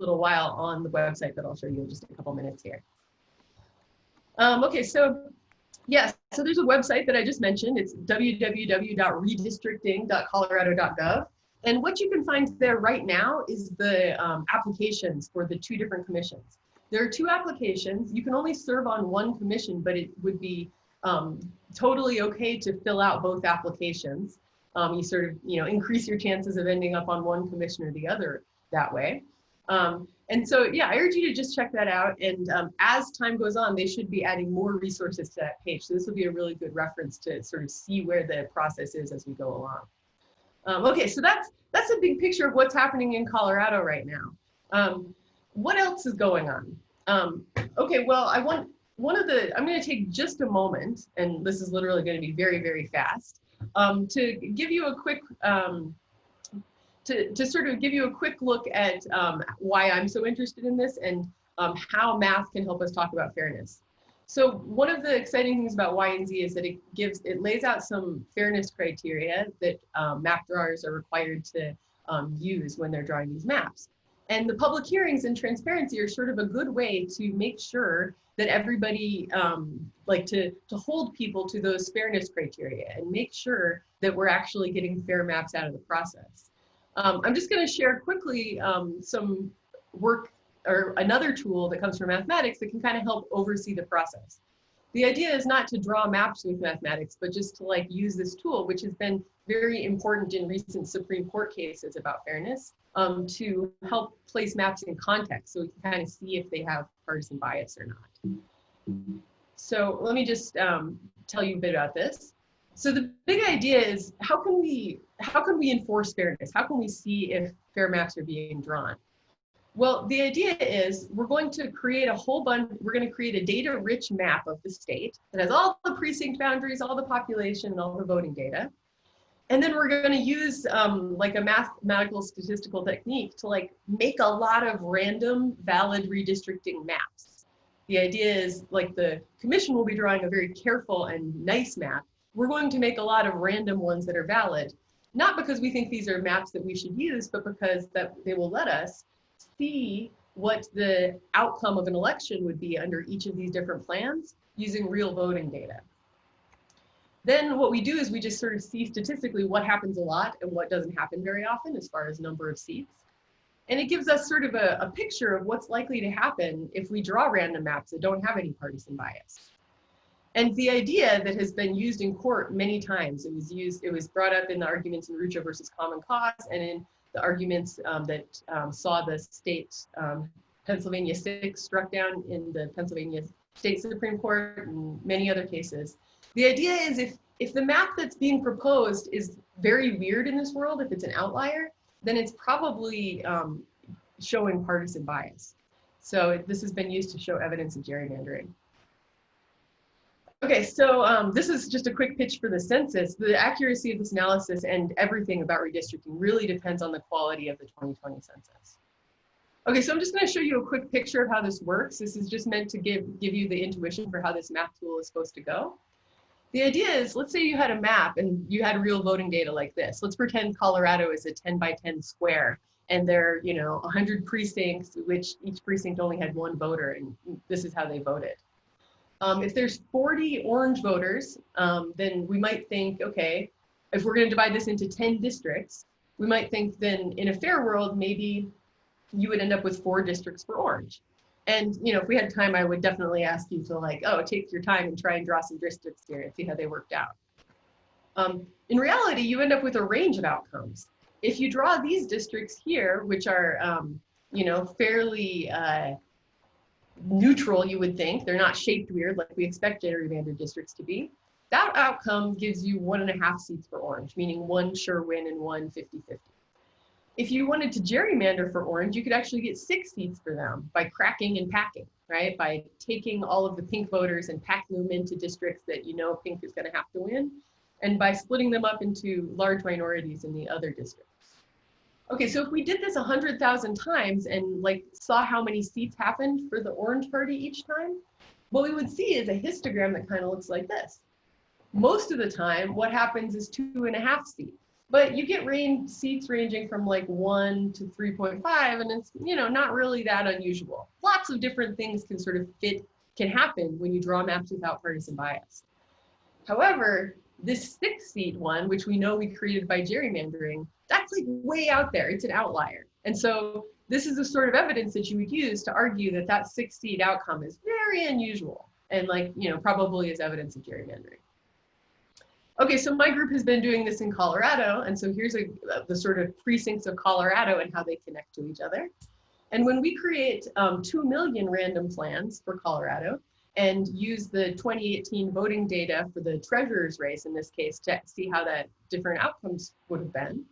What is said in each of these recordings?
little while on the website that I'll show you in just a couple minutes here. Okay, so yes, so there's a website that I just mentioned. It's www.redistricting.colorado.gov. And what you can find there right now is the applications for the 2 different commissions. There are 2 applications. You can only serve on one commission, but it would be totally okay to fill out both applications. You sort of, increase your chances of ending up on one commission or the other that way. And so, yeah, I urge you to just check that out. And as time goes on, they should be adding more resources to that page. So this will be a really good reference to sort of see where the process is as we go along. Okay, so that's a big picture of what's happening in Colorado right now. What else is going on? Okay, well, I'm going to take just a moment, and this is literally going to be very, very fast, to give you a quick, to sort of give you a quick look at why I'm so interested in this and how math can help us talk about fairness. So one of the exciting things about Y and Z is that it lays out some fairness criteria that map drawers are required to use when they're drawing these maps. And the public hearings and transparency are sort of a good way to make sure that everybody, to hold people to those fairness criteria and make sure that we're actually getting fair maps out of the process. I'm just going to share quickly some work or another tool that comes from mathematics that can kind of help oversee the process. The idea is not to draw maps with mathematics, but just to use this tool, which has been very important in recent Supreme Court cases about fairness, to help place maps in context so we can kind of see if they have partisan bias or not. So let me just tell you a bit about this. So the big idea is how can we enforce fairness? How can we see if fair maps are being drawn? Well, the idea is we're going to create a data-rich map of the state that has all the precinct boundaries, all the population, and all the voting data. And then we're going to use a mathematical statistical technique to make a lot of random valid redistricting maps. The idea is the commission will be drawing a very careful and nice map. We're going to make a lot of random ones that are valid, not because we think these are maps that we should use, but because they will let us see what the outcome of an election would be under each of these different plans using real voting data. Then what we do is we just sort of see statistically what happens a lot and what doesn't happen very often as far as number of seats. And it gives us sort of a picture of what's likely to happen if we draw random maps that don't have any partisan bias. And the idea that has been used in court many times, it was brought up in the arguments in Rucho versus Common Cause and in the arguments that saw the state Pennsylvania 6 struck down in the Pennsylvania State Supreme Court and many other cases. The idea is if the map that's being proposed is very weird in this world, if it's an outlier, then it's probably showing partisan bias. So this has been used to show evidence of gerrymandering. Okay, so this is just a quick pitch for the census. The accuracy of this analysis and everything about redistricting really depends on the quality of the 2020 census. Okay, so I'm just going to show you a quick picture of how this works. This is just meant to give you the intuition for how this map tool is supposed to go. The idea is, let's say you had a map and you had real voting data like this. Let's pretend Colorado is a 10 by 10 square and there are 100 precincts, which each precinct only had one voter, and this is how they voted. If there's 40 orange voters, then we might think, okay, if we're going to divide this into 10 districts, we might think then in a fair world, maybe you would end up with 4 districts for orange. And if we had time, I would definitely ask you to take your time and try and draw some districts here and see how they worked out. In reality, you end up with a range of outcomes. If you draw these districts here, which are fairly neutral, you would think, they're not shaped weird like we expect gerrymandered districts to be, that outcome gives you 1.5 seats for orange, meaning 1 sure win and 1 50-50. If you wanted to gerrymander for orange, you could actually get 6 seats for them by cracking and packing, right? By taking all of the pink voters and packing them into districts that pink is going to have to win, and by splitting them up into large minorities in the other districts. Okay, so if we did this 100,000 times and saw how many seats happened for the orange party each time, what we would see is a histogram that kind of looks like this. Most of the time, what happens is 2.5 seats. But you get seats ranging from like 1 to 3.5, and it's, you know, not really that unusual. Lots of different things can sort of can happen when you draw maps without partisan bias. However, this 6-seat one, which we know we created by gerrymandering, that's like way out there. It's an outlier. And so this is the sort of evidence that you would use to argue that that 6-seat outcome is very unusual and, like, you know, probably is evidence of gerrymandering. Okay, so my group has been doing this in Colorado, and so here's the sort of precincts of Colorado and how they connect to each other. And when we create 2 million random plans for Colorado and use the 2018 voting data for the treasurer's race in this case to see how that different outcomes would have been,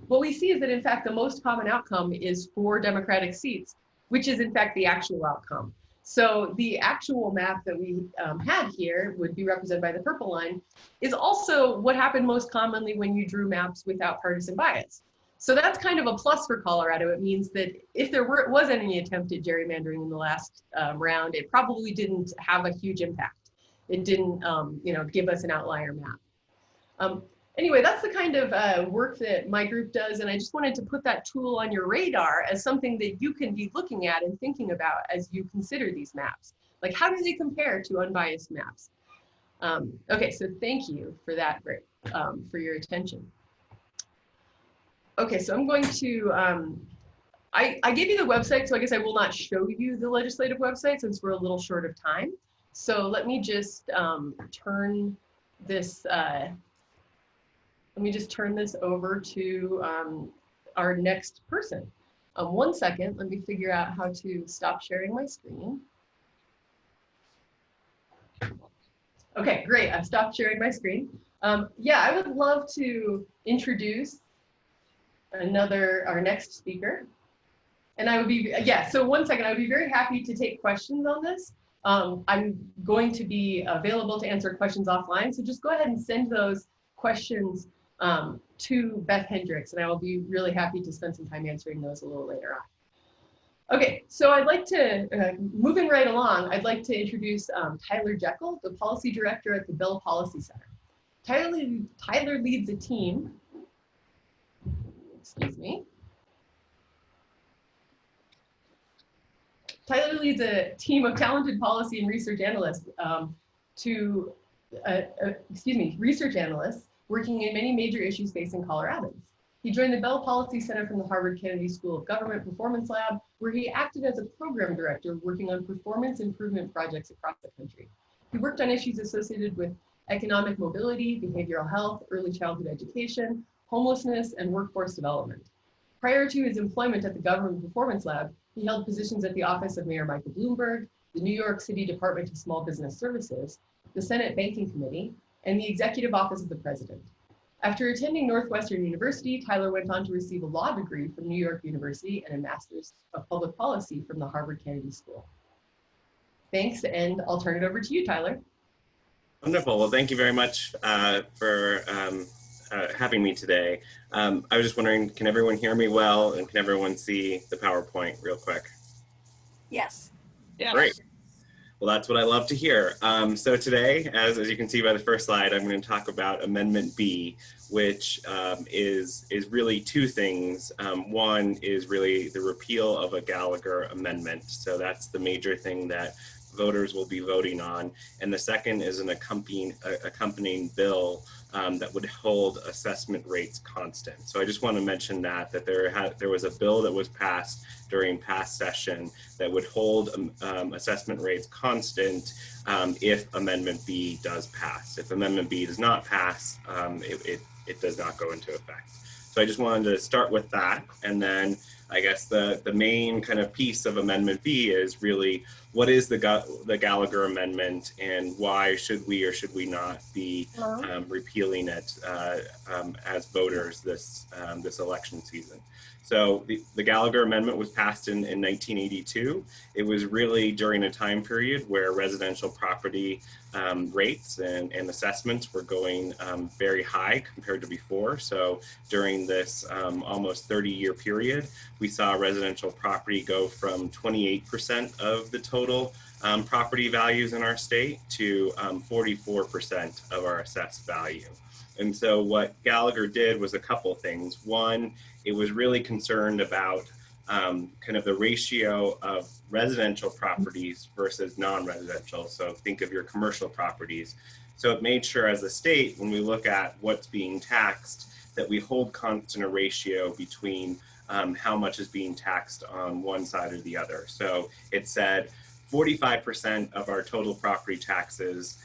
what we see is that in fact the most common outcome is 4 Democratic seats, which is in fact the actual outcome. So the actual map that we had here would be represented by the purple line is also what happened most commonly when you drew maps without partisan bias. So that's kind of a plus for Colorado. It means that if there was any attempt at gerrymandering in the last round, it probably didn't have a huge impact. It didn't you know, give us an outlier map. Anyway, that's the kind of work that my group does, and I just wanted to put that tool on your radar as something that you can be looking at and thinking about as you consider these maps. Like, how do they compare to unbiased maps? Okay, so thank you for that, for your attention. Okay, so I'm going to, I gave you the website, so I guess I will not show you the legislative website since we're a little short of time. So let me just turn this, over to our next person. 1 second, let me figure out how to stop sharing my screen. Okay, great, I've stopped sharing my screen. Yeah, I would love to introduce our next speaker. And I would be, yeah, so 1 second, I would be very happy to take questions on this. I'm going to be available to answer questions offline, so just go ahead and send those questions to Beth Hendrix, and I will be really happy to spend some time answering those a little later on. Okay, so I'd like to, moving right along, I'd like to introduce Tyler Jekyll, the Policy Director at the Bill Policy Center. Tyler leads a team, excuse me. Tyler leads a team of talented policy and research analysts research analysts working in many major issues facing Coloradans. He joined the Bell Policy Center from the Harvard Kennedy School of Government Performance Lab, where he acted as a program director working on performance improvement projects across the country. He worked on issues associated with economic mobility, behavioral health, early childhood education, homelessness, and workforce development. Prior to his employment at the Government Performance Lab, he held positions at the Office of Mayor Michael Bloomberg, the New York City Department of Small Business Services, the Senate Banking Committee, and the Executive Office of the President. After attending Northwestern University, Tyler went on to receive a law degree from New York University and a Master's of Public Policy from the Harvard Kennedy School. Thanks, and I'll turn it over to you, Tyler. Wonderful. Well, thank you very much for having me today. I was just wondering, can everyone hear me well, and can everyone see the PowerPoint real quick? Yes. Yes. Great. Well, that's what I love to hear. So today, as you can see by the first slide, I'm going to talk about Amendment B, which is really 2 things. One is really the repeal of a Gallagher amendment. So that's the major thing that voters will be voting on. And the second is an accompanying bill that would hold assessment rates constant. So I just want to mention that there was a bill that was passed during past session that would hold assessment rates constant if Amendment B does pass. If Amendment B does not pass, it does not go into effect. So I just wanted to start with that, and then I guess the main kind of piece of Amendment B is really what is the Gallagher Amendment, and why should we or should we not be repealing it as voters this election season. So the Gallagher Amendment was passed in 1982. It was really during a time period where residential property rates and assessments were going very high compared to before. So during this almost 30-year period, we saw residential property go from 28% of the total property values in our state to 44% of our assessed value. And so what Gallagher did was a couple things. One, it was really concerned about kind of the ratio of residential properties versus non-residential. So think of your commercial properties. So it made sure as a state, when we look at what's being taxed, that we hold constant a ratio between how much is being taxed on one side or the other. So it said 45% of our total property taxes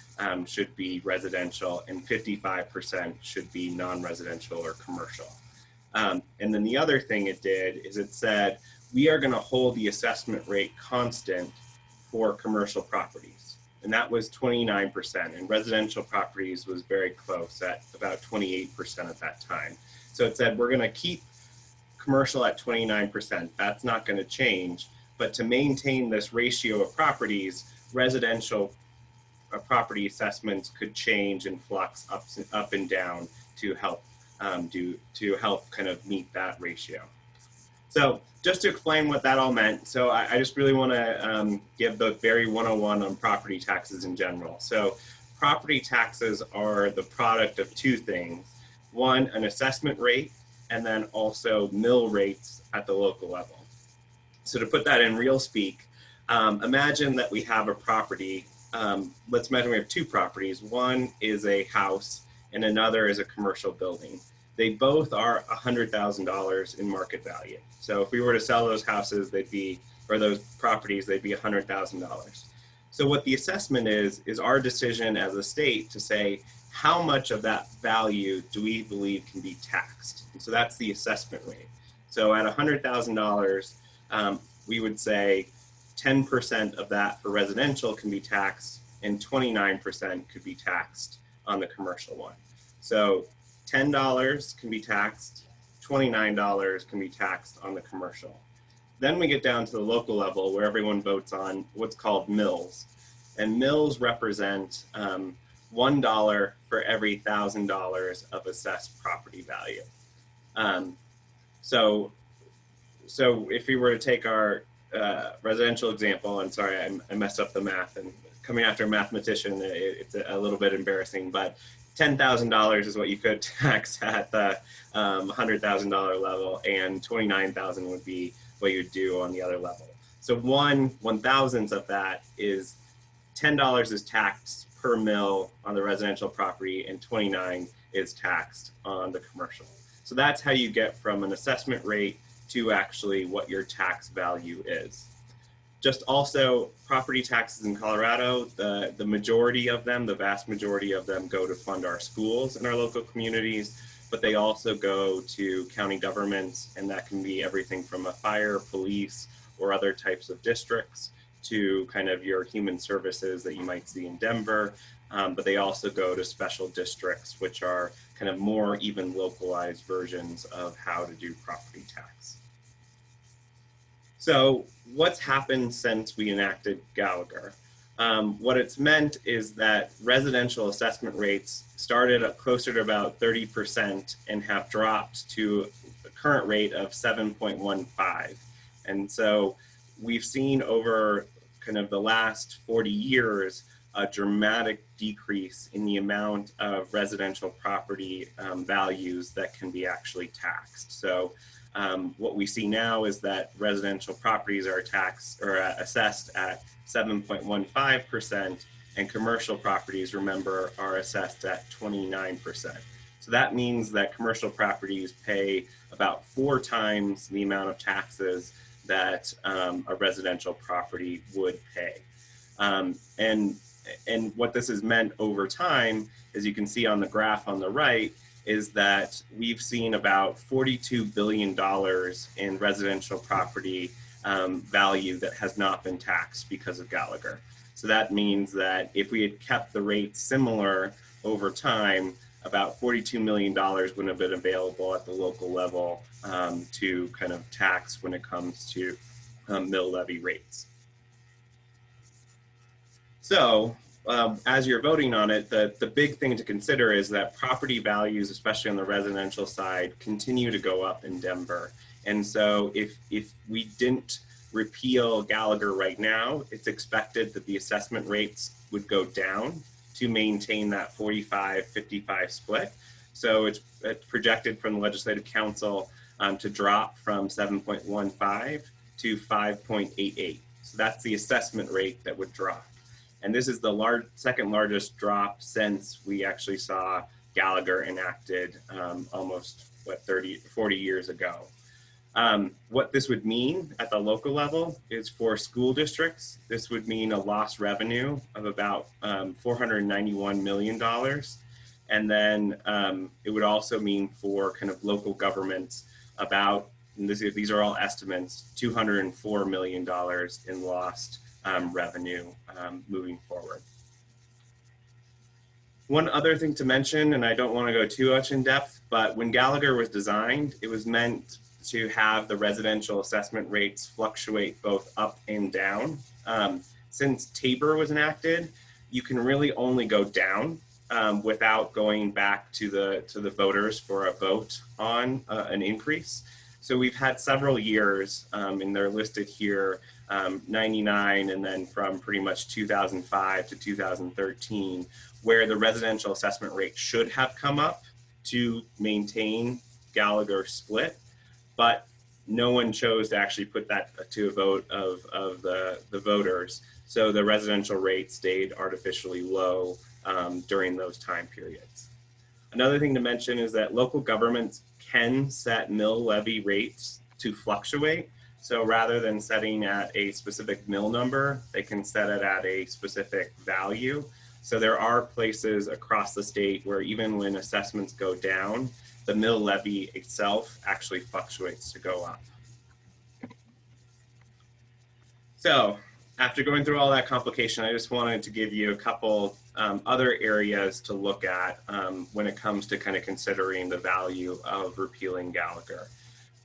should be residential and 55% should be non-residential or commercial. And then the other thing it did is it said, we are going to hold the assessment rate constant for commercial properties. And that was 29%, and residential properties was very close at about 28% at that time. So it said, we're going to keep commercial at 29%. That's not going to change. But to maintain this ratio of properties, residential property assessments could change and flux up and down to help kind of meet that ratio. So just to explain what that all meant, so I just really want to give the very 101 on property taxes in general. So property taxes are the product of two things. One, an assessment rate, and then also mill rates at the local level. So to put that in real speak, imagine that we have a property. Let's imagine we have two properties. One is a house and another is a commercial building. They both are $100,000 in market value. So if we were to sell those houses, or those properties, they'd be $100,000. So what the assessment is our decision as a state to say, how much of that value do we believe can be taxed? And so that's the assessment rate. So at $100,000, we would say 10% of that for residential can be taxed and 29% could be taxed on the commercial one. So $10 can be taxed, $29 can be taxed on the commercial. Then we get down to the local level where everyone votes on what's called mills. And mills represent $1 for every $1,000 of assessed property value. So if we were to take our residential example, and sorry, I messed up the math, and coming after a mathematician, it's a little bit embarrassing, but $10,000 is what you could tax at the $100,000 level, and $29,000 would be what you'd do on the other level. So 1/1000th of that is $10 is taxed per mill on the residential property, and 29 is taxed on the commercial. So that's how you get from an assessment rate to actually what your tax value is. Just also, property taxes in Colorado, the majority of them, the vast majority of them go to fund our schools in our local communities, but they also go to county governments, and that can be everything from a fire, police, or other types of districts to kind of your human services that you might see in Denver, but they also go to special districts, which are kind of more even localized versions of how to do property tax. So what's happened since we enacted Gallagher? What it's meant is that residential assessment rates started up closer to about 30% and have dropped to the current rate of 7.15. And so we've seen over kind of the last 40 years a dramatic decrease in the amount of residential property values that can be actually taxed. So what we see now is that residential properties are taxed or assessed at 7.15%, and commercial properties, remember, are assessed at 29%. So that means that commercial properties pay about 4 times the amount of taxes that a residential property would pay. And what this has meant over time, as you can see on the graph on the right, is that we've seen about $42 billion in residential property value that has not been taxed because of Gallagher. So that means that if we had kept the rates similar over time, about $42 million wouldn't have been available at the local level to kind of tax when it comes to mill levy rates. So as you're voting on it, the big thing to consider is that property values, especially on the residential side, continue to go up in Denver. And so if we didn't repeal Gallagher right now, it's expected that the assessment rates would go down to maintain that 45-55 split. So it's projected from the Legislative Council to drop from 7.15 to 5.88. So that's the assessment rate that would drop. And this is the second largest drop since we actually saw Gallagher enacted almost, 40 years ago. What this would mean at the local level is for school districts, this would mean a lost revenue of about $491 million. And then it would also mean for kind of local governments about, and these are all estimates, $204 million in lost revenue moving forward. One other thing to mention, and I don't want to go too much in depth, but when Gallagher was designed, it was meant to have the residential assessment rates fluctuate both up and down. Since Tabor was enacted, you can really only go down without going back to the voters for a vote on an increase. So we've had several years, and they're listed here, 99 and then from pretty much 2005 to 2013, where the residential assessment rate should have come up to maintain Gallagher split, but no one chose to actually put that to a vote of the voters. So the residential rate stayed artificially low during those time periods. Another thing to mention is that local governments can set mill levy rates to fluctuate. So rather than setting at a specific mill number, they can set it at a specific value. So there are places across the state where even when assessments go down, the mill levy itself actually fluctuates to go up. So after going through all that complication, I just wanted to give you a couple other areas to look at when it comes to kind of considering the value of repealing Gallagher.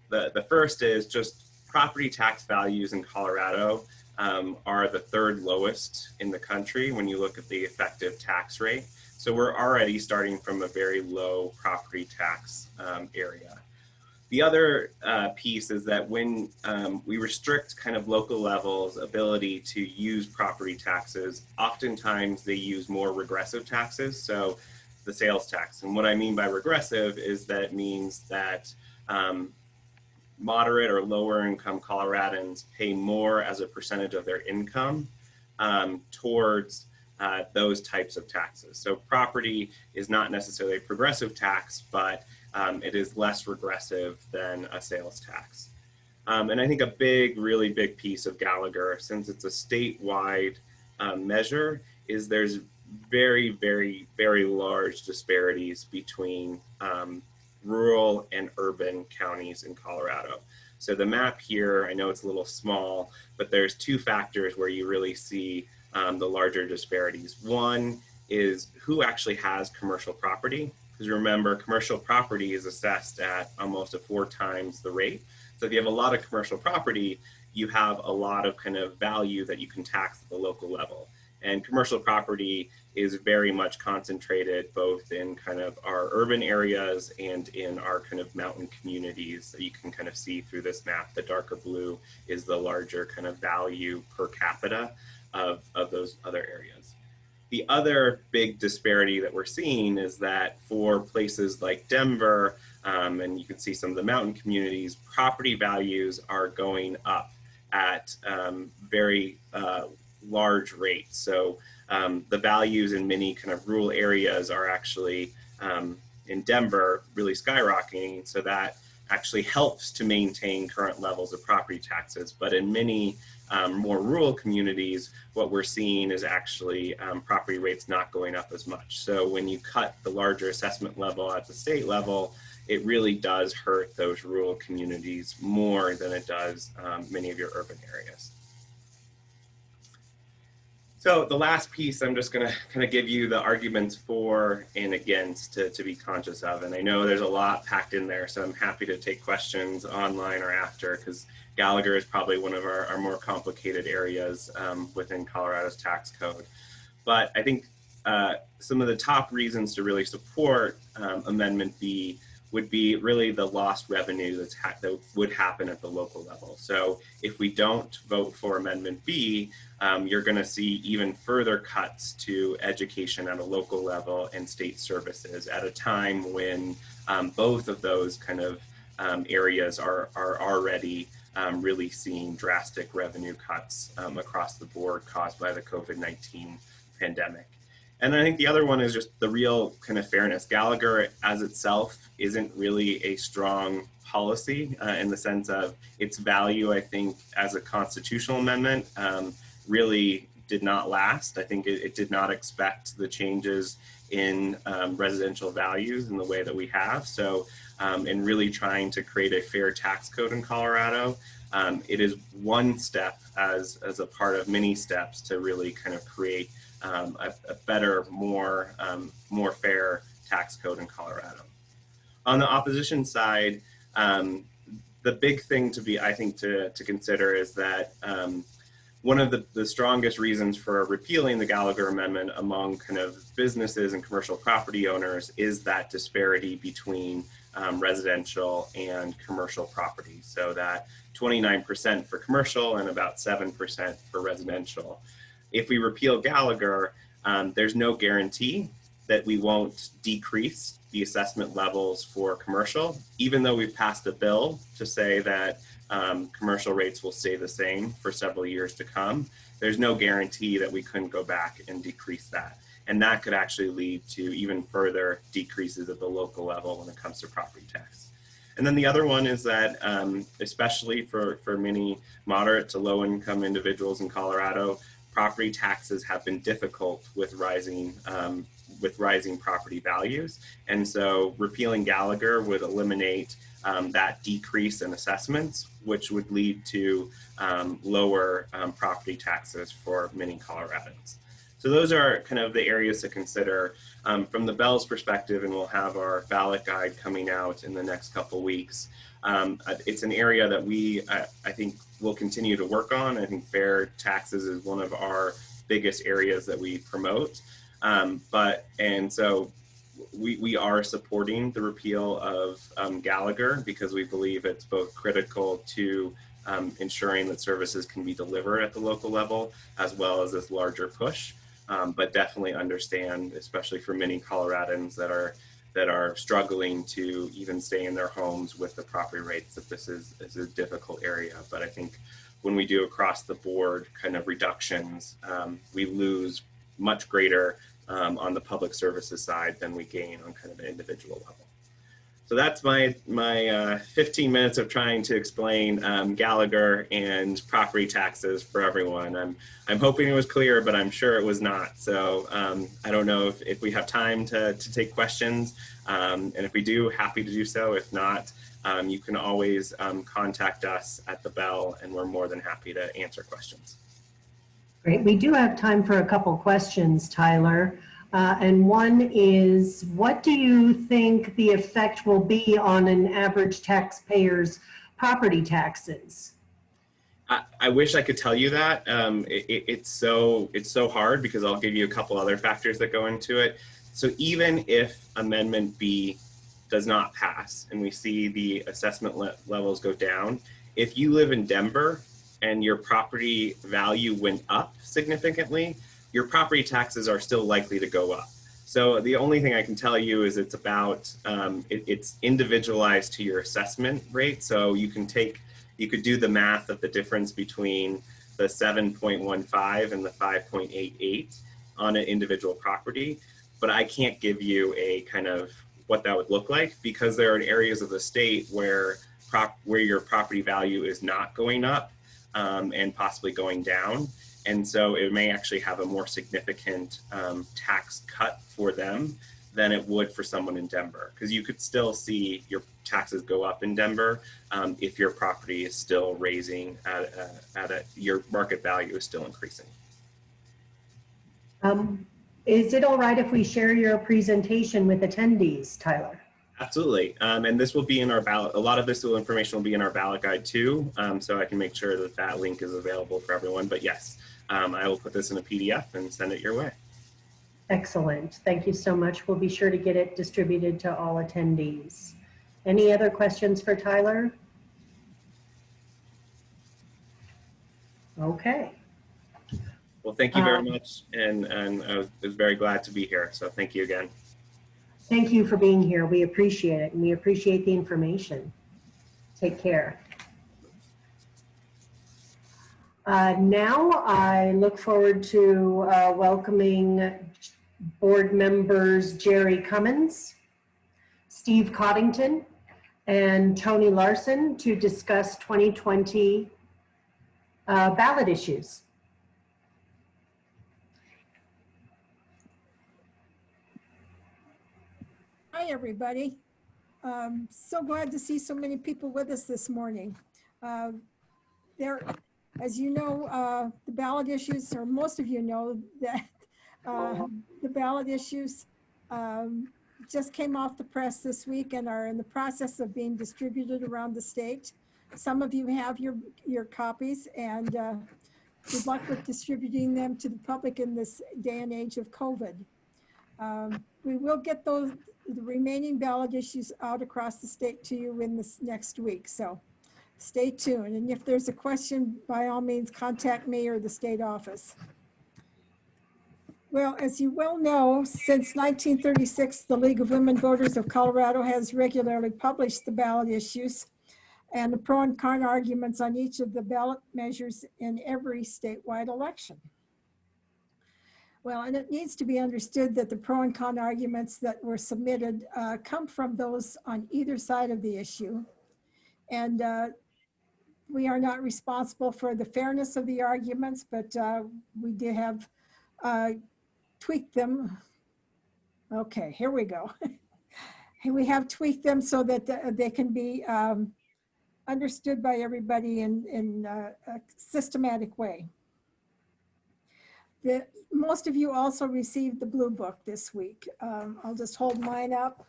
The first is just property tax values in Colorado are the third lowest in the country when you look at the effective tax rate. So we're already starting from a very low property tax area. The other piece is that when we restrict kind of local levels' ability to use property taxes, oftentimes they use more regressive taxes, so the sales tax. And what I mean by regressive is that it means that moderate or lower income Coloradans pay more as a percentage of their income towards those types of taxes. So property is not necessarily a progressive tax, but it is less regressive than a sales tax. And I think a really big piece of Gallagher, since it's a statewide measure, is there's very, very, very large disparities between rural and urban counties in Colorado. So the map here, I know it's a little small, but there's two factors where you really see the larger disparities. One is who actually has commercial property. Because remember, commercial property is assessed at almost 4 times the rate. So if you have a lot of commercial property, you have a lot of kind of value that you can tax at the local level. And commercial property is very much concentrated both in kind of our urban areas and in our kind of mountain communities that you can kind of see through this map. The darker blue is the larger kind of value per capita of those other areas. The other big disparity that we're seeing is that for places like Denver, and you can see some of the mountain communities, property values are going up at very large rates. So the values in many kind of rural areas are actually in Denver really skyrocketing. So that actually helps to maintain current levels of property taxes. But in many more rural communities, what we're seeing is actually property rates not going up as much. So when you cut the larger assessment level at the state level, it really does hurt those rural communities more than it does many of your urban areas. So the last piece, I'm just going to kind of give you the arguments for and against to be conscious of. And I know there's a lot packed in there, so I'm happy to take questions online or after, because Gallagher is probably one of our more complicated areas within Colorado's tax code. But I think some of the top reasons to really support Amendment B would be really the lost revenue that would happen at the local level. So if we don't vote for Amendment B, you're going to see even further cuts to education at a local level and state services at a time when both of those kind of areas are already really seeing drastic revenue cuts across the board caused by the COVID-19 pandemic. And I think the other one is just the real kind of fairness. Gallagher as itself isn't really a strong policy in the sense of its value, I think, as a constitutional amendment really did not last. I think it did not expect the changes in residential values in the way that we have. So in really trying to create a fair tax code in Colorado, it is one step as a part of many steps to really kind of create a better, more fair tax code in Colorado. On the opposition side, the big thing to consider is that one of the strongest reasons for repealing the Gallagher Amendment among kind of businesses and commercial property owners is that disparity between residential and commercial property. So that 29% for commercial and about 7% for residential. If we repeal Gallagher, there's no guarantee that we won't decrease the assessment levels for commercial, even though we've passed a bill to say that commercial rates will stay the same for several years to come. There's no guarantee that we couldn't go back and decrease that. And that could actually lead to even further decreases at the local level when it comes to property tax. And then the other one is that, especially for many moderate to low income individuals in Colorado, property taxes have been difficult with rising property values. And so repealing Gallagher would eliminate that decrease in assessments, which would lead to lower property taxes for many Coloradans. So those are kind of the areas to consider from the Bell's perspective, and we'll have our ballot guide coming out in the next couple weeks. It's an area that I think we'll continue to work on. I think fair taxes is one of our biggest areas that we promote. And so we are supporting the repeal of Gallagher because we believe it's both critical to ensuring that services can be delivered at the local level, as well as this larger push. But definitely understand, especially for many Coloradans that are struggling to even stay in their homes with the property rates, that this is a difficult area. But I think when we do across the board kind of reductions, we lose much greater on the public services side than we gain on kind of an individual level. So that's my 15 minutes of trying to explain Gallagher and property taxes for everyone. I'm hoping it was clear, but I'm sure it was not. So I don't know if we have time to take questions, and if we do, happy to do so. If not, you can always contact us at the Bell, and we're more than happy to answer questions. Great. We do have time for a couple questions, Tyler. And one is, what do you think the effect will be on an average taxpayer's property taxes? I wish I could tell you that. It's so hard because I'll give you a couple other factors that go into it. So even if Amendment B does not pass and we see the assessment levels go down, if you live in Denver and your property value went up significantly, your property taxes are still likely to go up. So the only thing I can tell you is it's about, it's individualized to your assessment rate. So you could do the math of the difference between the 7.15 and the 5.88 on an individual property, but I can't give you a kind of what that would look like because there are areas of the state where your property value is not going up and possibly going down. And so it may actually have a more significant tax cut for them than it would for someone in Denver, because you could still see your taxes go up in Denver if your property is still raising your market value is still increasing. Is it all right if we share your presentation with attendees, Tyler? Absolutely, and this will be in our ballot. A lot of this information will be in our ballot guide too, so I can make sure that that link is available for everyone. But yes, I will put this in a PDF and send it your way. Excellent. Thank you so much. We'll be sure to get it distributed to all attendees. Any other questions for Tyler? Okay. Well, thank you very much, and I was very glad to be here, so thank you again. Thank you for being here. We appreciate it, and we appreciate the information. Take care. Now I look forward to welcoming board members Gerry Cummins, Steve Coddington, and Toni Larson to discuss 2020 ballot issues. Hi, everybody. So glad to see so many people with us this morning. As you know, the ballot issues, or most of you know that the ballot issues just came off the press this week and are in the process of being distributed around the state. Some of you have your copies, and good luck with distributing them to the public in this day and age of COVID. We will get the remaining ballot issues out across the state to you in this next week, so stay tuned. And if there's a question, by all means, contact me or the state office. Well, as you well know, since 1936, the League of Women Voters of Colorado has regularly published the ballot issues and the pro and con arguments on each of the ballot measures in every statewide election. Well, and it needs to be understood that the pro and con arguments that were submitted come from those on either side of the issue. And we are not responsible for the fairness of the arguments, but we did have tweaked them. Okay, here we go. We have tweaked them so that they can be understood by everybody in a systematic way. Most of you also received the blue book this week. I'll just hold mine up.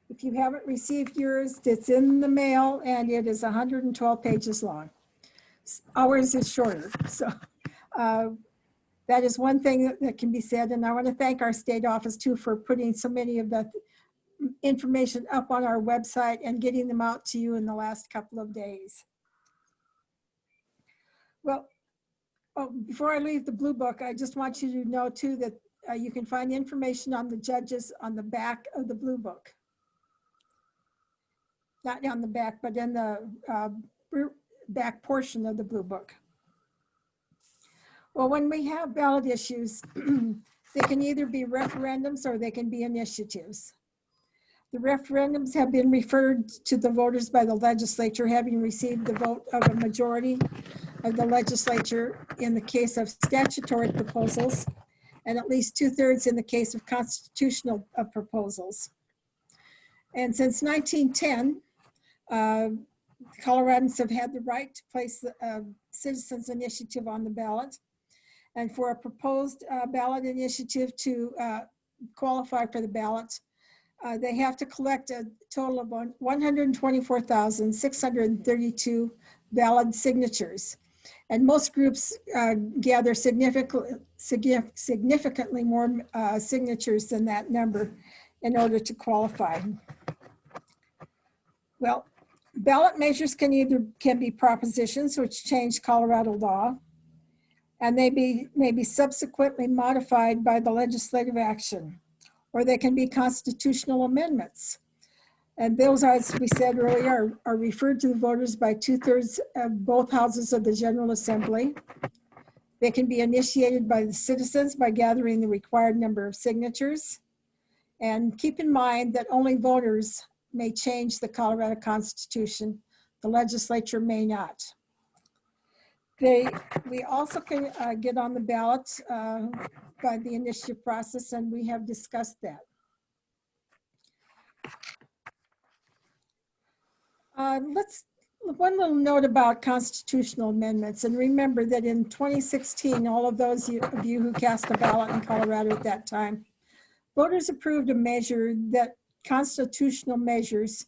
If you haven't received yours, it's in the mail and it is 112 pages long. Ours is shorter, so that is one thing that can be said. And I want to thank our state office too for putting so many of the information up on our website and getting them out to you in the last couple of days. Well, before I leave the blue book, I just want you to know too that you can find information on the judges on the back of the blue book. Not on the back, but in the back portion of the blue book. Well, when we have ballot issues, they can either be referendums or they can be initiatives. The referendums have been referred to the voters by the legislature, having received the vote of a majority of the legislature in the case of statutory proposals, and at least 2/3 in the case of constitutional proposals. And since 1910, Coloradans have had the right to place the citizens initiative on the ballot. And for a proposed ballot initiative to qualify for the ballot, they have to collect a total of 124,632 valid signatures. And most groups gather significantly more signatures than that number in order to qualify. Well, ballot measures can be propositions which change Colorado law, and they may be subsequently modified by the legislative action, or they can be constitutional amendments. And those, as we said earlier, are referred to the voters by 2/3 of both houses of the General Assembly. They can be initiated by the citizens by gathering the required number of signatures. And keep in mind that only voters may change the Colorado Constitution. The legislature may not. We also can get on the ballot by the initiative process, and we have discussed that. One little note about constitutional amendments, and remember that in 2016, all of those of you who cast a ballot in Colorado at that time, voters approved a measure that constitutional measures,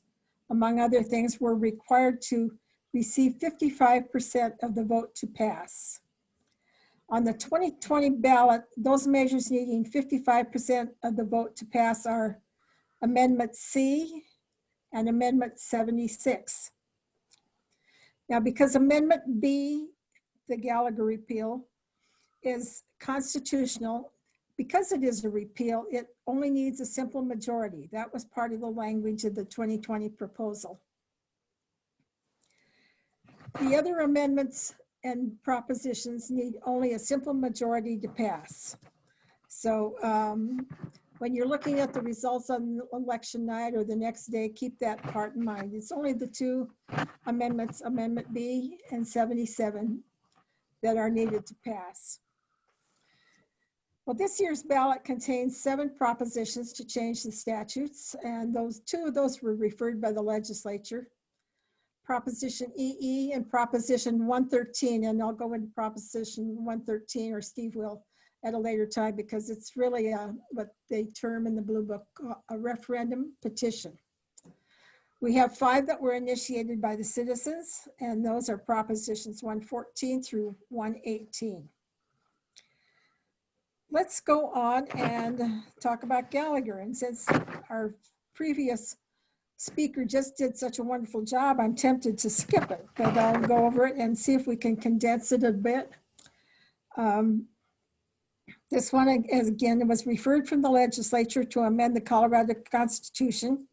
among other things, were required to receive 55% of the vote to pass. On the 2020 ballot, those measures needing 55% of the vote to pass are Amendment C, and Amendment 76. Now, because Amendment B, the Gallagher repeal, is constitutional, because it is a repeal, it only needs a simple majority. That was part of the language of the 2020 proposal. The other amendments and propositions need only a simple majority to pass. So when you're looking at the results on election night or the next day, keep that part in mind. It's only the two amendments, Amendment B and 77, that are needed to pass. Well, this year's ballot contains 7 propositions to change the statutes, and two of those were referred by the legislature. Proposition EE and Proposition 113, and I'll go into Proposition 113, or Steve will, at a later time, because it's really what they term in the Blue Book a referendum petition. We have 5 that were initiated by the citizens, and those are Propositions 114 through 118. Let's go on and talk about Gallagher. And since our previous speaker just did such a wonderful job, I'm tempted to skip it, but I'll go over it and see if we can condense it a bit. This one, again, was referred from the legislature to amend the Colorado Constitution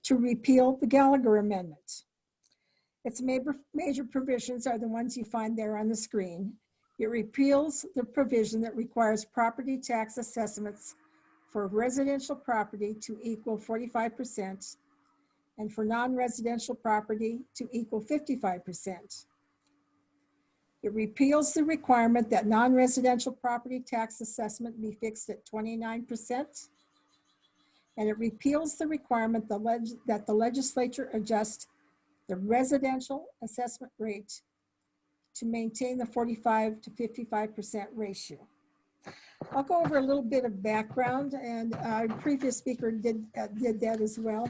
to repeal the Gallagher Amendment. Its major provisions are the ones you find there on the screen. It repeals the provision that requires property tax assessments for residential property to equal 45% and for non-residential property to equal 55%. It repeals the requirement that non-residential property tax assessment be fixed at 29%. And it repeals the requirement that the legislature adjust the residential assessment rate to maintain the 45 to 55% ratio. I'll go over a little bit of background, and our previous speaker did that as well.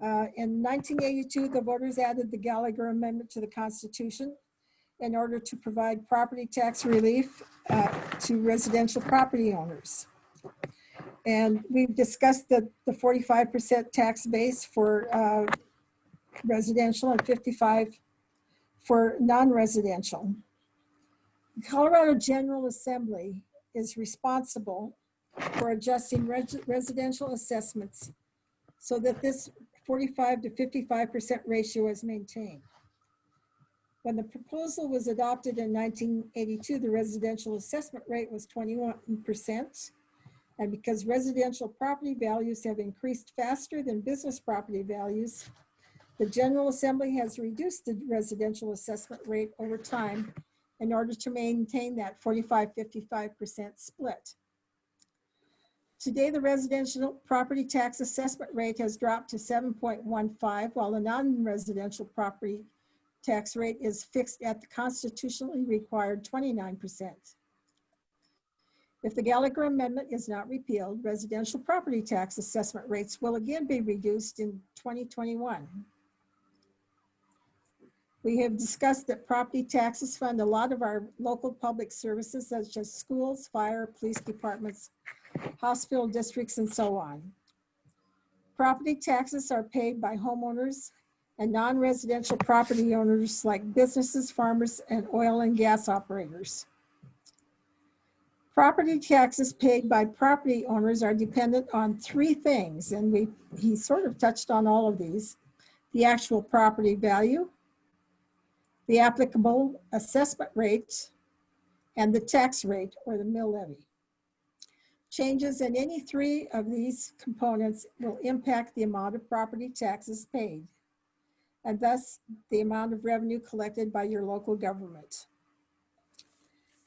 In 1982, the voters added the Gallagher Amendment to the Constitution in order to provide property tax relief to residential property owners. And we've discussed the 45% tax base for residential and 55 for non-residential. The Colorado General Assembly is responsible for adjusting residential assessments so that this 45 to 55% ratio is maintained. When the proposal was adopted in 1982, the residential assessment rate was 21%. And because residential property values have increased faster than business property values, the General Assembly has reduced the residential assessment rate over time in order to maintain that 45-55% split. Today, the residential property tax assessment rate has dropped to 7.15, while the non-residential property tax rate is fixed at the constitutionally required 29%. If the Gallagher Amendment is not repealed, residential property tax assessment rates will again be reduced in 2021. We have discussed that property taxes fund a lot of our local public services, such as schools, fire, police departments, hospital districts, and so on. Property taxes are paid by homeowners and non-residential property owners like businesses, farmers, and oil and gas operators. Property taxes paid by property owners are dependent on 3 things, and he sort of touched on all of these: the actual property value, the applicable assessment rate, and the tax rate, or the mill levy. Changes in any 3 of these components will impact the amount of property taxes paid, and thus the amount of revenue collected by your local government.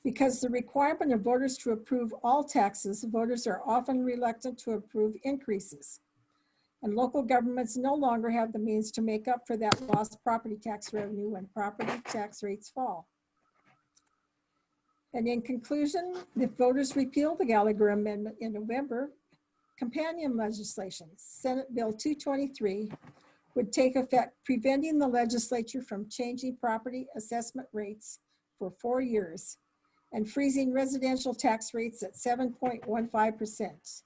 Because the requirement of voters to approve all taxes, voters are often reluctant to approve increases. And local governments no longer have the means to make up for that lost property tax revenue when property tax rates fall. And in conclusion, if voters repeal the Gallagher Amendment in November, companion legislation, Senate Bill 223, would take effect, preventing the legislature from changing property assessment rates for 4 years and freezing residential tax rates at 7.15%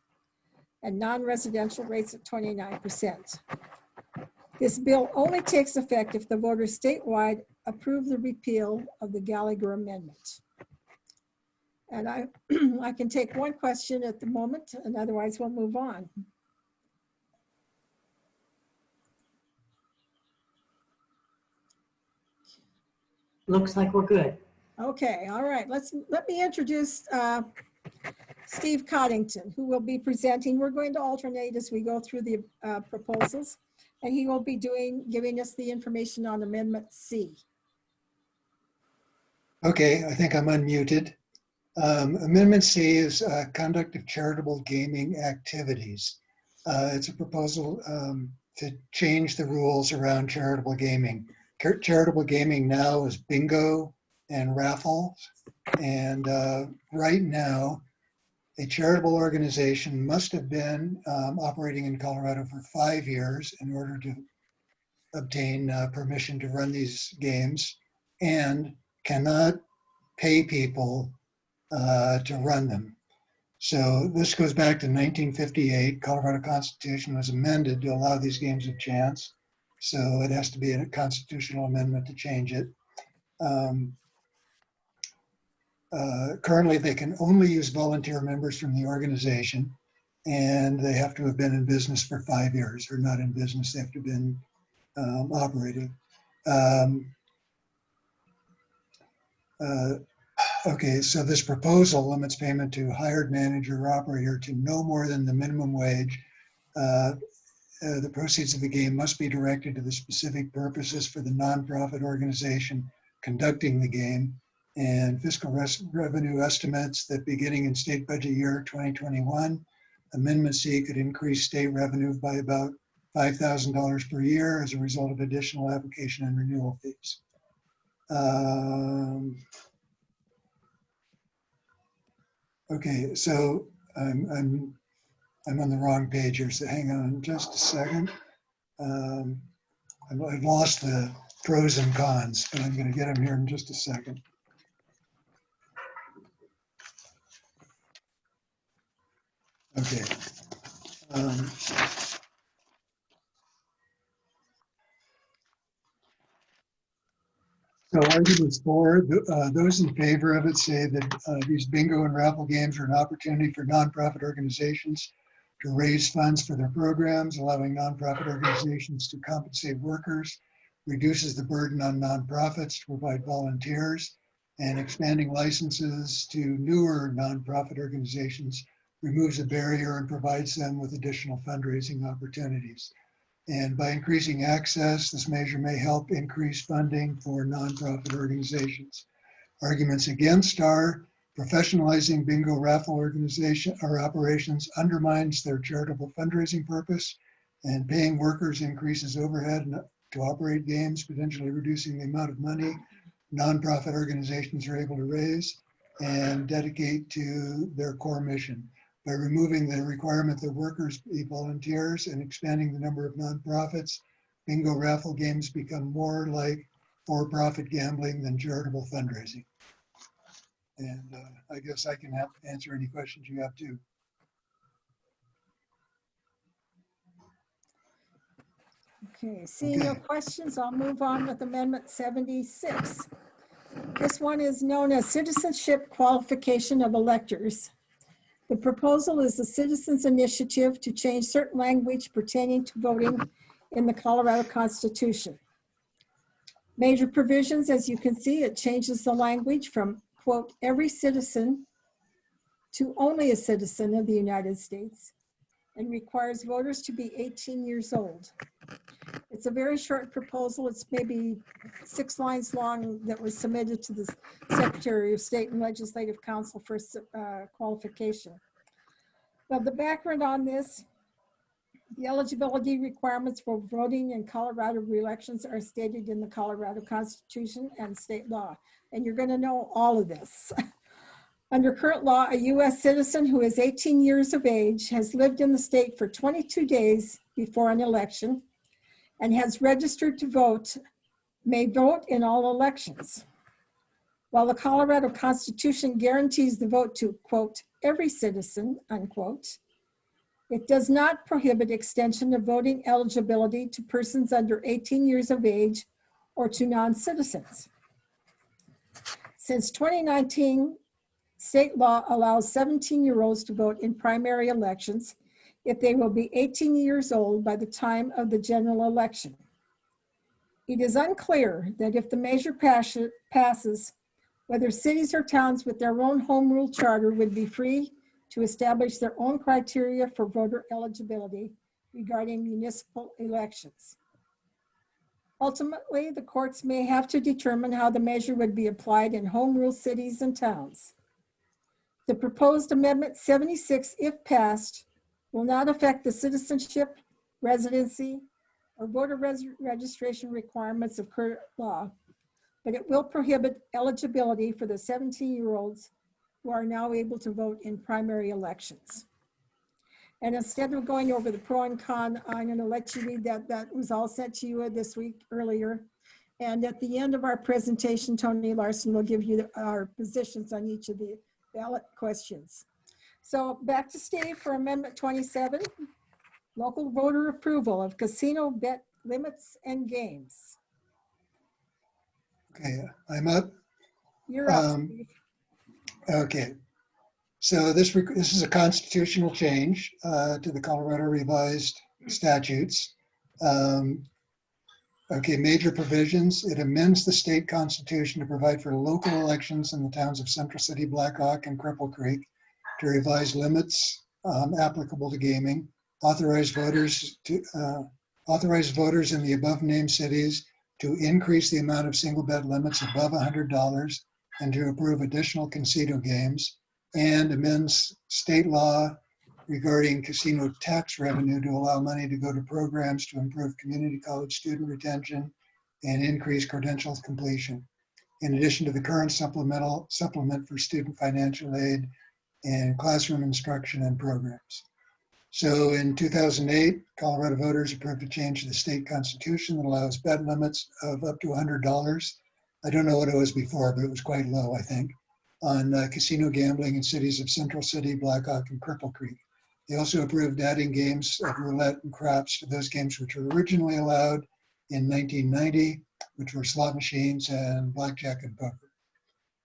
and non-residential rates at 29%. This bill only takes effect if the voters statewide approve the repeal of the Gallagher Amendment. And I can take one question at the moment, and otherwise we'll move on. Looks like we're good. Okay, all right. Let me introduce Steve Coddington, who will be presenting. We're going to alternate as we go through the proposals, and he will be giving us the information on Amendment C. Okay, I think I'm unmuted. Amendment C is conduct of charitable gaming activities. It's a proposal to change the rules around charitable gaming. Charitable gaming now is bingo and raffles. And right now, a charitable organization must have been operating in Colorado for 5 years in order to obtain permission to run these games, and cannot pay people to run them. So this goes back to 1958. Colorado Constitution was amended to allow these games a chance. So it has to be a constitutional amendment to change it. Currently, they can only use volunteer members from the organization, and they have to have been in business for 5 years, or not in business, they have to have been operating. Okay, so this proposal limits payment to hired manager or operator to no more than the minimum wage. The proceeds of the game must be directed to the specific purposes for the nonprofit organization conducting the game, and fiscal revenue estimates that beginning in state budget year 2021, Amendment C could increase state revenue by about $5,000 per year as a result of additional application and renewal fees. Okay, so I'm on the wrong page here, so hang on just a second. I've lost the pros and cons, but I'm going to get them here in just a second. Okay. So arguments for, those in favor of it say that these bingo and raffle games are an opportunity for nonprofit organizations to raise funds for their programs, allowing nonprofit organizations to compensate workers, reduces the burden on nonprofits to provide volunteers, and expanding licenses to newer nonprofit organizations removes a barrier and provides them with additional fundraising opportunities. And by increasing access, this measure may help increase funding for nonprofit organizations. Arguments against are professionalizing bingo raffle organization or operations undermines their charitable fundraising purpose, and paying workers increases overhead to operate games, potentially reducing the amount of money nonprofit organizations are able to raise and dedicate to their core mission. By removing the requirement that workers be volunteers and expanding the number of nonprofits, bingo raffle games become more like for-profit gambling than charitable fundraising. And I guess I can answer any questions you have too. Okay, seeing no questions, I'll move on with Amendment 76. This one is known as Citizenship Qualification of Electors. The proposal is a citizens' initiative to change certain language pertaining to voting in the Colorado Constitution. Major provisions, as you can see, it changes the language from, quote, every citizen to only a citizen of the United States, and requires voters to be 18 years old. It's a very short proposal. It's maybe 6 lines long that was submitted to the Secretary of State and Legislative Council for qualification. Now, the background on this, the eligibility requirements for voting in Colorado re-elections are stated in the Colorado Constitution and state law, and you're going to know all of this. Under current law, a U.S. citizen who is 18 years of age has lived in the state for 22 days before an election and has registered to vote may vote in all elections. While the Colorado Constitution guarantees the vote to, quote, every citizen, unquote, It does not prohibit extension of voting eligibility to persons under 18 years of age or to non-citizens. Since 2019, state law allows 17-year-olds to vote in primary elections if they will be 18 years old by the time of the general election. It is unclear that if the measure passes, whether cities or towns with their own home rule charter would be free to establish their own criteria for voter eligibility regarding municipal elections. Ultimately, the courts may have to determine how the measure would be applied in home rule cities and towns. The proposed Amendment 76, if passed, will not affect the citizenship, residency, or voter registration requirements of current law, but it will prohibit eligibility for the 17-year-olds who are now able to vote in primary elections. And instead of going over the pro and con, I'm going to let you read that. That was all sent to you this week earlier. And at the end of our presentation, Toni Larson will give you our positions on each of the ballot questions. So back to Steve for Amendment 27, local voter approval of casino bet limits and games. Okay, I'm up. You're up, Steve. Okay, so this is a constitutional change to the Colorado revised statutes. Okay, major provisions. It amends the state constitution to provide for local elections in the towns of Central City, Black Hawk, and Cripple Creek, to revise limits applicable to gaming, authorize voters in the above named cities to increase the amount of single bet limits above $100 and to approve additional casino games, and amends state law regarding casino tax revenue to allow money to go to programs to improve community college student retention and increase credential completion, in addition to the current supplement for student financial aid and classroom instruction and programs. So in 2008, Colorado voters approved a change to the state constitution that allows bet limits of up to $100. I don't know what it was before, but it was quite low, I think, on casino gambling in cities of Central City, Black Hawk, and Cripple Creek. They also approved adding games of roulette and craps to those games which were originally allowed in 1990, which were slot machines and blackjack and poker.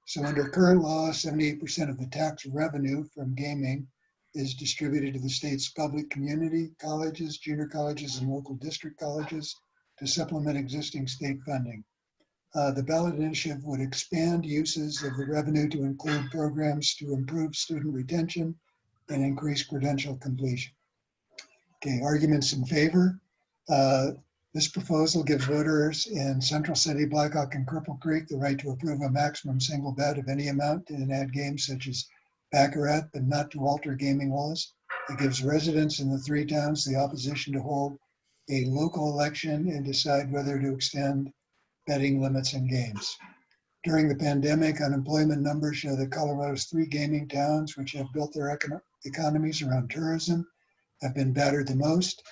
So under current law, 78% of the tax revenue from gaming is distributed to the state's public community colleges, junior colleges, and local district colleges to supplement existing state funding. The ballot initiative would expand uses of the revenue to include programs to improve student retention and increase credential completion. Okay, arguments in favor. This proposal gives voters in Central City, Black Hawk, and Cripple Creek the right to approve a maximum single bet of any amount and add games such as baccarat, but not to alter gaming laws. It gives residents in the three towns the opposition to hold a local election and decide whether to extend betting limits in games. During the pandemic, unemployment numbers show that Colorado's three gaming towns, which have built their economies around tourism, have been battered the most.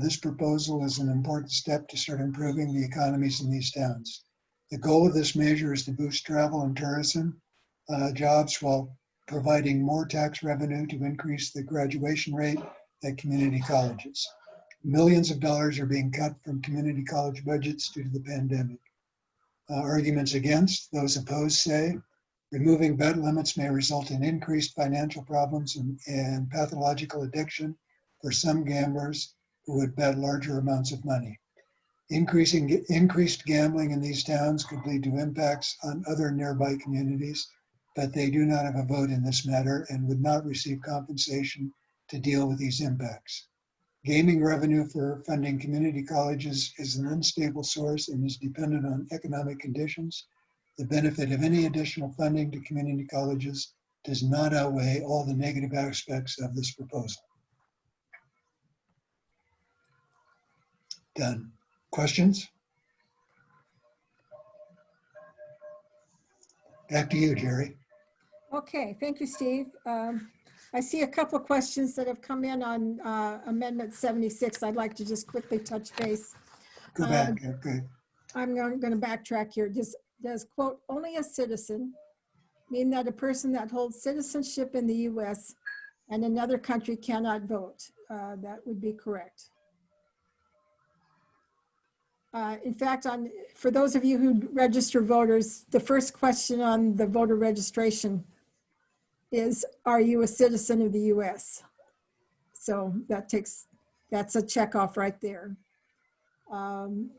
This proposal is an important step to start improving the economies in these towns. The goal of this measure is to boost travel and tourism jobs while providing more tax revenue to increase the graduation rate at community colleges. Millions of dollars are being cut from community college budgets due to the pandemic. Arguments against, those opposed say, removing bet limits may result in increased financial problems and pathological addiction for some gamblers who would bet larger amounts of money. Increased gambling in these towns could lead to impacts on other nearby communities, but they do not have a vote in this matter and would not receive compensation to deal with these impacts. Gaming revenue for funding community colleges is an unstable source and is dependent on economic conditions. The benefit of any additional funding to community colleges does not outweigh all the negative aspects of this proposal. Done. Questions? Back to you, Gerry. Okay, thank you, Steve. I see a couple of questions that have come in on Amendment 76. I'd like to just quickly touch base. Go back. Okay. I'm going to backtrack here. Does quote, only a citizen mean that a person that holds citizenship in the US and another country cannot vote. That would be correct. In fact, for those of you who register voters, the first question on the voter registration is, are you a citizen of the US? So that's a check off right there.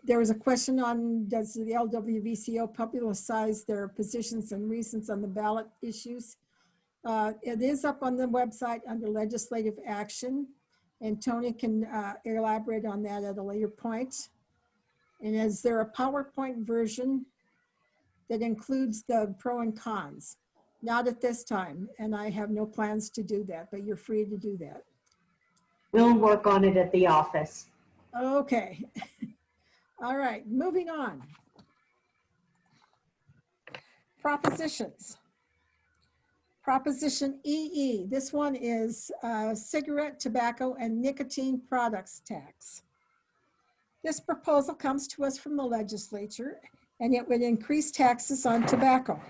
There was a question on, does the LWVCO publicize their positions and reasons on the ballot issues? It is up on the website under legislative action, and Toni can elaborate on that at a later point. And is there a PowerPoint version that includes the pro and cons? Not at this time, and I have no plans to do that, but you're free to do that. We'll work on it at the office. Okay. All right, moving on. Propositions. Proposition EE, this one is cigarette, tobacco, and nicotine products tax. This proposal comes to us from the legislature, and it would increase taxes on tobacco.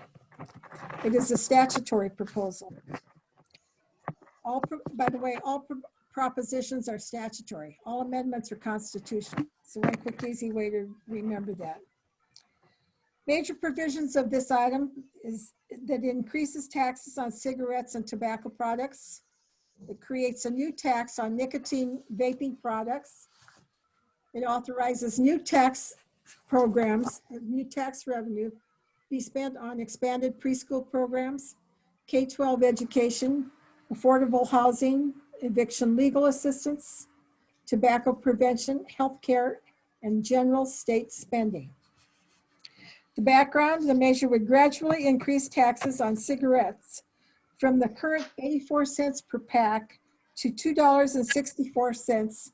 It is a statutory proposal. By the way, all propositions are statutory. All amendments are constitutional. So one quick, easy way to remember that. Major provisions of this item is that it increases taxes on cigarettes and tobacco products. It creates a new tax on nicotine vaping products. It authorizes new tax programs, new tax revenue be spent on expanded preschool programs, K-12 education, affordable housing, eviction legal assistance, tobacco prevention, healthcare, and general state spending. The background, the measure would gradually increase taxes on cigarettes from the current 84 cents per pack to $2.64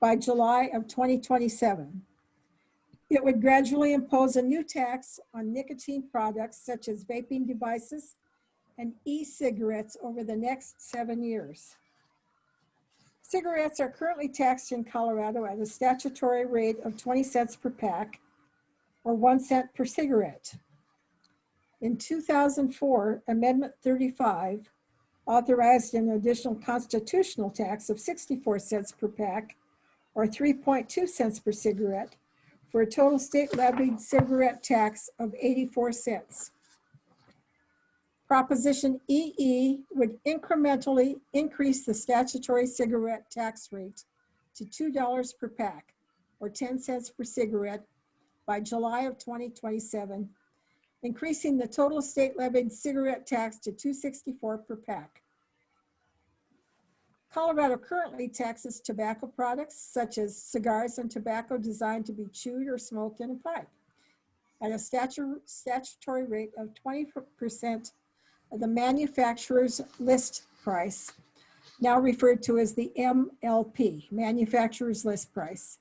by July of 2027. It would gradually impose a new tax on nicotine products such as vaping devices and e-cigarettes over the next 7 years. Cigarettes are currently taxed in Colorado at a statutory rate of 20 cents per pack or 1 cent per cigarette. In 2004, Amendment 35 authorized an additional constitutional tax of 64 cents per pack or 3.2 cents per cigarette for a total state levied cigarette tax of 84 cents. Proposition EE would incrementally increase the statutory cigarette tax rate to $2 per pack or 10 cents per cigarette by July of 2027, increasing the total state levied cigarette tax to $2.64 per pack. Colorado currently taxes tobacco products such as cigars and tobacco designed to be chewed or smoked in a pipe at a statutory rate of 20% of the manufacturer's list price, now referred to as the MLP, manufacturer's list price,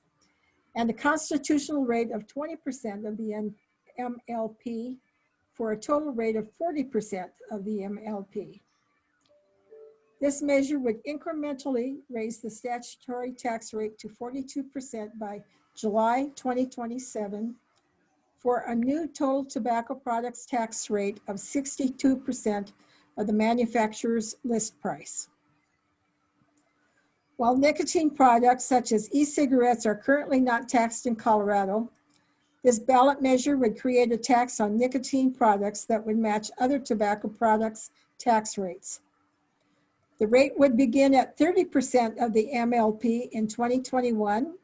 and a constitutional rate of 20% of the MLP for a total rate of 40% of the MLP. This measure would incrementally raise the statutory tax rate to 42% by July 2027 for a new total tobacco products tax rate of 62% of the manufacturer's list price. While nicotine products such as e-cigarettes are currently not taxed in Colorado, this ballot measure would create a tax on nicotine products that would match other tobacco products tax rates. The rate would begin at 30% of the MLP in 2021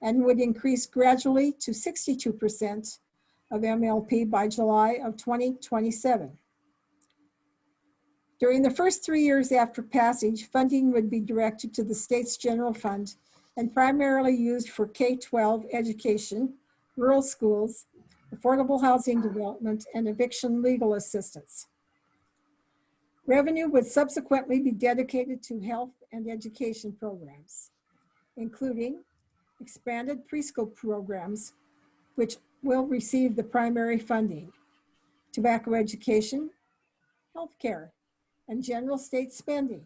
and would increase gradually to 62% of MLP by July of 2027. During the first 3 years after passage, funding would be directed to the state's general fund and primarily used for K-12 education, rural schools, affordable housing development, and eviction legal assistance. Revenue would subsequently be dedicated to health and education programs, including expanded preschool programs, which will receive the primary funding, tobacco education, healthcare, and general state spending.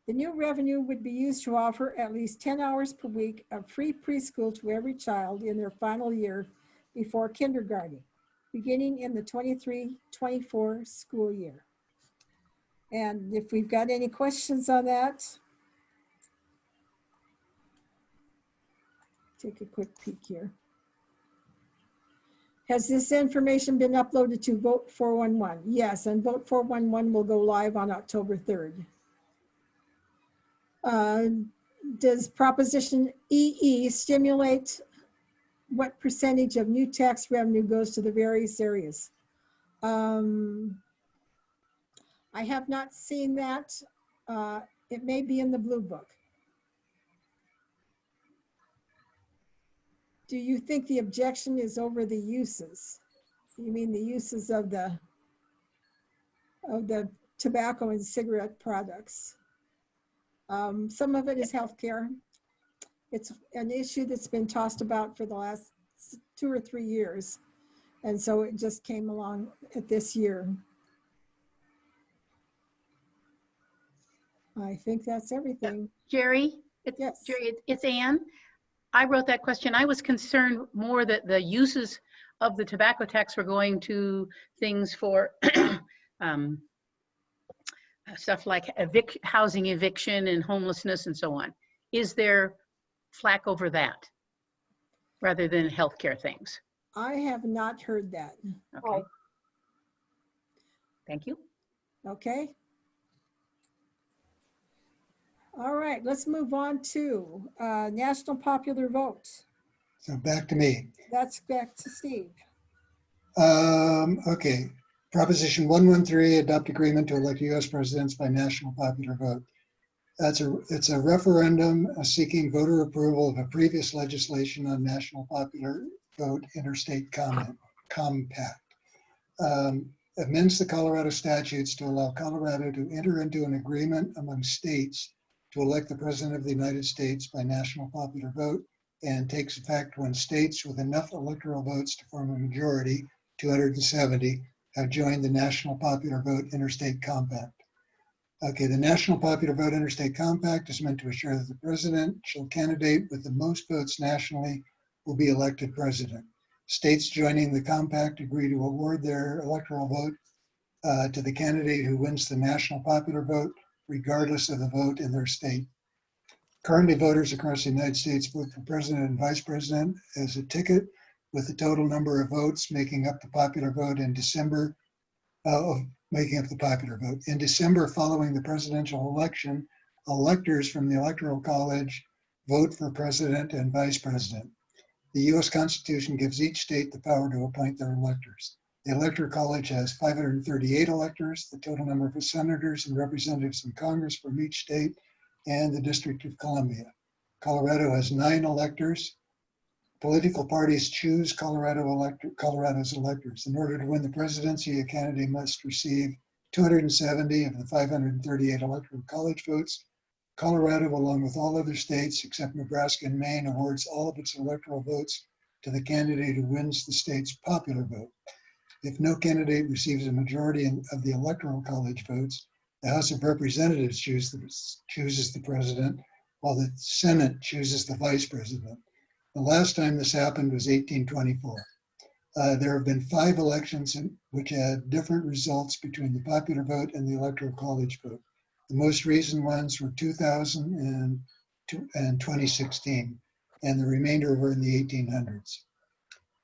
The new revenue would be used to offer at least 10 hours per week of free preschool to every child in their final year before kindergarten, beginning in the 23-24 school year. And if we've got any questions on that, take a quick peek here. Has this information been uploaded to Vote 411? Yes, and Vote 411 will go live on October 3rd. Does Proposition EE stimulate what percentage of new tax revenue goes to the various areas? I have not seen that. It may be in the Blue Book. Do you think the objection is over the uses? You mean the uses of the tobacco and cigarette products? Some of it is healthcare. It's an issue that's been tossed about for the last 2 or 3 years. And so it just came along at this year. I think that's everything. Gerry, Yes. Gerry, it's Ann. I wrote that question. I was concerned more that the uses of the tobacco tax were going to things for stuff like housing eviction and homelessness and so on. Is there flack over that rather than healthcare things? I have not heard that. Okay. Thank you. Okay. All right, let's move on to national popular vote. So back to me. That's back to Steve. Okay, Proposition 113, adopt agreement to elect U.S. presidents by national popular vote. It's a referendum seeking voter approval of a previous legislation on national popular vote interstate compact. Amends the Colorado statutes to allow Colorado to enter into an agreement among states to elect the President of the United States by national popular vote, and takes effect when states with enough electoral votes to form a majority, 270, have joined the National Popular Vote Interstate Compact. Okay, the National Popular Vote Interstate Compact is meant to assure that the presidential candidate with the most votes nationally will be elected president. States joining the compact agree to award their electoral vote to the candidate who wins the national popular vote, regardless of the vote in their state. Currently, voters across the United States vote for president and vice president as a ticket, with the total number of votes making up the popular vote in December, In December following the presidential election, electors from the Electoral College vote for president and vice president. The U.S. Constitution gives each state the power to appoint their electors. The Electoral College has 538 electors, the total number of senators and representatives in Congress from each state, and the District of Columbia. Colorado has 9 electors. Political parties choose Colorado's electors. In order to win the presidency, a candidate must receive 270 of the 538 Electoral College votes. Colorado, along with all other states except Nebraska and Maine, awards all of its electoral votes to the candidate who wins the state's popular vote. If no candidate receives a majority of the Electoral College votes, the House of Representatives chooses the president, while the Senate chooses the vice president. The last time this happened was 1824. There have been 5 elections which had different results between the popular vote and the Electoral College vote. The most recent ones were 2000 and 2016, and the remainder were in the 1800s.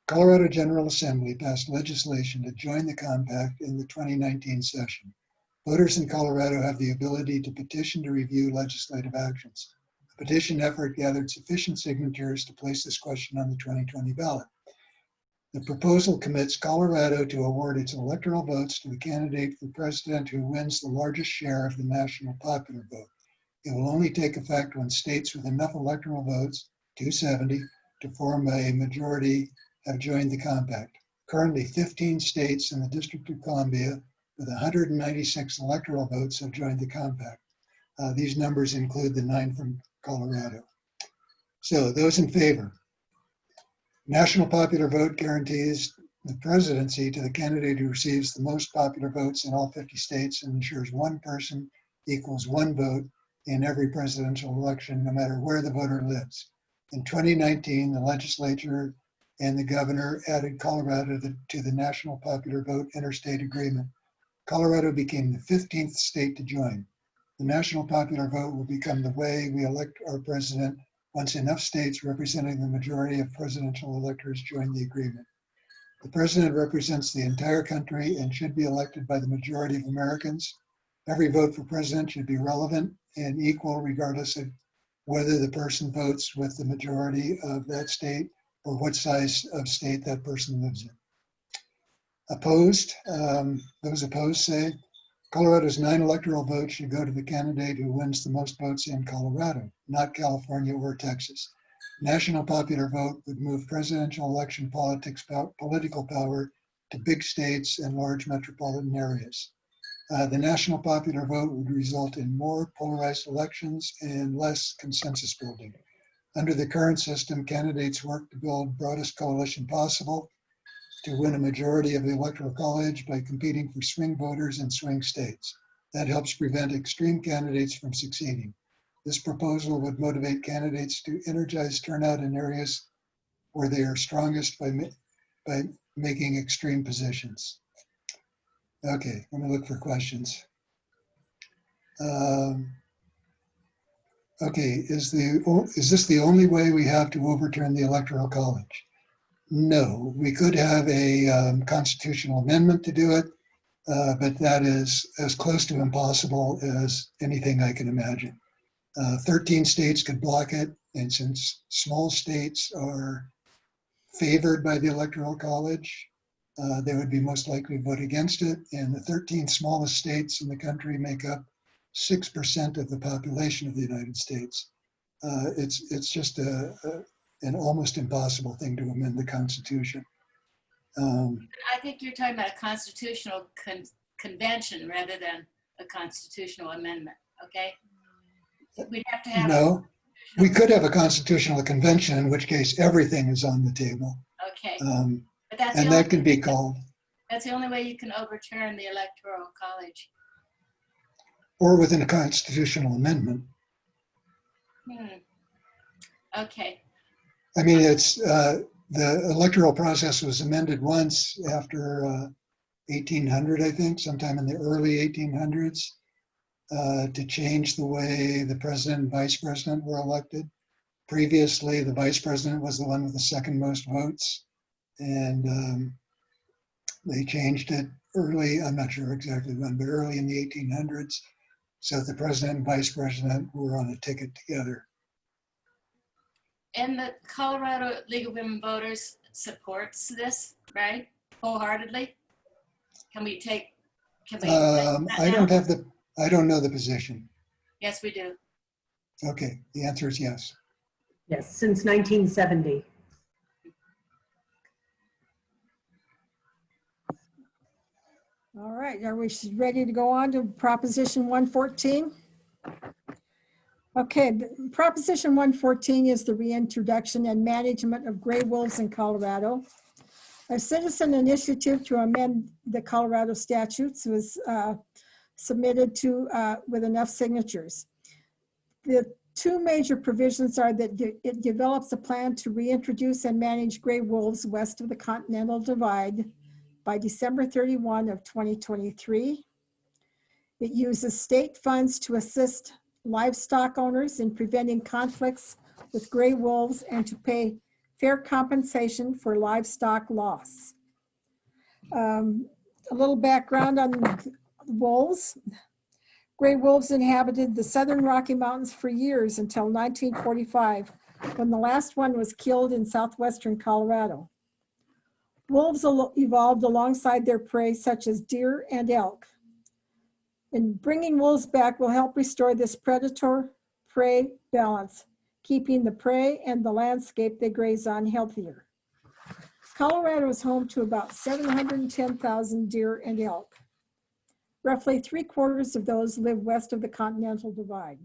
Colorado General Assembly passed legislation to join the compact in the 2019 session. Voters in Colorado have the ability to petition to review legislative actions. A petition effort gathered sufficient signatures to place this question on the 2020 ballot. The proposal commits Colorado to award its electoral votes to the candidate for president who wins the largest share of the national popular vote. It will only take effect when states with enough electoral votes, 270, to form a majority have joined the compact. Currently, 15 states and the District of Columbia with 196 electoral votes have joined the compact. These numbers include the 9 from Colorado. So those in favor. National popular vote guarantees the presidency to the candidate who receives the most popular votes in all 50 states and ensures one person equals one vote in every presidential election, no matter where the voter lives. In 2019, the legislature and the governor added Colorado to the National Popular Vote Interstate Agreement. Colorado became the 15th state to join. The national popular vote will become the way we elect our president once enough states representing the majority of presidential electors join the agreement. The president represents the entire country and should be elected by the majority of Americans. Every vote for president should be relevant and equal regardless of whether the person votes with the majority of that state or what size of state that person lives in. Opposed, those opposed say, Colorado's 9 electoral votes should go to the candidate who wins the most votes in Colorado, not California or Texas. National popular vote would move presidential election political power to big states and large metropolitan areas. The national popular vote would result in more polarized elections and less consensus building. Under the current system, candidates work to build broadest coalition possible to win a majority of the Electoral College by competing for swing voters in swing states. That helps prevent extreme candidates from succeeding. This proposal would motivate candidates to energize turnout in areas where they are strongest by making extreme positions. Okay, let me look for questions. Okay, is this the only way we have to overturn the Electoral College? No, we could have a constitutional amendment to do it, but that is as close to impossible as anything I can imagine. 13 states could block it, and since small states are favored by the Electoral College, they would be most likely to vote against it, and the 13 smallest states in the country make up 6% of the population of the United States. It's just an almost impossible thing to amend the Constitution. I think you're talking about a constitutional convention rather than a constitutional amendment, okay? We'd have to have no, we could have a constitutional convention, in which case everything is on the table. Okay, but that can be called. That's the only way you can overturn the Electoral College. Or within a constitutional amendment. Okay. I mean, it's the electoral process was amended once after 1800, I think, sometime in the early 1800s, to change the way the president and vice president were elected. Previously, the vice president was the one with the second most votes, and they changed it early, I'm not sure exactly when, but early in the 1800s, so the president and vice president were on a ticket together. And the Colorado League of Women Voters supports this, right? Wholeheartedly? Can we? I don't know the position. Yes, we do. Okay, the answer is yes. Yes, since 1970. All right, are we ready to go on to Proposition 114? Okay, Proposition 114 is the reintroduction and management of gray wolves in Colorado. A citizen initiative to amend the Colorado statutes was submitted to with enough signatures. The two major provisions are that it develops a plan to reintroduce and manage gray wolves west of the Continental Divide by December 31 of 2023. It uses state funds to assist livestock owners in preventing conflicts with gray wolves and to pay fair compensation for livestock loss. A little background on wolves. Gray wolves inhabited the southern Rocky Mountains for years until 1945, when the last one was killed in southwestern Colorado. Wolves evolved alongside their prey, such as deer and elk. And bringing wolves back will help restore this predator-prey balance, keeping the prey and the landscape they graze on healthier. Colorado is home to about 710,000 deer and elk. Roughly 3/4 of those live west of the Continental Divide.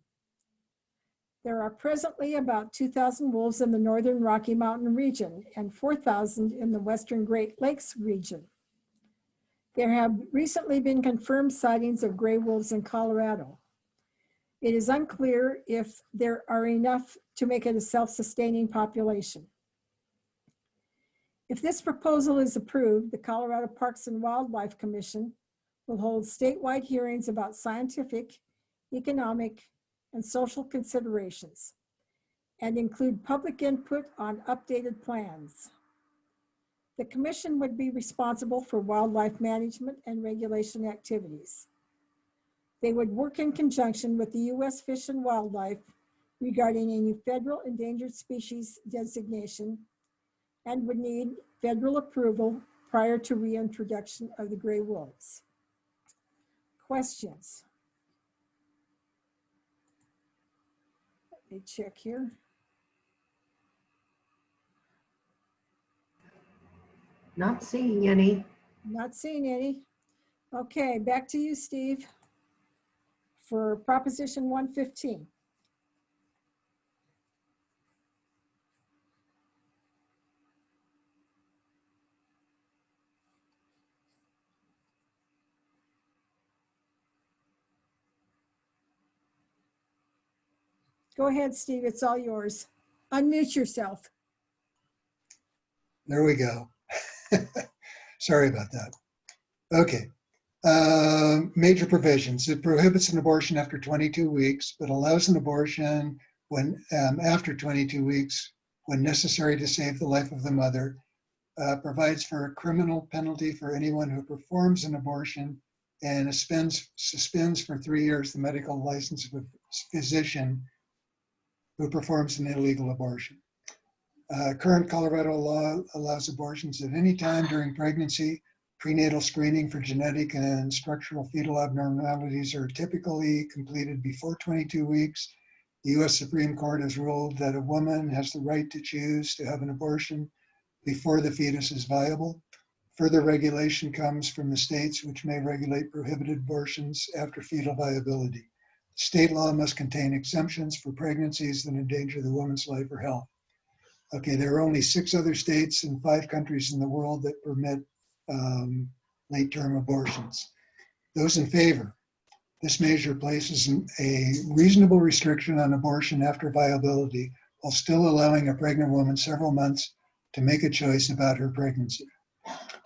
There are presently about 2,000 wolves in the northern Rocky Mountain region and 4,000 in the western Great Lakes region. There have recently been confirmed sightings of gray wolves in Colorado. It is unclear if there are enough to make it a self-sustaining population. If this proposal is approved, the Colorado Parks and Wildlife Commission will hold statewide hearings about scientific, economic, and social considerations, and include public input on updated plans. The commission would be responsible for wildlife management and regulation activities. They would work in conjunction with the U.S. Fish and Wildlife regarding any federal endangered species designation and would need federal approval prior to reintroduction of the gray wolves. Questions? Let me check here. Not seeing any. Not seeing any. Okay, back to you, Steve, for Proposition 115. Go ahead, Steve, it's all yours. Unmute yourself. There we go. Sorry about that. Okay. Major provisions. It prohibits an abortion after 22 weeks, but allows an abortion when after 22 weeks when necessary to save the life of the mother. Provides for a criminal penalty for anyone who performs an abortion and suspends for 3 years the medical license of a physician who performs an illegal abortion. Current Colorado law allows abortions at any time during pregnancy. Prenatal screening for genetic and structural fetal abnormalities are typically completed before 22 weeks. The U.S. Supreme Court has ruled that a woman has the right to choose to have an abortion before the fetus is viable. Further regulation comes from the states, which may regulate prohibited abortions after fetal viability. State law must contain exemptions for pregnancies that endanger the woman's life or health. Okay, there are only 6 other states and 5 countries in the world that permit late-term abortions. Those in favor, this measure places a reasonable restriction on abortion after viability while still allowing a pregnant woman several months to make a choice about her pregnancy.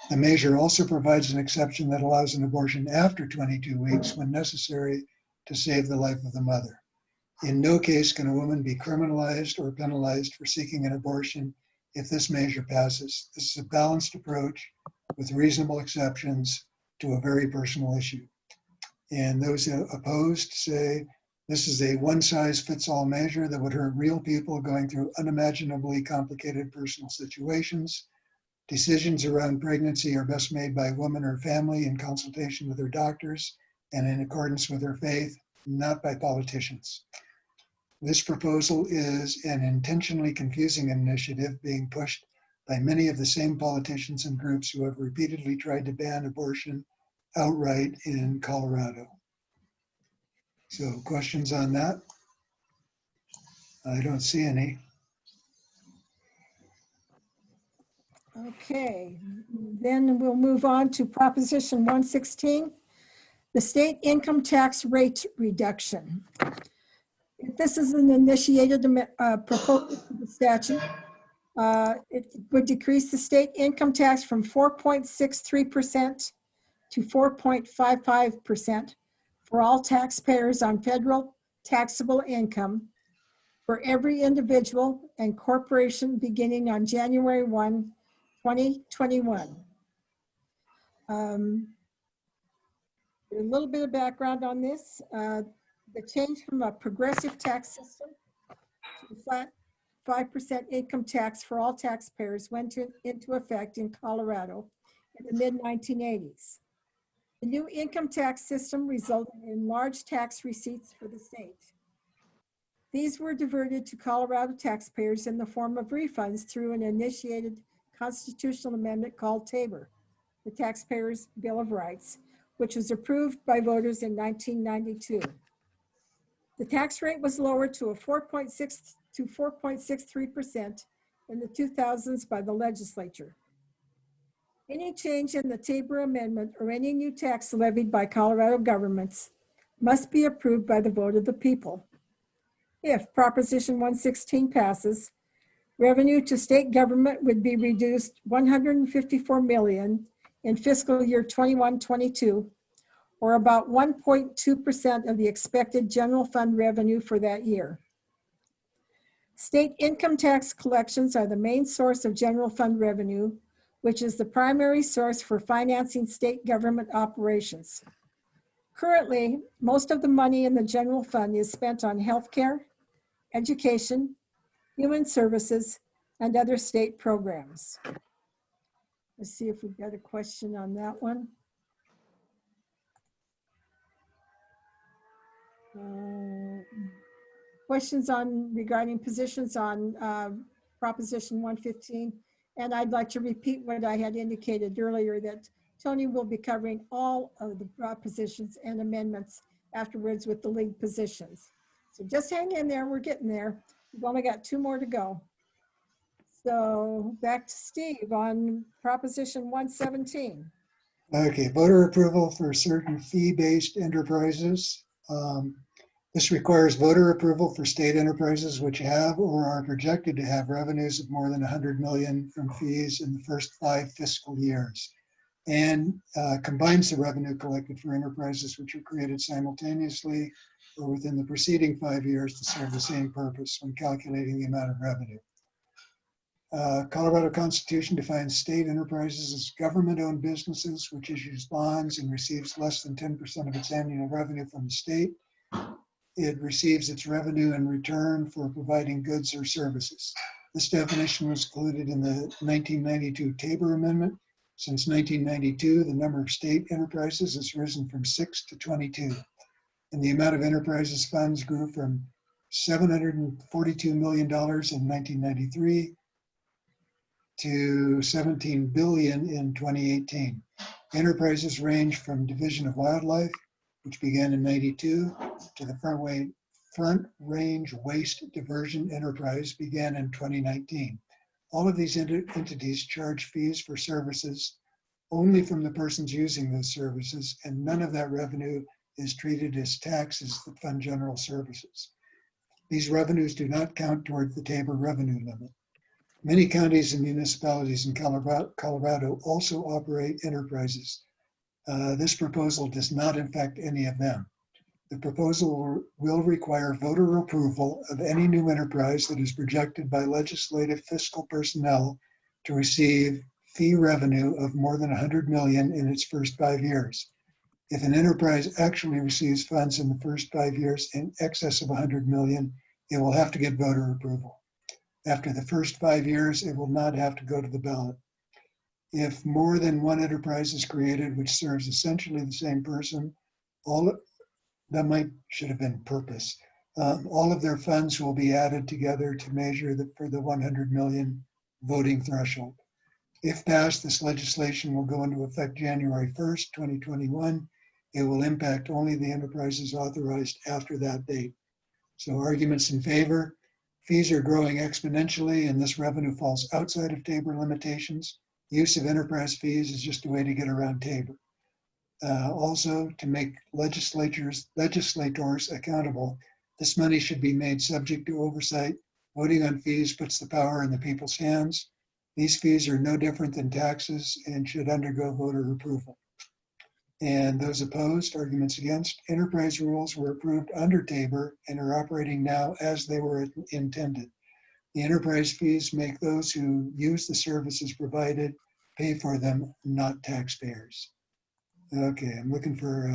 The measure also provides an exception that allows an abortion after 22 weeks when necessary to save the life of the mother. In no case can a woman be criminalized or penalized for seeking an abortion if this measure passes. This is a balanced approach with reasonable exceptions to a very personal issue. And those opposed say this is a one-size-fits-all measure that would hurt real people going through unimaginably complicated personal situations. Decisions around pregnancy are best made by a woman or family in consultation with their doctors and in accordance with their faith, not by politicians. This proposal is an intentionally confusing initiative being pushed by many of the same politicians and groups who have repeatedly tried to ban abortion outright in Colorado. So questions on that? I don't see any. Okay, then we'll move on to Proposition 116, the state income tax rate reduction. This is an initiated proposal to the statute. It would decrease the state income tax from 4.63% to 4.55% for all taxpayers on federal taxable income for every individual and corporation beginning on January 1, 2021. A little bit of background on this. The change from a progressive tax system to a flat 5% income tax for all taxpayers went into effect in Colorado in the mid-1980s. The new income tax system resulted in large tax receipts for the state. These were diverted to Colorado taxpayers in the form of refunds through an initiated constitutional amendment called TABOR, the Taxpayers' Bill of Rights, which was approved by voters in 1992. The tax rate was lowered to 4.63% in the 2000s by the legislature. Any change in the TABOR amendment or any new tax levied by Colorado governments must be approved by the vote of the people. If Proposition 116 passes, revenue to state government would be reduced $154 million in fiscal year 21-22, or about 1.2% of the expected general fund revenue for that year. State income tax collections are the main source of general fund revenue, which is the primary source for financing state government operations. Currently, most of the money in the general fund is spent on healthcare, education, human services, and other state programs. Let's see if we've got a question on that one. Questions on regarding positions on Proposition 115. And I'd like to repeat what I had indicated earlier, that Toni will be covering all of the propositions and amendments afterwards with the lead positions. So just hang in there, we're getting there. We've only got 2 more to go. So back to Steve on Proposition 117. Okay, voter approval for certain fee-based enterprises. This requires voter approval for state enterprises which have or are projected to have revenues of more than 100 million from fees in the first 5 fiscal years, and combines the revenue collected for enterprises which are created simultaneously or within the preceding 5 years to serve the same purpose when calculating the amount of revenue. Colorado Constitution defines state enterprises as government-owned businesses which issues bonds and receives less than 10% of its annual revenue from the state. It receives its revenue in return for providing goods or services. This definition was included in the 1992 Tabor Amendment. Since 1992, the number of state enterprises has risen from 6 to 22, and the amount of enterprises funds grew from $742 million in 1993 to $17 billion in 2018. Enterprises range from Division of Wildlife, which began in '92, to the Front Range Waste Diversion Enterprise, began in 2019. All of these entities charge fees for services only from the persons using those services, and none of that revenue is treated as taxes that fund general services. These revenues do not count toward the Tabor revenue limit. Many counties and municipalities in Colorado also operate enterprises. This proposal does not affect any of them. The proposal will require voter approval of any new enterprise that is projected by legislative fiscal personnel to receive fee revenue of more than 100 million in its first 5 years. If an enterprise actually receives funds in the first 5 years in excess of 100 million, it will have to get voter approval. After the first 5 years, it will not have to go to the ballot. If more than one enterprise is created, which serves essentially the same person, all of their funds will be added together to measure for the 100 million voting threshold. If passed, this legislation will go into effect January 1st, 2021. It will impact only the enterprises authorized after that date. So arguments in favor: fees are growing exponentially and this revenue falls outside of Tabor limitations. Use of enterprise fees is just a way to get around Tabor. Also, to make legislators accountable, this money should be made subject to oversight. Voting on fees puts the power in the people's hands. These fees are no different than taxes and should undergo voter approval. And those opposed, arguments against: enterprise rules were approved under Tabor and are operating now as they were intended. The enterprise fees make those who use the services provided pay for them, not taxpayers. Okay, I'm looking for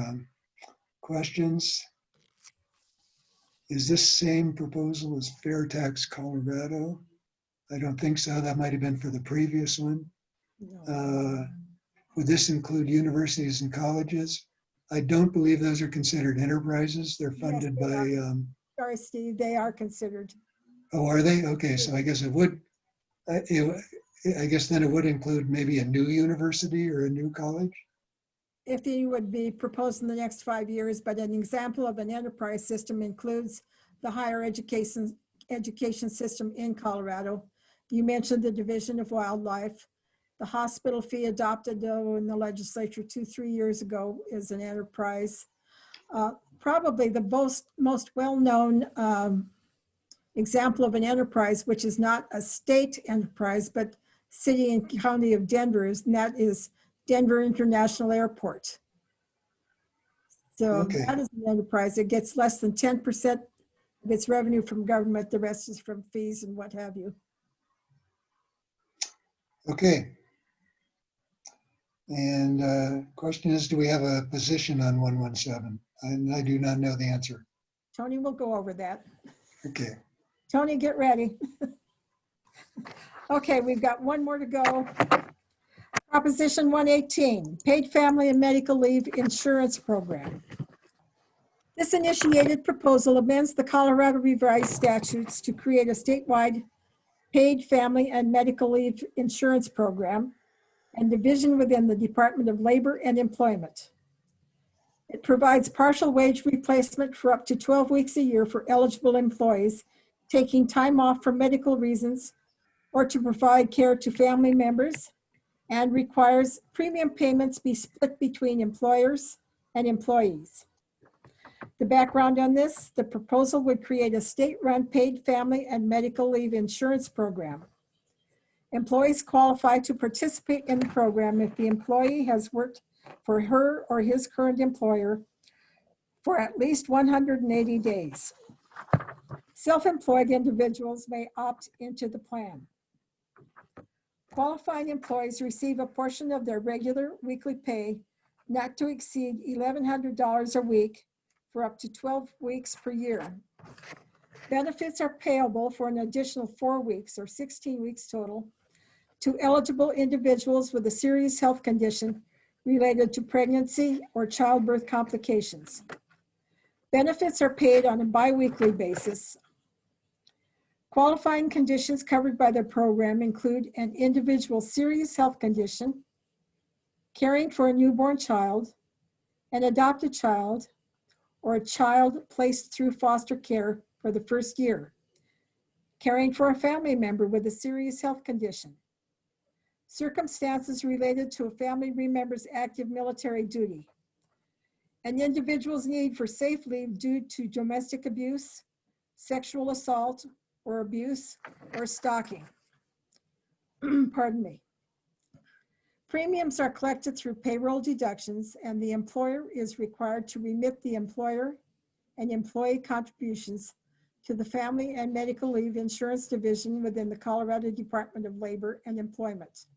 questions. Is this same proposal as Fair Tax Colorado? I don't think so. That might have been for the previous one. Would this include universities and colleges? I don't believe those are considered enterprises. They're funded by. Sorry, Steve, they are considered. Oh, are they? Okay, so I guess it would. I guess then it would include maybe a new university or a new college. If you would be proposed in the next 5 years, but an example of an enterprise system includes the higher education system in Colorado. You mentioned the Division of Wildlife. The hospital fee adopted in the legislature 2-3 years ago is an enterprise. Probably the most well-known example of an enterprise, which is not a state enterprise, but city and county of Denver, and that is Denver International Airport. So Okay. that is an enterprise. It gets less than 10% of its revenue from government. The rest is from fees and what have you. Okay. And question is, do we have a position on 117? And I do not know the answer. Toni will go over that. Okay. Toni, get ready. Okay, we've got one more to go. Proposition 118, Paid Family and Medical Leave Insurance Program. This initiated proposal amends the Colorado revised statutes to create a statewide paid family and medical leave insurance program and division within the Department of Labor and Employment. It provides partial wage replacement for up to 12 weeks a year for eligible employees taking time off for medical reasons or to provide care to family members, and requires premium payments be split between employers and employees. The background on this, the proposal would create a state-run paid family and medical leave insurance program. Employees qualify to participate in the program if the employee has worked for her or his current employer for at least 180 days. Self-employed individuals may opt into the plan. Qualifying employees receive a portion of their regular weekly pay not to exceed $1,100 a week for up to 12 weeks per year. Benefits are payable for an additional 4 weeks or 16 weeks total to eligible individuals with a serious health condition related to pregnancy or childbirth complications. Benefits are paid on a biweekly basis. Qualifying conditions covered by the program include an individual's serious health condition, caring for a newborn child, an adopted child, or a child placed through foster care for the first year, caring for a family member with a serious health condition, circumstances related to a family member's active military duty, an individual's need for safe leave due to domestic abuse, sexual assault, or abuse, or stalking. Pardon me. Premiums are collected through payroll deductions, and the employer is required to remit the employer and employee contributions to the Family and Medical Leave Insurance Division within the Colorado Department of Labor and Employment.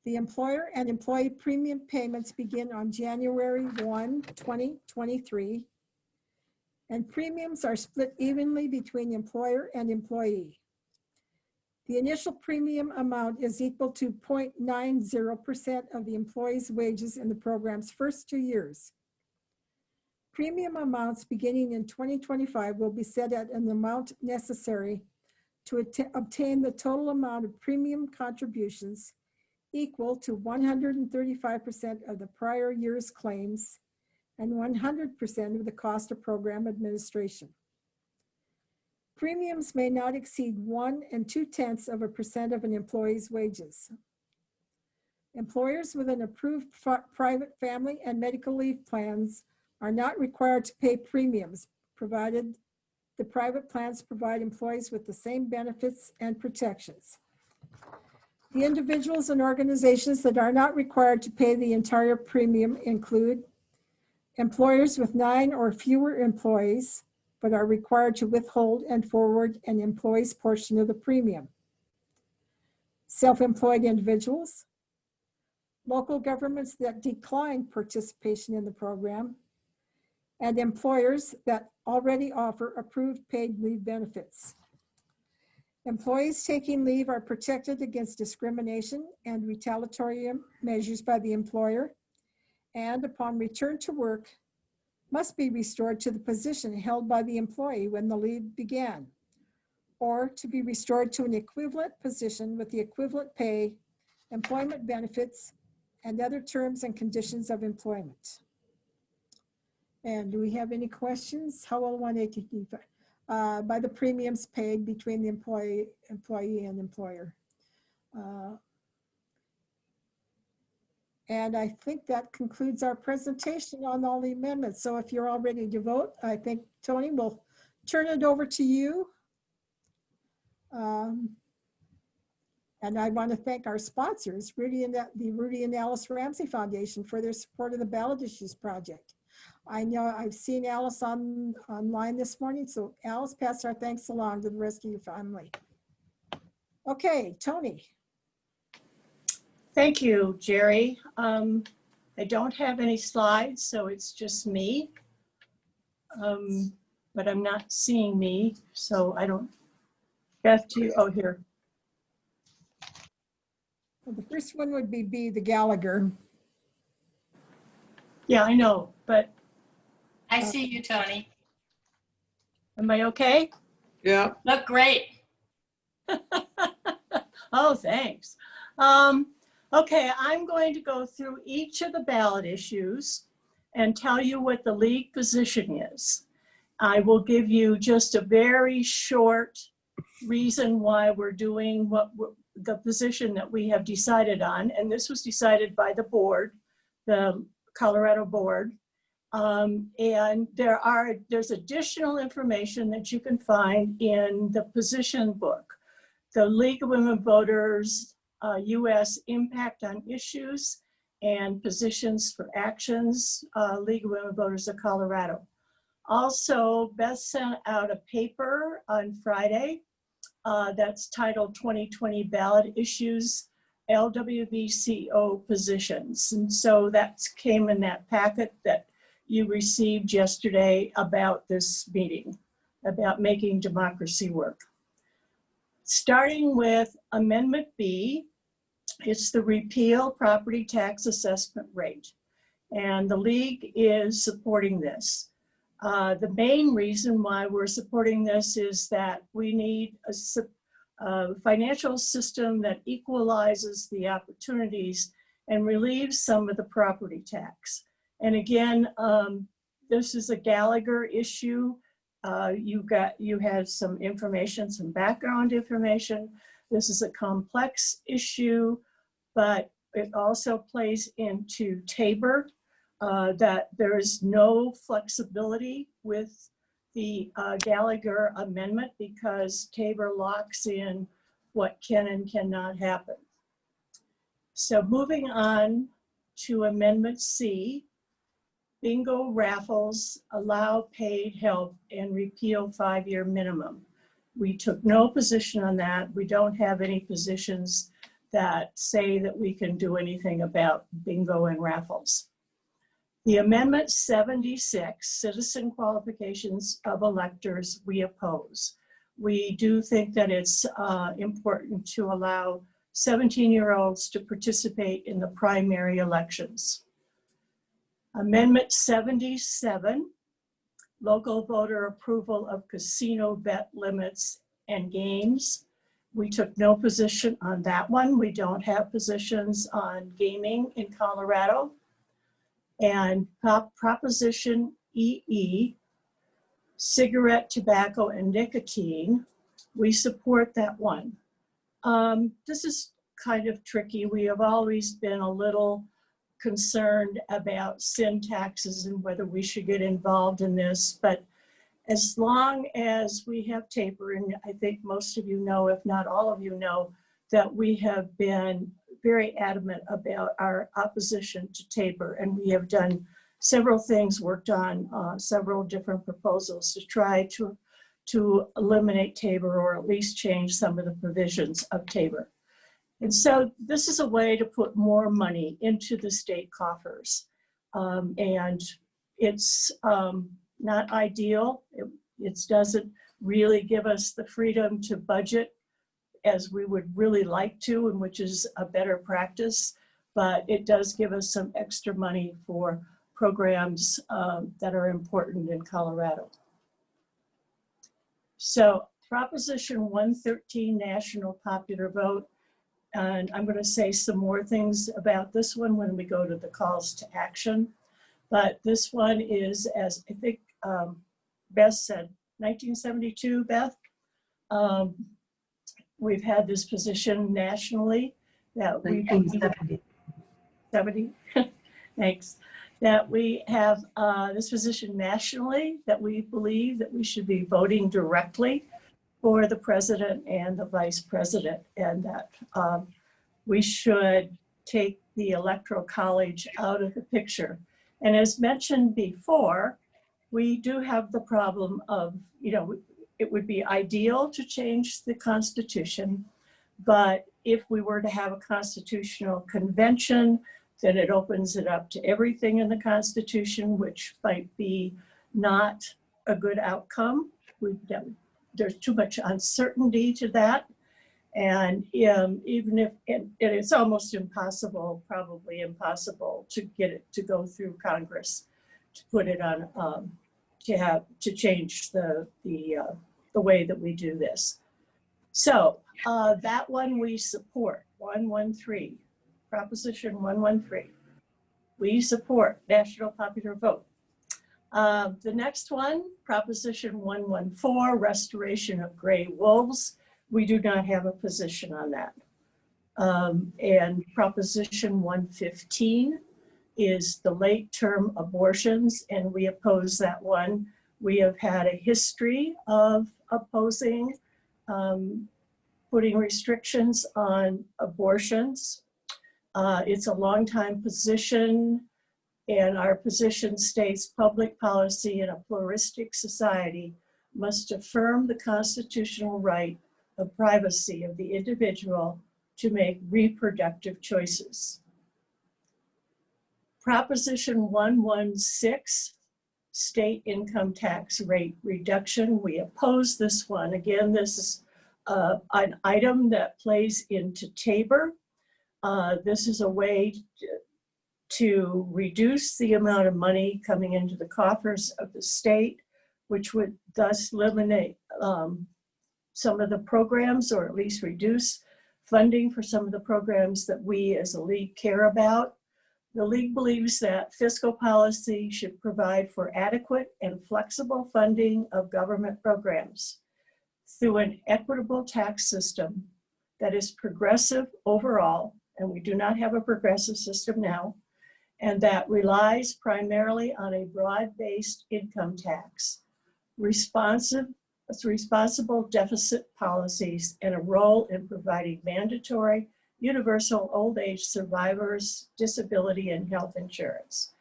The employer and employee premium payments begin on January 1, 2023, and premiums are split evenly between employer and employee. The initial premium amount is equal to 0.90% of the employee's wages in the program's first 2 years. Premium amounts beginning in 2025 will be set at an amount necessary to obtain the total amount of premium contributions equal to 135% of the prior year's claims and 100% of the cost of program administration. Premiums may not exceed 1 2/10% of an employee's wages. Employers with an approved private family and medical leave plans are not required to pay premiums, provided the private plans provide employees with the same benefits and protections. The individuals and organizations that are not required to pay the entire premium include employers with 9 or fewer employees, but are required to withhold and forward an employee's portion of the premium. Self-employed individuals, local governments that decline participation in the program, and employers that already offer approved paid leave benefits. Employees taking leave are protected against discrimination and retaliatory measures by the employer, and upon return to work, must be restored to the position held by the employee when the leave began, or to be restored to an equivalent position with the equivalent pay, employment benefits, and other terms and conditions of employment. And do we have any questions? How will 185? By the premiums paid between the employee and employer. And I think that concludes our presentation on all the amendments. So if you're all ready to vote, I think Toni will turn it over to you. And I want to thank our sponsors, the Rudy and Alice Ramsey Foundation, for their support of the Ballot Issues project. I know I've seen Alice online this morning, so Alice, pass our thanks along to the rest of your family. Okay, Toni. Thank you, Gerry. I don't have any slides, so it's just me. But I'm not seeing me, so I don't. Beth, do you? Oh, here. Well, the first one would be B, the Gallagher. Yeah, I know, but I see you, Toni. am I okay? Yeah. Look great. Oh, thanks. Okay, I'm going to go through each of the ballot issues and tell you what the league position is. I will give you just a very short reason why we're doing the position that we have decided on, and this was decided by the board, the Colorado board. And there's additional information that you can find in the position book. The League of Women Voters US Impact on Issues and Positions for Actions, League of Women Voters of Colorado. Also, Beth sent out a paper on Friday that's titled 2020 Ballot Issues, LWVCO Positions. And so that came in that packet that you received yesterday about this meeting, about making democracy work. Starting with Amendment B, it's the repeal property tax assessment rate. And the league is supporting this. The main reason why we're supporting this is that we need a financial system that equalizes the opportunities and relieves some of the property tax. And again, this is a Gallagher issue. You had some information, some background information. This is a complex issue, but it also plays into Tabor, that there is no flexibility with the Gallagher amendment because Tabor locks in what can and cannot happen. So moving on to Amendment C, bingo raffles allow paid help and repeal 5-year minimum. We took no position on that. We don't have any positions that say that we can do anything about bingo and raffles. The Amendment 76, citizen qualifications of electors, we oppose. We do think that it's important to allow 17-year-olds to participate in the primary elections. Amendment 77, local voter approval of casino bet limits and games. We took no position on that one. We don't have positions on gaming in Colorado. And Proposition EE, cigarette, tobacco, and nicotine, we support that one. This is kind of tricky. We have always been a little concerned about sin taxes and whether we should get involved in this, but as long as we have Tabor, and I think most of you know, if not all of you know, that we have been very adamant about our opposition to Tabor, and we have done several things, worked on several different proposals to try to eliminate Tabor or at least change some of the provisions of Tabor. And so this is a way to put more money into the state coffers. And it's not ideal. It doesn't really give us the freedom to budget as we would really like to, and which is a better practice, but it does give us some extra money for programs that are important in Colorado. So Proposition 113, national popular vote, and I'm going to say some more things about this one when we go to the calls to action, but this one is, as I think Beth said, 1972, Beth? We've had this position nationally that we 70. Thanks. That we have this position nationally that we believe that we should be voting directly for the president and the vice president, and that we should take the electoral college out of the picture. And as mentioned before, we do have the problem of, it would be ideal to change the Constitution, but if we were to have a constitutional convention, then it opens it up to everything in the Constitution, which might be not a good outcome. There's too much uncertainty to that. And even if, and it's almost impossible, probably impossible to get it to go through Congress, to put it on, to change the way that we do this. So that one we support, 113, Proposition 113. We support national popular vote. The next one, Proposition 114, restoration of gray wolves. We do not have a position on that. And Proposition 115 is the late term abortions, and we oppose that one. We have had a history of opposing putting restrictions on abortions. It's a long-time position, and our position states public policy in a pluralistic society must affirm the constitutional right of privacy of the individual to make reproductive choices. Proposition 116, state income tax rate reduction. We oppose this one. Again, this is an item that plays into Tabor. This is a way to reduce the amount of money coming into the coffers of the state, which would thus eliminate some of the programs, or at least reduce funding for some of the programs that we as a league care about. The league believes that fiscal policy should provide for adequate and flexible funding of government programs through an equitable tax system that is progressive overall, and we do not have a progressive system now, and that relies primarily on a broad-based income tax, responsible deficit policies, and a role in providing mandatory universal old age survivors, disability, and health insurance.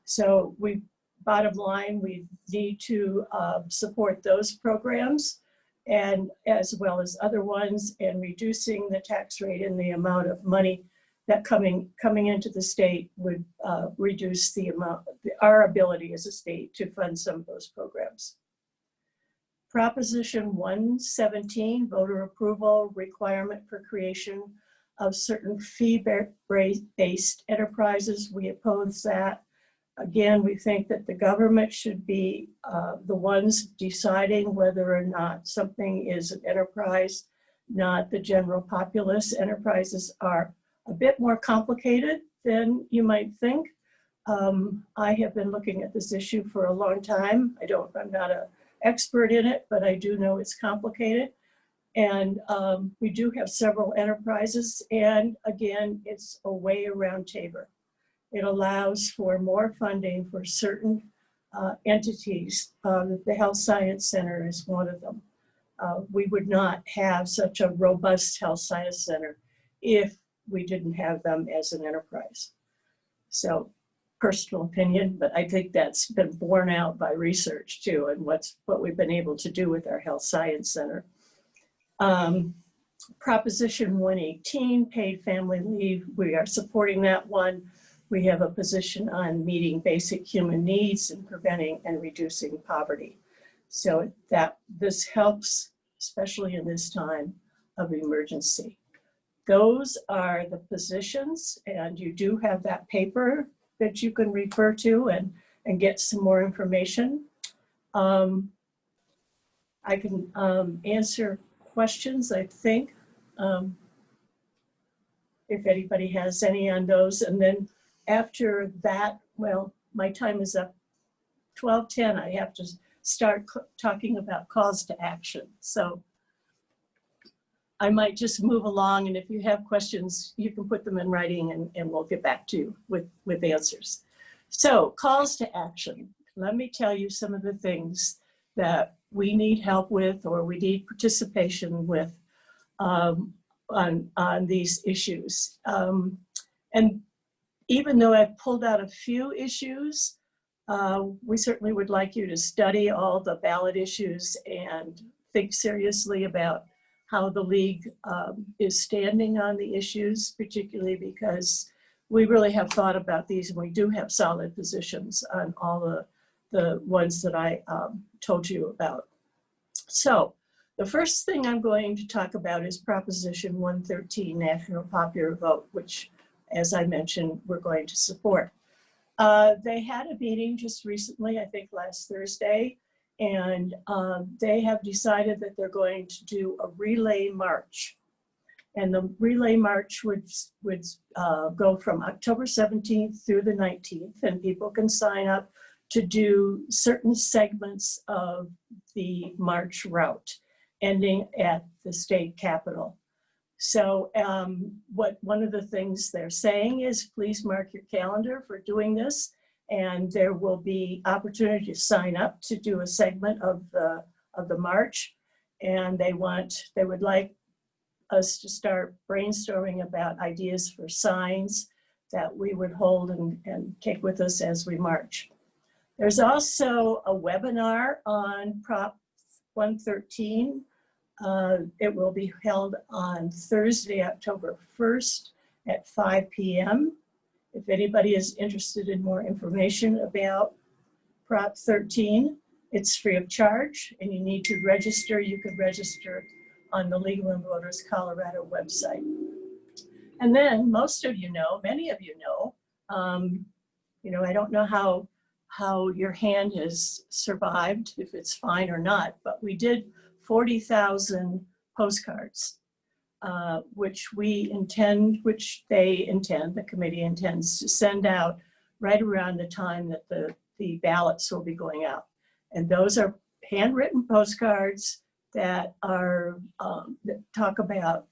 So bottom line, we need to support those programs, and as well as other ones, and reducing the tax rate and the amount of money that coming into the state would reduce the amount, our ability as a state to fund some of those programs. Proposition 117, voter approval requirement for creation of certain fee-based enterprises. We oppose that. Again, we think that the government should be the ones deciding whether or not something is an enterprise, not the general populace. Enterprises are a bit more complicated than you might think. I have been looking at this issue for a long time. I'm not an expert in it, but I do know it's complicated. And we do have several enterprises, and again, it's a way around Tabor. It allows for more funding for certain entities. The Health Science Center is one of them. We would not have such a robust Health Science Center if we didn't have them as an enterprise. So, personal opinion, but I think that's been borne out by research too, and what we've been able to do with our Health Science Center. Proposition 118, paid family leave. We are supporting that one. We have a position on meeting basic human needs and preventing and reducing poverty. So this helps, especially in this time of emergency. Those are the positions, and you do have that paper that you can refer to and get some more information. I can answer questions, I think, if anybody has any on those. And then after that, well, my time is up. 12:10, I have to start talking about calls to action. So I might just move along, and if you have questions, you can put them in writing and we'll get back to you with answers. So calls to action. Let me tell you some of the things that we need help with, or we need participation with on these issues. And even though I've pulled out a few issues, we certainly would like you to study all the ballot issues and think seriously about how the league is standing on the issues, particularly because we really have thought about these and we do have solid positions on all the ones that I told you about. So the first thing I'm going to talk about is Proposition 113, National Popular Vote, which, as I mentioned, we're going to support. They had a meeting just recently, I think last Thursday, and they have decided that they're going to do a relay march. And the relay march would go from October 17th through the 19th, and people can sign up to do certain segments of the march route, ending at the state capitol. So one of the things they're saying is, please mark your calendar for doing this, and there will be opportunity to sign up to do a segment of the march. And they would like us to start brainstorming about ideas for signs that we would hold and take with us as we march. There's also a webinar on Prop 113. It will be held on Thursday, October 1st at 5 p.m. If anybody is interested in more information about Prop 13, it's free of charge and you need to register. You could register on the Legal and Voters Colorado website. And then most of you know, many of you know, I don't know how your hand has survived, if it's fine or not, but we did 40,000 postcards, which the committee intends to send out right around the time that the ballots will be going out. And those are handwritten postcards that are that talk about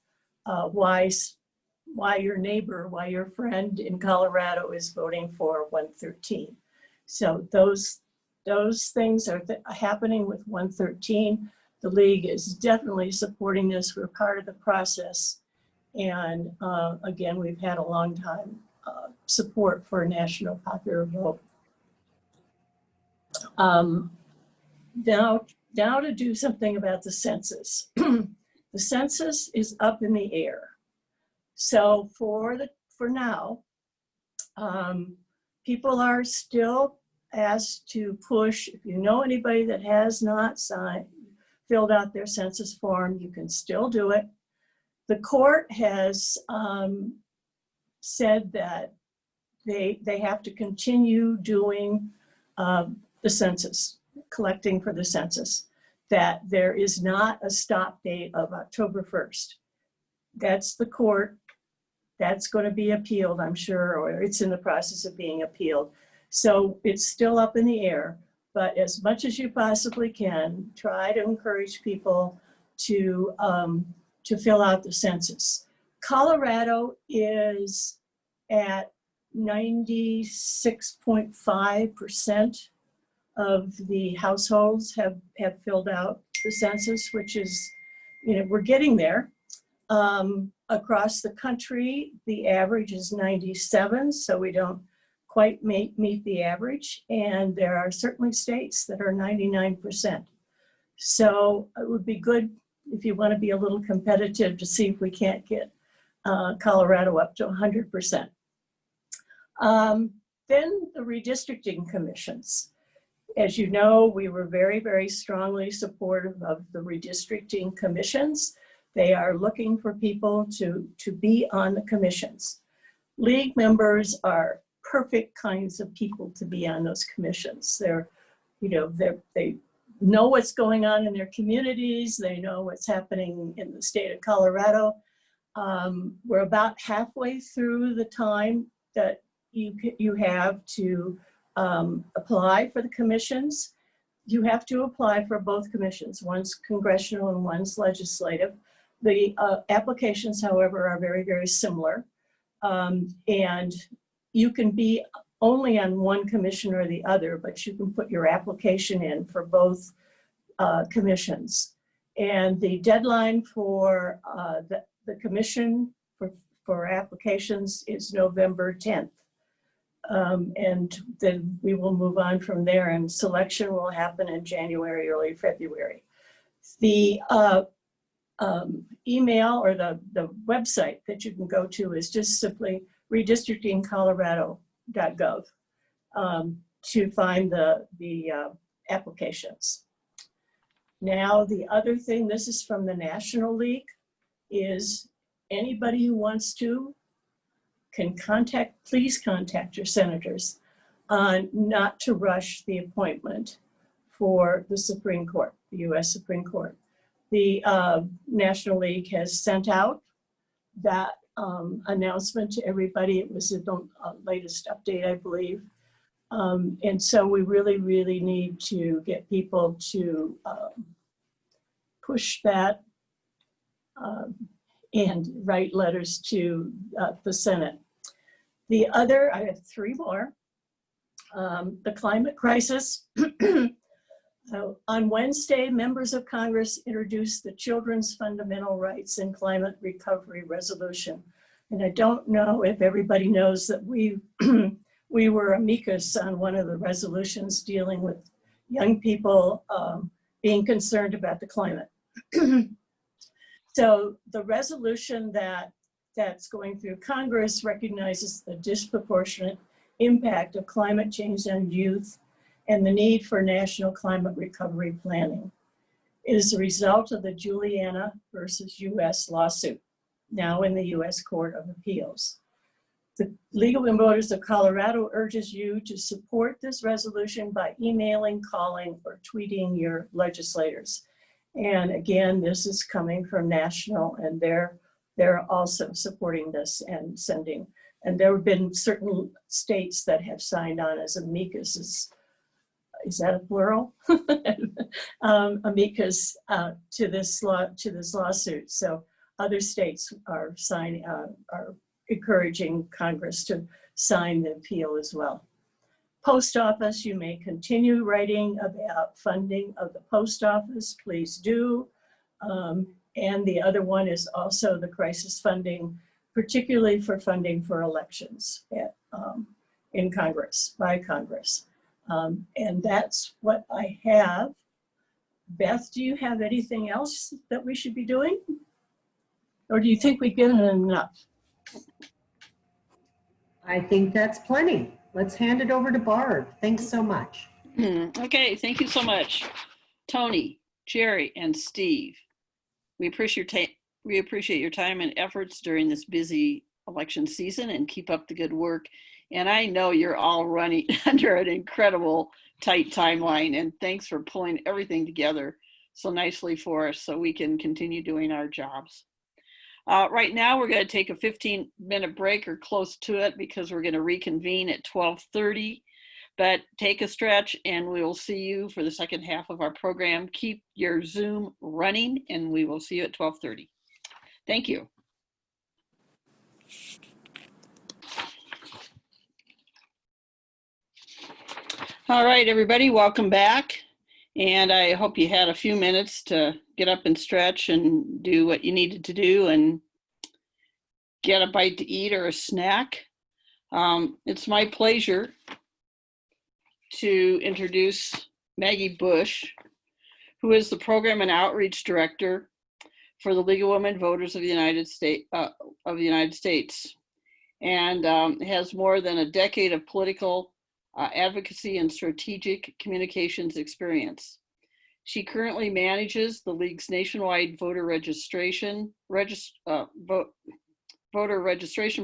why your neighbor, why your friend in Colorado is voting for 113. So those things are happening with 113. The league is definitely supporting this. We're part of the process. And again, we've had a long time support for a national popular vote. Now to do something about the census. The census is up in the air. So for now, people are still asked to push. If you know anybody that has not filled out their census form, you can still do it. The court has said that they have to continue doing the census, collecting for the census, that there is not a stop date of October 1st. That's the court. That's going to be appealed, I'm sure, or it's in the process of being appealed. So it's still up in the air, but as much as you possibly can, try to encourage people to fill out the census. Colorado is at 96.5% of the households have filled out the census, which is, we're getting there. Across the country, the average is 97, so we don't quite meet the average. And there are certainly states that are 99%. So it would be good if you want to be a little competitive to see if we can't get Colorado up to 100%. Then the redistricting commissions. As you know, we were very, very strongly supportive of the redistricting commissions. They are looking for people to be on the commissions. League members are perfect kinds of people to be on those commissions. They know what's going on in their communities. They know what's happening in the state of Colorado. We're about halfway through the time that you have to apply for the commissions. You have to apply for both commissions. One's congressional and one's legislative. The applications, however, are very, very similar. And you can be only on one commission or the other, but you can put your application in for both commissions. And the deadline for the commission for applications is November 10th. And then we will move on from there, and selection will happen in January, early February. The email or the website that you can go to is just simply redistrictingcolorado.gov to find the applications. Now, the other thing, this is from the National League, is anybody who wants to can please contact your senators not to rush the appointment for the Supreme Court, the US Supreme Court. The National League has sent out that announcement to everybody. It was the latest update, I believe. And so we really, really need to get people to push that and write letters to the Senate. The other, I have three more. The climate crisis. On Wednesday, members of Congress introduced the Children's Fundamental Rights and Climate Recovery Resolution. And I don't know if everybody knows that we were amicus on one of the resolutions dealing with young people being concerned about the climate. So the resolution that's going through Congress recognizes the disproportionate impact of climate change on youth and the need for national climate recovery planning. It is a result of the Juliana versus US lawsuit, now in the US Court of Appeals. The League of Women Voters of Colorado urges you to support this resolution by emailing, calling, or tweeting your legislators. And again, this is coming from national, and they're also supporting this and sending. And there have been certain states that have signed on as amicus. Is that a plural? Amicus to this lawsuit. So other states are encouraging Congress to sign the appeal as well. Post office, you may continue writing about funding of the post office, please do. And the other one is also the crisis funding, particularly for funding for elections in Congress, by Congress. And that's what I have. Beth, do you have anything else that we should be doing? Or do you think we've given enough? I think that's plenty. Let's hand it over to Barb. Thanks so much. Okay, thank you so much. Toni, Gerry, and Steve, we appreciate your time and efforts during this busy election season, and keep up the good work. And I know you're all running under an incredible tight timeline, and thanks for pulling everything together so nicely for us so we can continue doing our jobs. Right now, we're going to take a 15-minute break or close to it because we're going to reconvene at 12:30. But take a stretch, and we will see you for the second half of our program. Keep your Zoom running, and we will see you at 12:30. Thank you. All right, everybody, welcome back. And I hope you had a few minutes to get up and stretch and do what you needed to do and get a bite to eat or a snack. It's my pleasure to introduce Maggie Bush, who is the Program and Outreach Director for the League of Women Voters of the United States, and has more than a decade of political advocacy and strategic communications experience. She currently manages the League's nationwide voter registration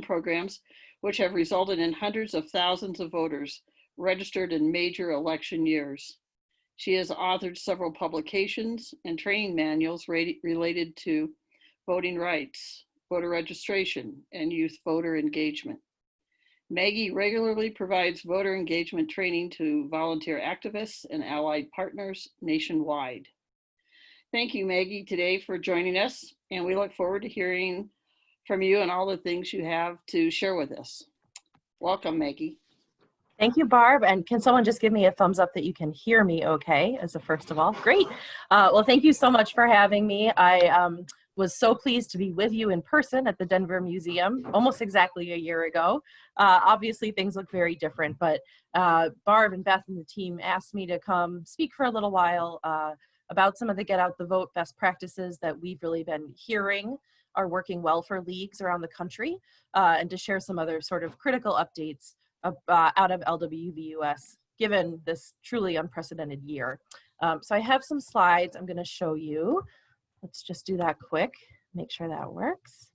programs, which have resulted in hundreds of thousands of voters registered in major election years. She has authored several publications and training manuals related to voting rights, voter registration, and youth voter engagement. Maggie regularly provides voter engagement training to volunteer activists and allied partners nationwide. Thank you, Maggie, today for joining us, and we look forward to hearing from you and all the things you have to share with us. Welcome, Maggie. Thank you, Barb. And can someone just give me a thumbs up that you can hear me okay, as a first of all? Great. Well, thank you so much for having me. I was so pleased to be with you in person at the Denver Museum almost exactly a year ago. Obviously things look very different, but Barb and Beth and the team asked me to come speak for a little while about some of the Get Out the Vote best practices that we've really been hearing are working well for leagues around the country, and to share some other sort of critical updates out of LWVUS, given this truly unprecedented year. So I have some slides I'm going to show you. Let's just do that quick, make sure that works.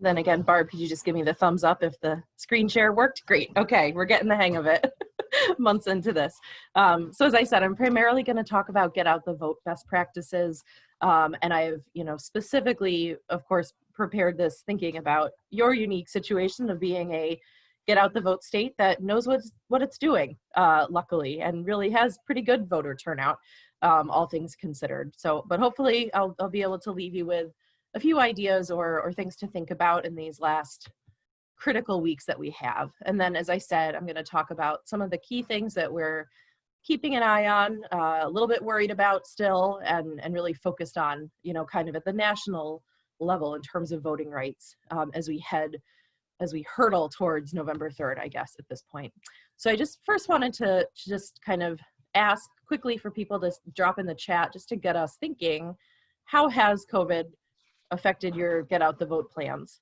Then again, Barb, could you just give me the thumbs up if the screen share worked? Great. Okay, we're getting the hang of it. Months into this. So as I said, I'm primarily going to talk about Get Out the Vote best practices. And I've, specifically, of course, prepared this thinking about your unique situation of being a Get Out the Vote state that knows what it's doing, luckily, and really has pretty good voter turnout, all things considered. So, but hopefully I'll be able to leave you with a few ideas or things to think about in these last critical weeks that we have. And then, as I said, I'm going to talk about some of the key things that we're keeping an eye on, a little bit worried about still, and really focused on, kind of at the national level in terms of voting rights as we hurdle towards November 3rd, I guess, at this point. So I just first wanted to just kind of ask quickly for people to drop in the chat just to get us thinking, how has COVID affected your Get Out the Vote plans?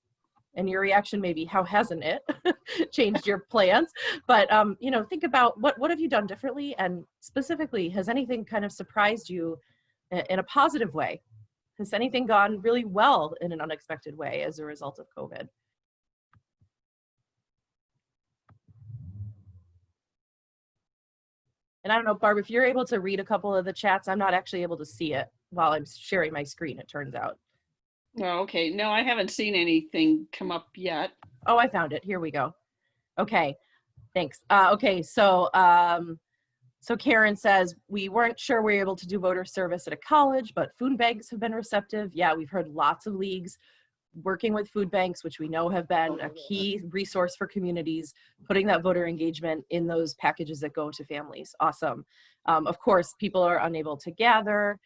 And your reaction may be, how hasn't it changed your plans? But, think about what have you done differently? And specifically, has anything kind of surprised you in a positive way? Has anything gone really well in an unexpected way as a result of COVID? And I don't know, Barb, if you're able to read a couple of the chats, I'm not actually able to see it while I'm sharing my screen, it turns out. Oh, okay. No, I haven't seen anything come up yet. Oh, I found it. Here we go. Okay, thanks. Okay, so Karen says, we weren't sure we were able to do voter service at a college, but food banks have been receptive. Yeah, we've heard lots of leagues working with food banks, which we know have been a key resource for communities, putting that voter engagement in those packages that go to families. Awesome. Of course, people are unable to gather.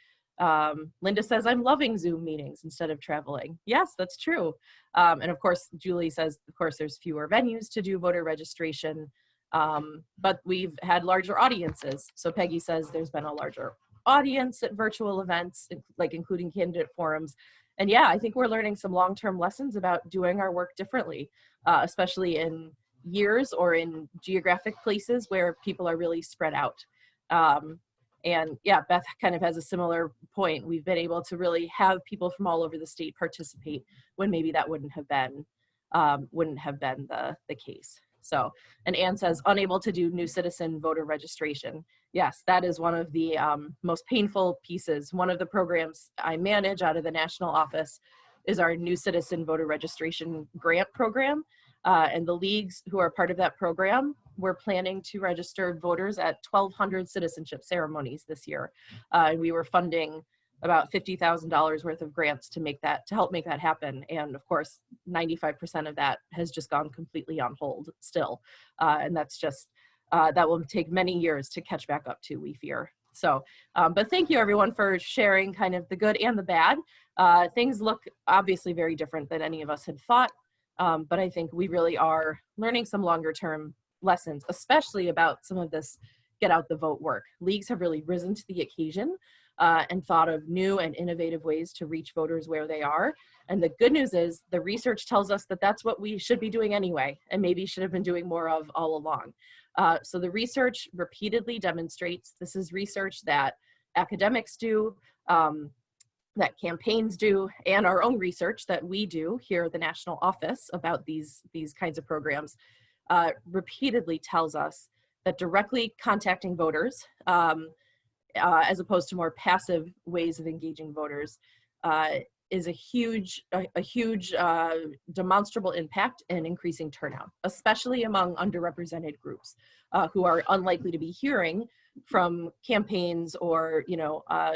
Linda says, I'm loving Zoom meetings instead of traveling. Yes, that's true. And of course, Julie says, of course, there's fewer venues to do voter registration, but we've had larger audiences. So Peggy says there's been a larger audience at virtual events, like including candidate forums. And yeah, I think we're learning some long-term lessons about doing our work differently, especially in years or in geographic places where people are really spread out. And yeah, Beth kind of has a similar point. We've been able to really have people from all over the state participate when maybe that wouldn't have been the case. So, and Ann says, unable to do new citizen voter registration. Yes, that is one of the most painful pieces. One of the programs I manage out of the national office is our new citizen voter registration grant program. And the leagues who are part of that program, we're planning to register voters at 1,200 citizenship ceremonies this year. And we were funding about $50,000 worth of grants to help make that happen. And of course, 95% of that has just gone completely on hold still. And that's just, that will take many years to catch back up to, we fear. So, but thank you everyone for sharing kind of the good and the bad. Things look obviously very different than any of us had thought. But I think we really are learning some longer term lessons, especially about some of this Get Out the Vote work. Leagues have really risen to the occasion and thought of new and innovative ways to reach voters where they are. And the good news is the research tells us that that's what we should be doing anyway, and maybe should have been doing more of all along. So the research repeatedly demonstrates, this is research that academics do, that campaigns do, and our own research that we do here at the national office about these kinds of programs, repeatedly tells us that directly contacting voters, as opposed to more passive ways of engaging voters, is a huge demonstrable impact in increasing turnout, especially among underrepresented groups who are unlikely to be hearing from campaigns or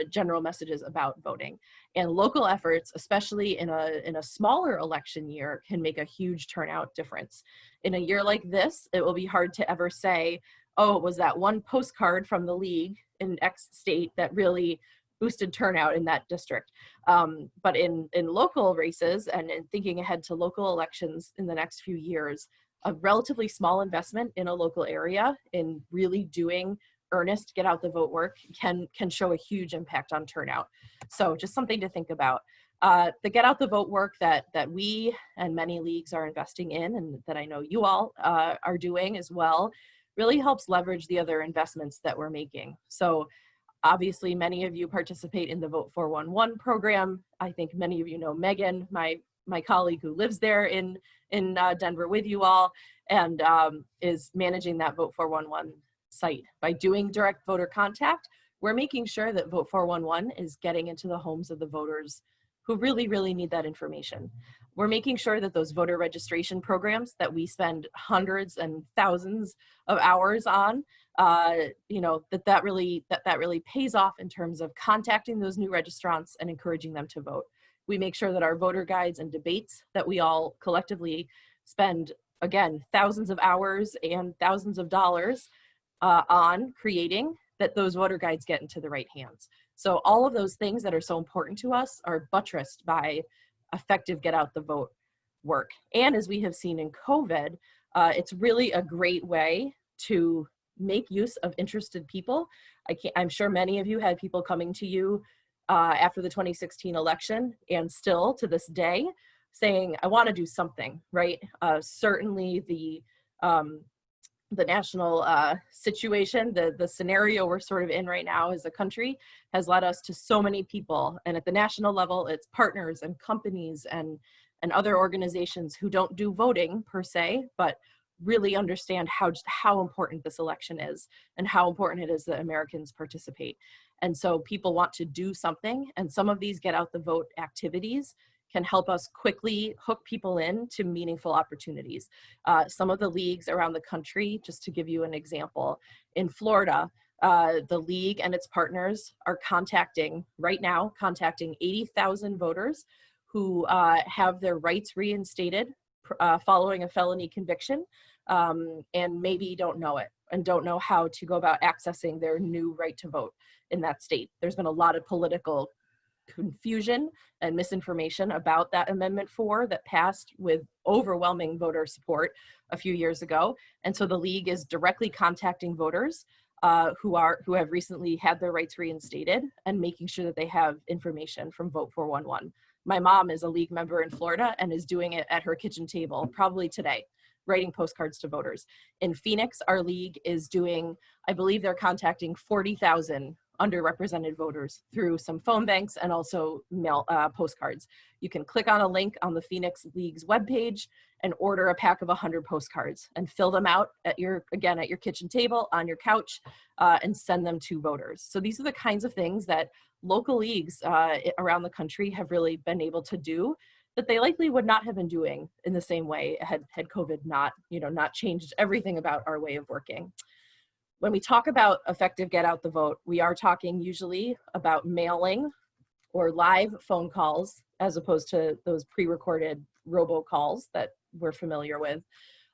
general messages about voting. And local efforts, especially in a smaller election year, can make a huge turnout difference. In a year like this, it will be hard to ever say, oh, it was that one postcard from the league in X state that really boosted turnout in that district. But in local races and in thinking ahead to local elections in the next few years, a relatively small investment in a local area in really doing earnest get out the vote work can show a huge impact on turnout. So just something to think about. The get out the vote work that we and many leagues are investing in, and that I know you all are doing as well, really helps leverage the other investments that we're making. So obviously many of you participate in the Vote 411 program. I think many of you know Megan, my colleague who lives there in Denver with you all, and is managing that Vote 411 site. By doing direct voter contact, we're making sure that Vote 411 is getting into the homes of the voters who really, really need that information. We're making sure that those voter registration programs that we spend hundreds and thousands of hours on, that really pays off in terms of contacting those new registrants and encouraging them to vote. We make sure that our voter guides and debates that we all collectively spend, again, thousands of hours and thousands of dollars on creating, that those voter guides get into the right hands. So all of those things that are so important to us are buttressed by effective get out the vote work. And as we have seen in COVID, it's really a great way to make use of interested people. I'm sure many of you had people coming to you after the 2016 election and still to this day saying, I want to do something, right? Certainly the national situation, the scenario we're sort of in right now as a country has led us to so many people. And at the national level, it's partners and companies and other organizations who don't do voting per se, but really understand how important this election is and how important it is that Americans participate. And so people want to do something, and some of these get out the vote activities can help us quickly hook people in to meaningful opportunities. Some of the leagues around the country, just to give you an example, in Florida, the league and its partners are contacting 80,000 voters who have their rights reinstated following a felony conviction, and maybe don't know it and don't know how to go about accessing their new right to vote in that state. There's been a lot of political confusion and misinformation about that Amendment 4 that passed with overwhelming voter support a few years ago. And so the league is directly contacting voters who have recently had their rights reinstated and making sure that they have information from Vote 411. My mom is a league member in Florida and is doing it at her kitchen table, probably today, writing postcards to voters. In Phoenix, our league is doing, I believe they're contacting 40,000 underrepresented voters through some phone banks and also mail postcards. You can click on a link on the Phoenix League's webpage and order a pack of 100 postcards and fill them out at your kitchen table, on your couch, and send them to voters. So these are the kinds of things that local leagues around the country have really been able to do that they likely would not have been doing in the same way had COVID not changed everything about our way of working. When we talk about effective get out the vote, we are talking usually about mailing or live phone calls as opposed to those pre-recorded robocalls that we're familiar with,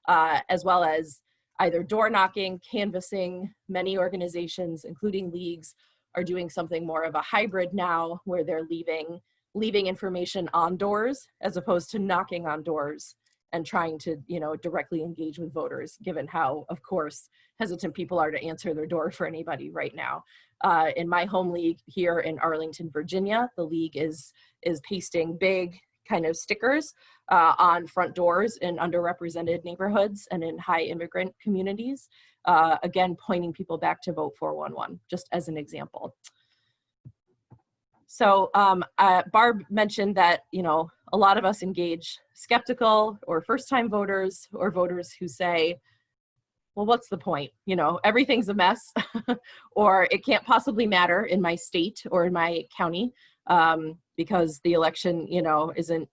as well as either door knocking, canvassing. Many organizations, including leagues, are doing something more of a hybrid now where they're leaving information on doors as opposed to knocking on doors and trying to, directly engage with voters, given how, of course, hesitant people are to answer their door for anybody right now. In my home league here in Arlington, Virginia, the league is pasting big kind of stickers on front doors in underrepresented neighborhoods and in high immigrant communities, again, pointing people back to Vote 411, just as an example. So Barb mentioned that, a lot of us engage skeptical or first-time voters or voters who say, well, what's the point? Everything's a mess, or it can't possibly matter in my state or in my county because the election,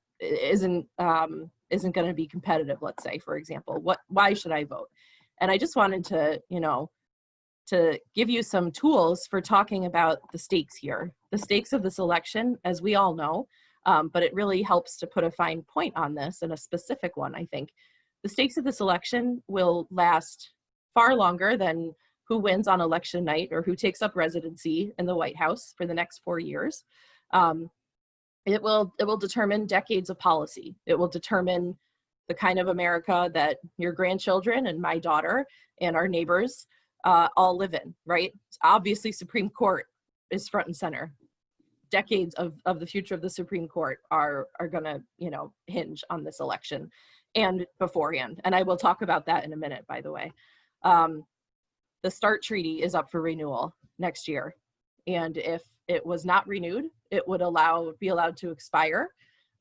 isn't going to be competitive. Let's say, for example, why should I vote? And I just wanted to, to give you some tools for talking about the stakes here. The stakes of this election, as we all know, but it really helps to put a fine point on this and a specific one, I think. The stakes of this election will last far longer than who wins on election night or who takes up residency in the White House for the next 4 years. It will determine decades of policy. It will determine the kind of America that your grandchildren and my daughter and our neighbors all live in, right? Obviously, Supreme Court is front and center. Decades of the future of the Supreme Court are gonna, hinge on this election and beforehand. And I will talk about that in a minute, by the way. The START treaty is up for renewal next year. And if it was not renewed, it would be allowed to expire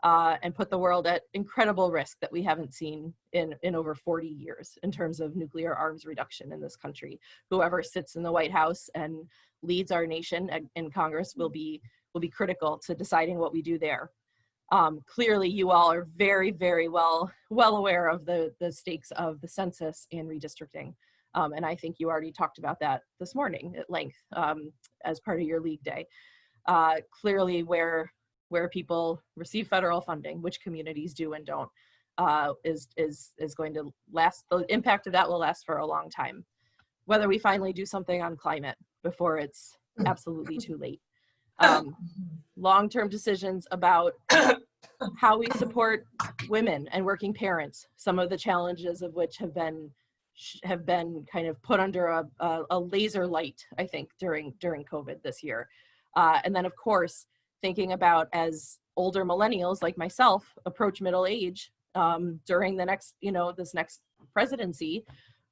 and put the world at incredible risk that we haven't seen in over 40 years in terms of nuclear arms reduction in this country. Whoever sits in the White House and leads our nation in Congress will be critical to deciding what we do there. Clearly, you all are very, very well aware of the stakes of the census and redistricting. And I think you already talked about that this morning at length as part of your league day. Clearly, where people receive federal funding, which communities do and don't, is going to last. The impact of that will last for a long time. Whether we finally do something on climate before it's absolutely too late. Long-term decisions about how we support women and working parents, some of the challenges of which have been kind of put under a laser light, I think, during COVID this year. And then, of course, thinking about as older millennials like myself approach middle age during the next, this next presidency,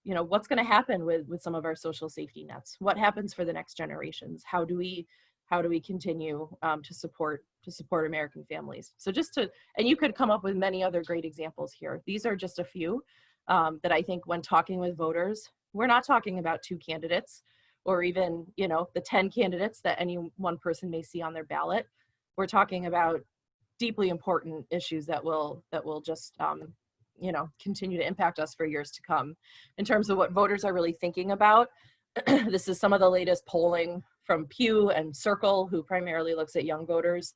what's going to happen with some of our social safety nets? What happens for the next generations? How do we continue to support American families? So and you could come up with many other great examples here. These are just a few that I think when talking with voters, we're not talking about 2 candidates or even, the 10 candidates that any one person may see on their ballot. We're talking about deeply important issues that will just, continue to impact us for years to come. In terms of what voters are really thinking about, this is some of the latest polling from Pew and Circle, who primarily looks at young voters.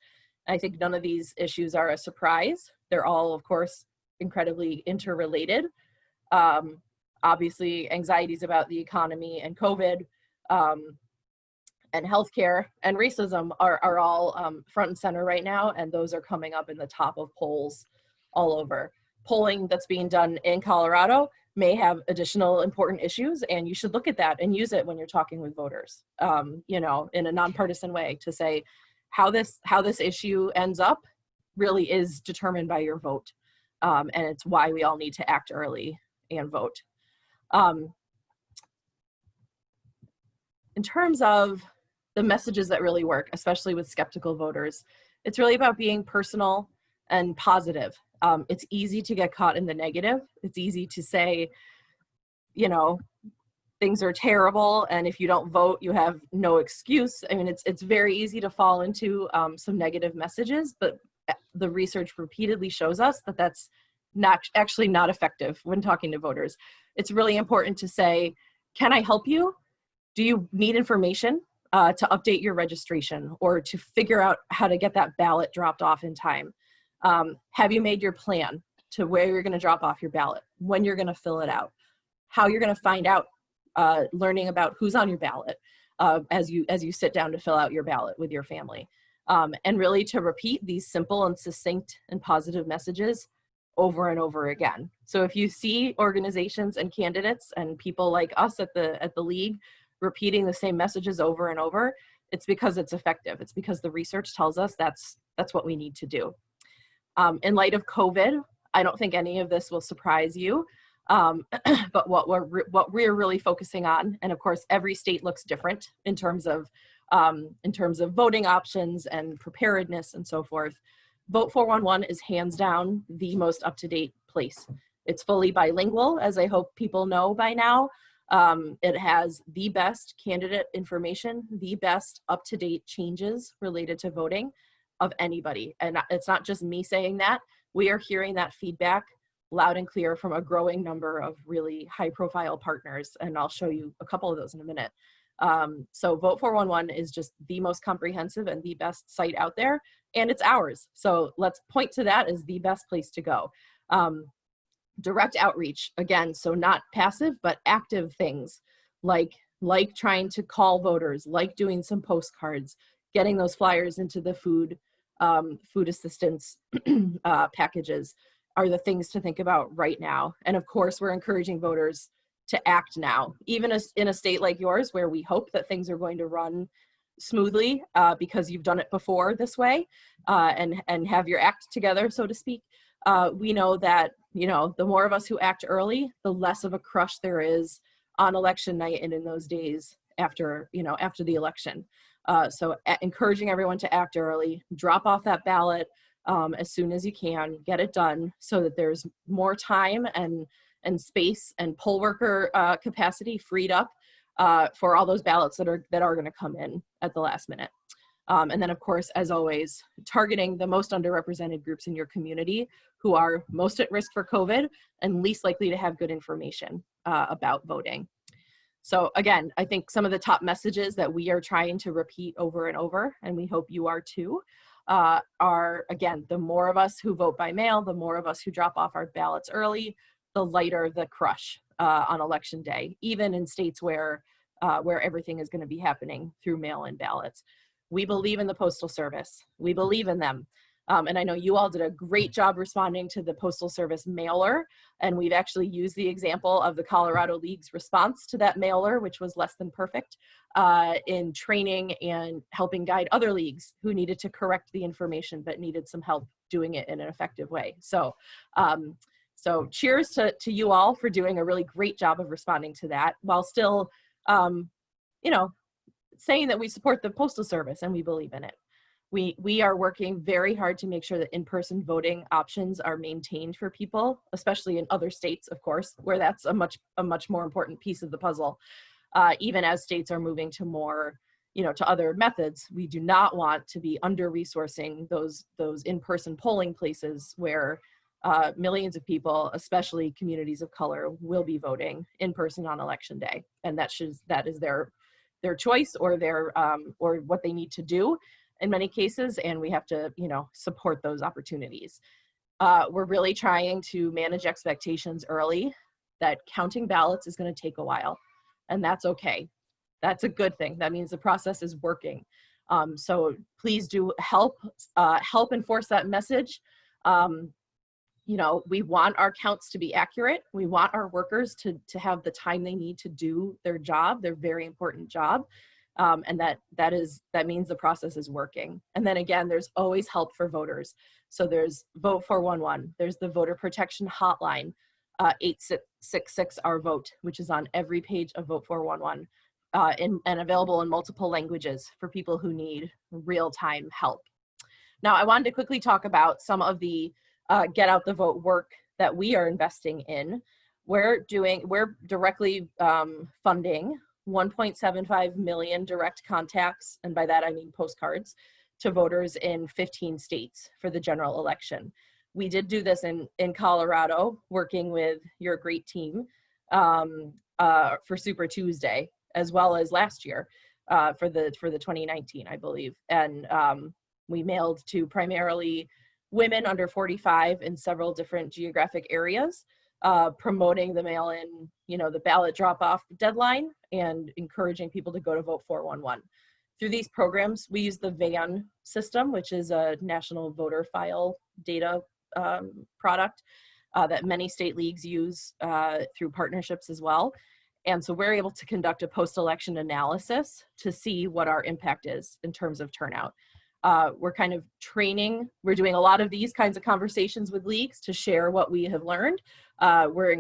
I think none of these issues are a surprise. They're all, of course, incredibly interrelated. Obviously, anxieties about the economy and COVID and healthcare and racism are all front and center right now, and those are coming up in the top of polls all over. Polling that's being done in Colorado may have additional important issues, and you should look at that and use it when you're talking with voters, in a nonpartisan way to say how this issue ends up really is determined by your vote, and it's why we all need to act early and vote. In terms of the messages that really work, especially with skeptical voters, it's really about being personal and positive. It's easy to get caught in the negative. It's easy to say, things are terrible, and if you don't vote, you have no excuse. I mean, it's very easy to fall into some negative messages, but the research repeatedly shows us that that's actually not effective when talking to voters. It's really important to say, can I help you? Do you need information to update your registration or to figure out how to get that ballot dropped off in time? Have you made your plan to where you're going to drop off your ballot, when you're going to fill it out, how you're going to find out, learning about who's on your ballot as you sit down to fill out your ballot with your family, and really to repeat these simple and succinct and positive messages over and over again. So if you see organizations and candidates and people like us at the league repeating the same messages over and over, it's because it's effective. It's because the research tells us that's what we need to do. In light of COVID, I don't think any of this will surprise you, but what we're really focusing on, and of course every state looks different in terms of voting options and preparedness and so forth. Vote 411 is hands down the most up-to-date place. It's fully bilingual, as I hope people know by now. It has the best candidate information, the best up-to-date changes related to voting of anybody. And it's not just me saying that. We are hearing that feedback loud and clear from a growing number of really high-profile partners, and I'll show you a couple of those in a minute. So Vote 411 is just the most comprehensive and the best site out there, and it's ours. So let's point to that as the best place to go. direct outreach, again, so not passive, but active things like trying to call voters, like doing some postcards, getting those flyers into the food assistance packages are the things to think about right now. And of course, we're encouraging voters to act now, even in a state like yours, where we hope that things are going to run smoothly because you've done it before this way and have your act together, so to speak. We know that, the more of us who act early, the less of a crush there is on election night and in those days after the election. So encouraging everyone to act early, drop off that ballot as soon as you can, get it done so that there's more time and space and poll worker capacity freed up for all those ballots that are going to come in at the last minute. And then, of course, as always, targeting the most underrepresented groups in your community who are most at risk for COVID and least likely to have good information about voting. So again, I think some of the top messages that we are trying to repeat over and over, and we hope you are too, are, again, the more of us who vote by mail, the more of us who drop off our ballots early, the lighter the crush on election day, even in states where everything is going to be happening through mail-in ballots. We believe in the Postal Service. We believe in them. And I know you all did a great job responding to the Postal Service mailer, and we've actually used the example of the Colorado League's response to that mailer, which was less than perfect, in training and helping guide other leagues who needed to correct the information but needed some help doing it in an effective way. So cheers to you all for doing a really great job of responding to that, while still, saying that we support the Postal Service and we believe in it. We are working very hard to make sure that in-person voting options are maintained for people, especially in other states, of course, where that's a much more important piece of the puzzle. Even as states are moving to more, to other methods, we do not want to be under-resourcing those in-person polling places where millions of people, especially communities of color, will be voting in person on election day, and that is their choice or or what they need to do in many cases, and we have to support those opportunities. We're really trying to manage expectations early that counting ballots is going to take a while, and that's okay. That's a good thing. That means the process is working. So please do help enforce that message. We want our counts to be accurate. We want our workers to have the time they need to do their job, their very important job. And that means the process is working. And then again, there's always help for voters. So there's Vote 411, there's the Voter Protection Hotline, 8666 Our Vote, which is on every page of Vote 411, and available in multiple languages for people who need real-time help. Now, I wanted to quickly talk about some of the get out the vote work that we are investing in. We're directly funding 1.75 million direct contacts, and by that I mean postcards, to voters in 15 states for the general election. We did do this in Colorado, working with your great team for Super Tuesday, as well as last year for the 2019, I believe. And we mailed to primarily women under 45 in several different geographic areas, promoting the mail-in, the ballot drop-off deadline and encouraging people to go to Vote 411. Through these programs, we use the VAN system, which is a national voter file data product that many state leagues use through partnerships as well. And so we're able to conduct a post-election analysis to see what our impact is in terms of turnout. We're kind of training. We're doing a lot of these kinds of conversations with leagues to share what we have learned. We're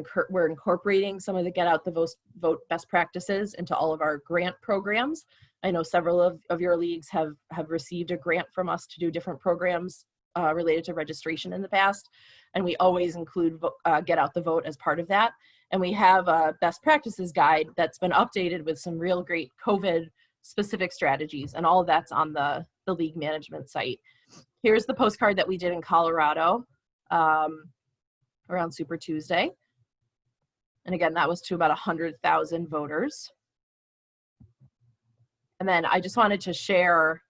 incorporating some of the Get Out the Vote best practices into all of our grant programs. I know several of your leagues have received a grant from us to do different programs related to registration in the past, and we always include Get Out the Vote as part of that. And we have a best practices guide that's been updated with some real great COVID specific strategies, and all of that's on the league management site. Here's the postcard that we did in Colorado around Super Tuesday. And again, that was to about 100,000 voters. And then I just wanted to share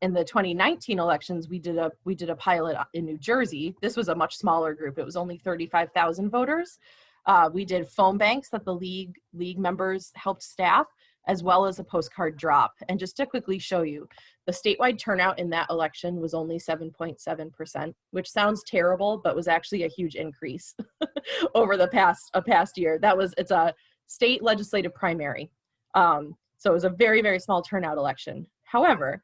In the 2019 elections, we did a pilot in New Jersey. This was a much smaller group. It was only 35,000 voters. We did phone banks that the league members helped staff, as well as a postcard drop. And just to quickly show you, the statewide turnout in that election was only 7.7%, which sounds terrible, but was actually a huge increase over the past year. It's a state legislative primary. So it was a very, very small turnout election. However,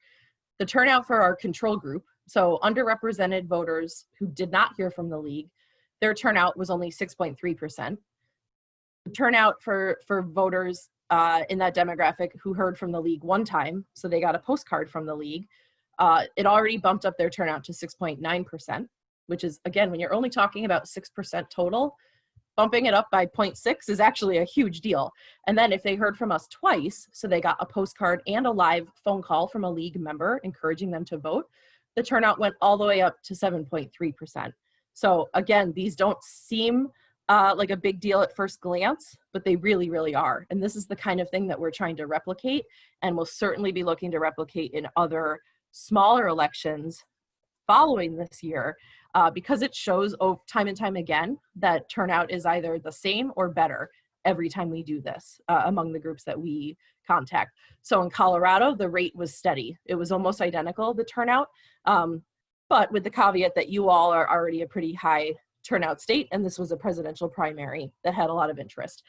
the turnout for our control group, so underrepresented voters who did not hear from the league, their turnout was only 6.3%. The turnout for voters in that demographic who heard from the league one time, so they got a postcard from the league, it already bumped up their turnout to 6.9%, which is, again, when you're only talking about 6% total, bumping it up by 0.6 is actually a huge deal. And then if they heard from us twice, so they got a postcard and a live phone call from a league member encouraging them to vote, the turnout went all the way up to 7.3%. So again, these don't seem like a big deal at first glance, but they really, really are. And this is the kind of thing that we're trying to replicate, and we'll certainly be looking to replicate in other smaller elections following this year, because it shows time and time again that turnout is either the same or better every time we do this among the groups that we contact. So in Colorado, the rate was steady. It was almost identical, the turnout, but with the caveat that you all are already a pretty high turnout state, and this was a presidential primary that had a lot of interest.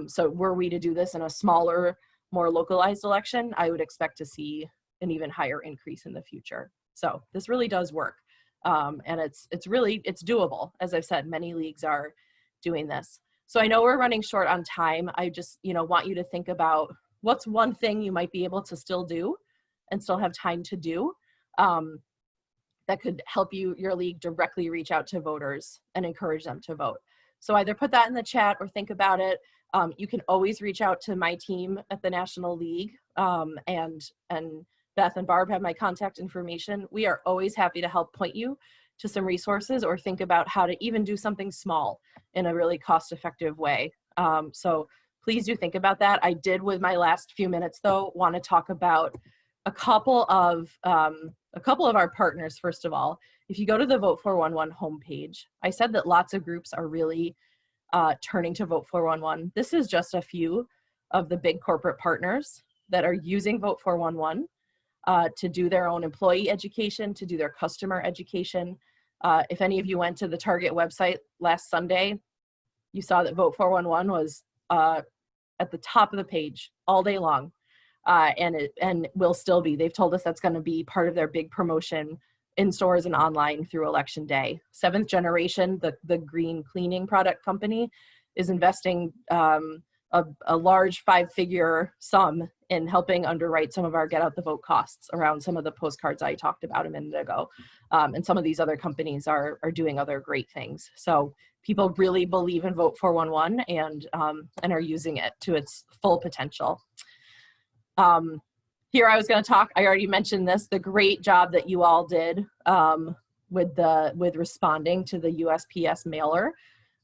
So were we to do this in a smaller, more localized election, I would expect to see an even higher increase in the future. So this really does work. And it's doable. As I've said, many leagues are doing this. So I know we're running short on time. I just, want you to think about what's one thing you might be able to still do and still have time to do that could help your league directly reach out to voters and encourage them to vote. So either put that in the chat or think about it. You can always reach out to my team at the National League, and Beth and Barb have my contact information. We are always happy to help point you to some resources or think about how to even do something small in a really cost-effective way. So please do think about that. I did, with my last few minutes though, want to talk about a couple of our partners. First of all, if you go to the Vote 411 homepage, I said that lots of groups are really turning to Vote 411. This is just a few of the big corporate partners that are using Vote 411 to do their own employee education, to do their customer education. If any of you went to the Target website last Sunday, you saw that Vote 411 was at the top of the page all day long, and will still be. They've told us that's going to be part of their big promotion in stores and online through Election Day. Seventh Generation, the green cleaning product company, is investing a large 5-figure sum in helping underwrite some of our Get Out the Vote costs around some of the postcards I talked about a minute ago. And some of these other companies are doing other great things. So people really believe in Vote 411 and are using it to its full potential. Here I was going to talk, I already mentioned this, the great job that you all did with responding to the USPS mailer.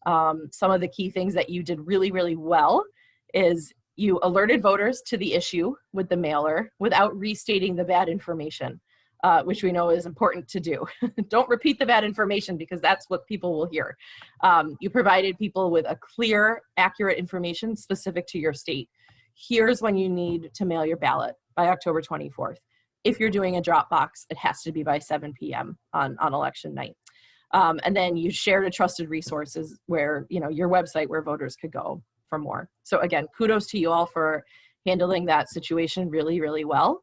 Some of the key things that you did really, really well is you alerted voters to the issue with the mailer without restating the bad information, which we know is important to do. Don't repeat the bad information because that's what people will hear. You provided people with a clear, accurate information specific to your state. Here's when you need to mail your ballot by October 24th. If you're doing a drop box, it has to be by 7 p.m. on election night. And then you shared a trusted resources where, your website where voters could go for more. So again, kudos to you all for handling that situation really, really well.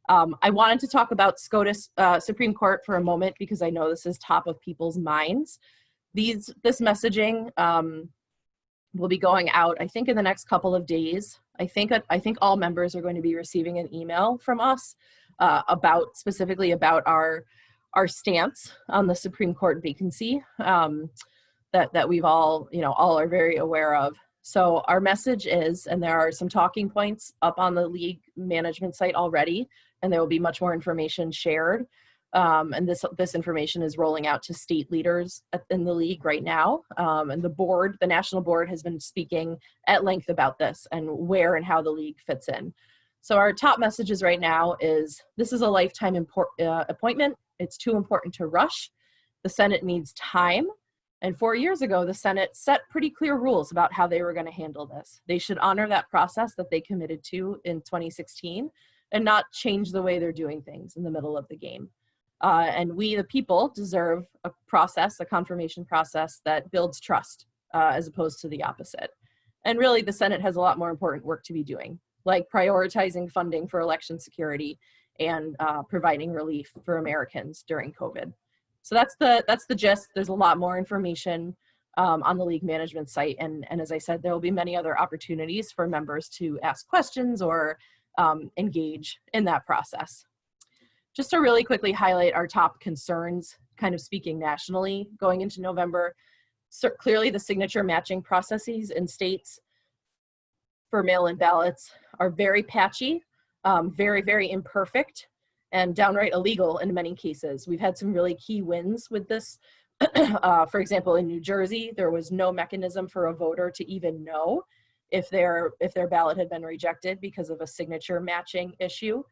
I wanted to talk about SCOTUS Supreme Court for a moment because I know this is top of people's minds. This messaging will be going out, I think, in the next couple of days. I think all members are going to be receiving an email from us specifically about our stance on the Supreme Court vacancy that we've all are very aware of. So our message is, and there are some talking points up on the league management site already, and there will be much more information shared. And this information is rolling out to state leaders in the league right now. And the national board has been speaking at length about this and where and how the league fits in. So our top messages right now is this is a lifetime appointment. It's too important to rush. The Senate needs time. And 4 years ago, the Senate set pretty clear rules about how they were going to handle this. They should honor that process that they committed to in 2016 and not change the way they're doing things in the middle of the game. And we, the people, deserve a process, a confirmation process that builds trust as opposed to the opposite. And really, the Senate has a lot more important work to be doing, like prioritizing funding for election security and providing relief for Americans during COVID. So that's the gist. There's a lot more information on the League management site. And as I said, there will be many other opportunities for members to ask questions or engage in that process. Just to really quickly highlight our top concerns, kind of speaking nationally going into November, so clearly the signature matching processes in states for mail-in ballots are very patchy, very, very imperfect, and downright illegal in many cases. We've had some really key wins with this. For example, in New Jersey, there was no mechanism for a voter to even know if their ballot had been rejected because of a signature matching issue,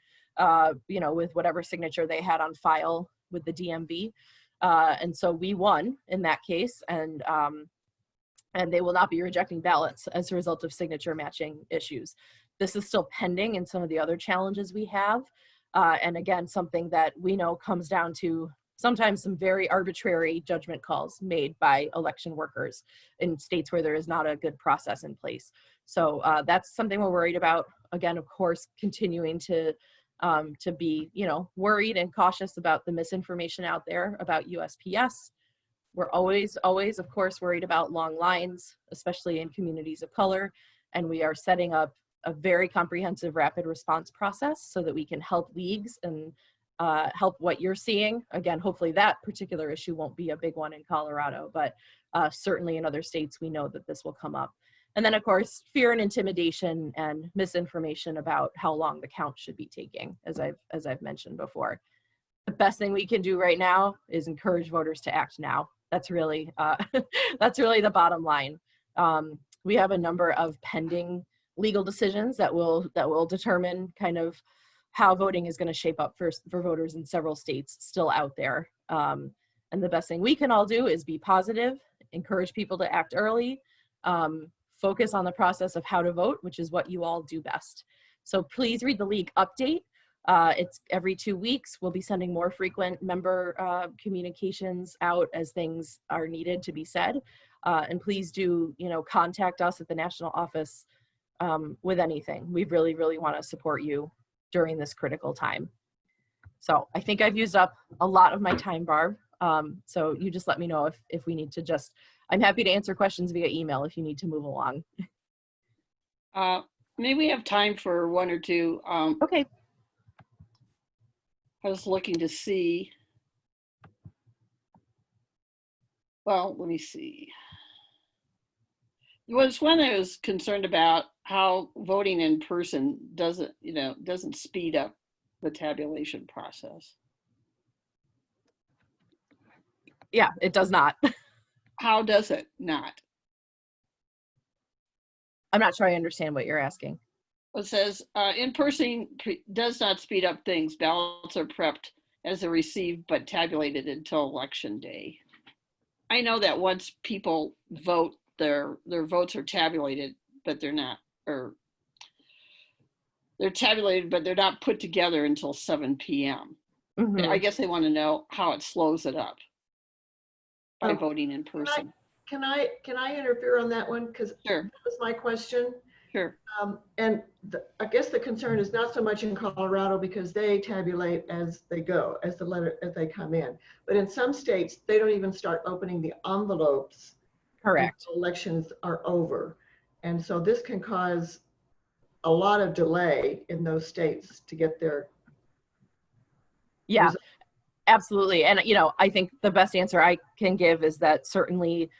with whatever signature they had on file with the DMV. And so we won in that case, and they will not be rejecting ballots as a result of signature matching issues. This is still pending in some of the other challenges we have. And again, something that we know comes down to sometimes some very arbitrary judgment calls made by election workers in states where there is not a good process in place. So that's something we're worried about. Again, of course, continuing to be, worried and cautious about the misinformation out there about USPS. We're always, of course, worried about long lines, especially in communities of color. And we are setting up a very comprehensive rapid response process so that we can help leagues and help what you're seeing. Again, hopefully that particular issue won't be a big one in Colorado, but certainly in other states, we know that this will come up. And then of course, fear and intimidation and misinformation about how long the count should be taking, as I've mentioned before. The best thing we can do right now is encourage voters to act now. That's really, that's really the bottom line. We have a number of pending legal decisions that will determine kind of how voting is going to shape up for voters in several states still out there. And the best thing we can all do is be positive, encourage people to act early, focus on the process of how to vote, which is what you all do best. So please read the League update. It's every 2 weeks. We'll be sending more frequent member communications out as things are needed to be said. And please do, contact us at the national office with anything. We really, really want to support you during this critical time. So I think I've used up a lot of my time, Barb. So you just let me know if we need to I'm happy to answer questions via email if you need to move along. Maybe we have time for one or two. Okay. I was looking to see. Well, let me see. There was one I was concerned about how voting in person doesn't speed up the tabulation process. Yeah, it does not. How does it not? I'm not sure I understand what you're asking. It says, in person does not speed up things. Ballots are prepped as they're received, but tabulated until election day. I know that once people vote, their votes are tabulated, but they're not, or they're tabulated, but they're not put together until 7 p.m. Mm-hmm. I guess they want to know how it slows it up by voting in person. Can I interfere on that one? Because sure. That was my question. Sure. I guess the concern is not so much in Colorado because they tabulate as they go, as they come in. But in some states, they don't even start opening the envelopes. Correct. Until elections are over. And so this can cause a lot of delay in those states to get their. Yeah, absolutely. And, I think the best answer I can give is that certainly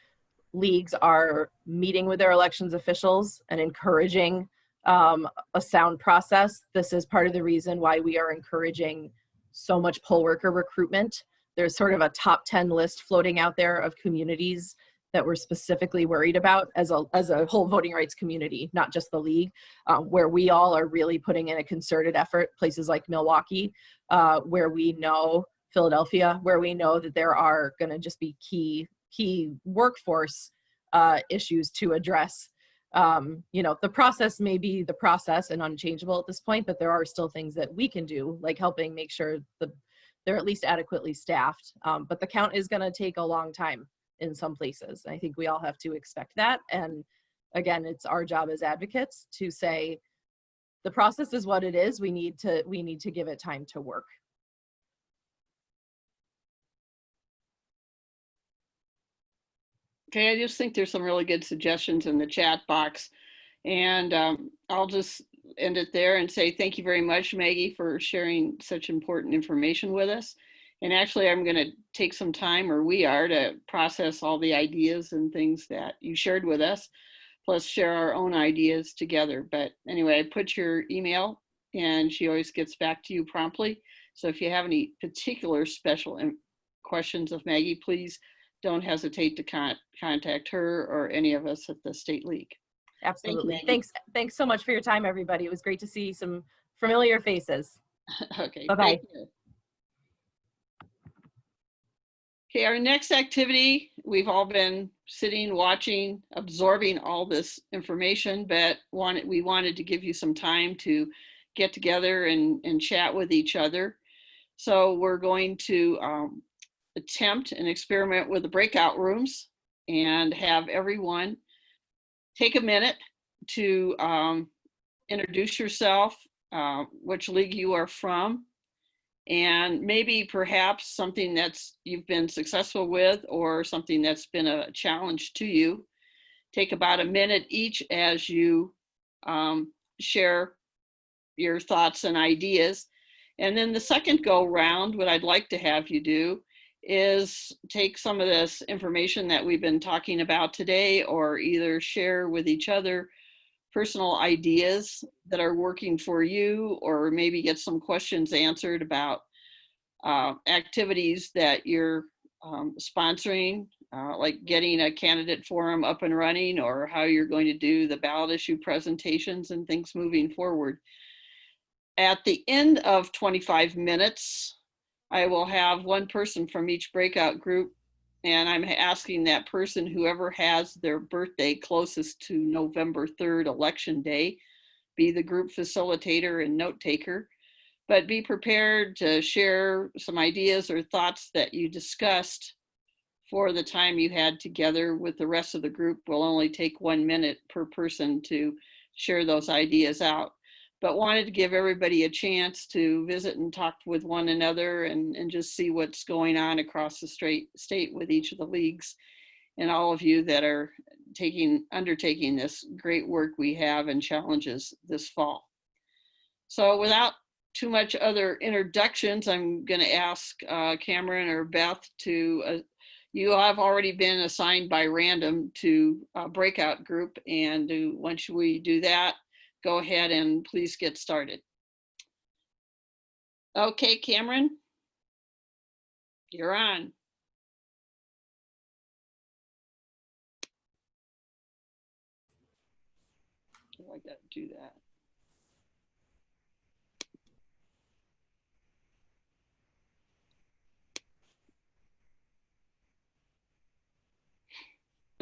leagues are meeting with their elections officials and encouraging a sound process. This is part of the reason why we are encouraging so much poll worker recruitment. There's sort of a top 10 list floating out there of communities that we're specifically worried about as a whole voting rights community, not just the league, where we all are really putting in a concerted effort, places like Milwaukee, where we know, Philadelphia, where we know that there are going to just be key workforce issues to address. You know, the process may be the process and unchangeable at this point, but there are still things that we can do, like helping make sure they're at least adequately staffed. But the count is going to take a long time in some places. I think we all have to expect that. And again, it's our job as advocates to say, the process is what it is. We need to give it time to work. Okay, I just think there's some really good suggestions in the chat box, and I'll just end it there and say thank you very much, Maggie, for sharing such important information with us. And actually, I'm going to take some time, or we are, to process all the ideas and things that you shared with us, plus share our own ideas together. But anyway, I put your email, and she always gets back to you promptly. So if you have any particular special questions of Maggie, please don't hesitate to contact her or any of us at the State League. Absolutely. Thanks so much for your time, everybody. It was great to see some familiar faces. Okay. Bye-bye. Okay, our next activity, we've all been sitting, watching, absorbing all this information, but we wanted to give you some time to get together and chat with each other. So we're going to attempt an experiment with the breakout rooms and have everyone take a minute to introduce yourself, which league you are from, and maybe perhaps something that's you've been successful with or something that's been a challenge to you. Take about a minute each as you share your thoughts and ideas. And then the second go round, what I'd like to have you do is take some of this information that we've been talking about today, or either share with each other personal ideas that are working for you, or maybe get some questions answered about activities that you're sponsoring, like getting a candidate forum up and running, or how you're going to do the ballot issue presentations and things moving forward. At the end of 25 minutes, I will have one person from each breakout group, and I'm asking that person, whoever has their birthday closest to November 3rd, election day, be the group facilitator and note taker, but be prepared to share some ideas or thoughts that you discussed for the time you had together with the rest of the group. Will only take 1 minute per person to share those ideas out. But wanted to give everybody a chance to visit and talk with one another and just see what's going on across the state with each of the leagues, and all of you that are undertaking this great work we have and challenges this fall. So without too much other introductions, I'm going to ask Cameron or Beth to, you have already been assigned by random to a breakout group, and once we do that, go ahead and please get started. Okay, Cameron, you're on. Oh, I got to do that.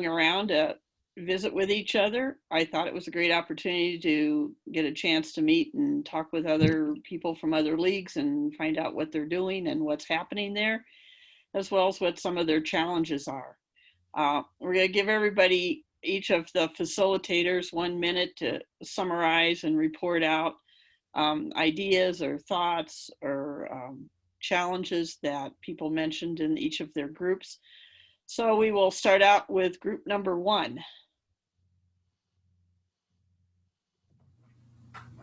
Around to visit with each other. I thought it was a great opportunity to get a chance to meet and talk with other people from other leagues and find out what they're doing and what's happening there, as well as what some of their challenges are. We're going to give everybody, each of the facilitators, 1 minute to summarize and report out ideas or thoughts or challenges that people mentioned in each of their groups. So we will start out with group number 1.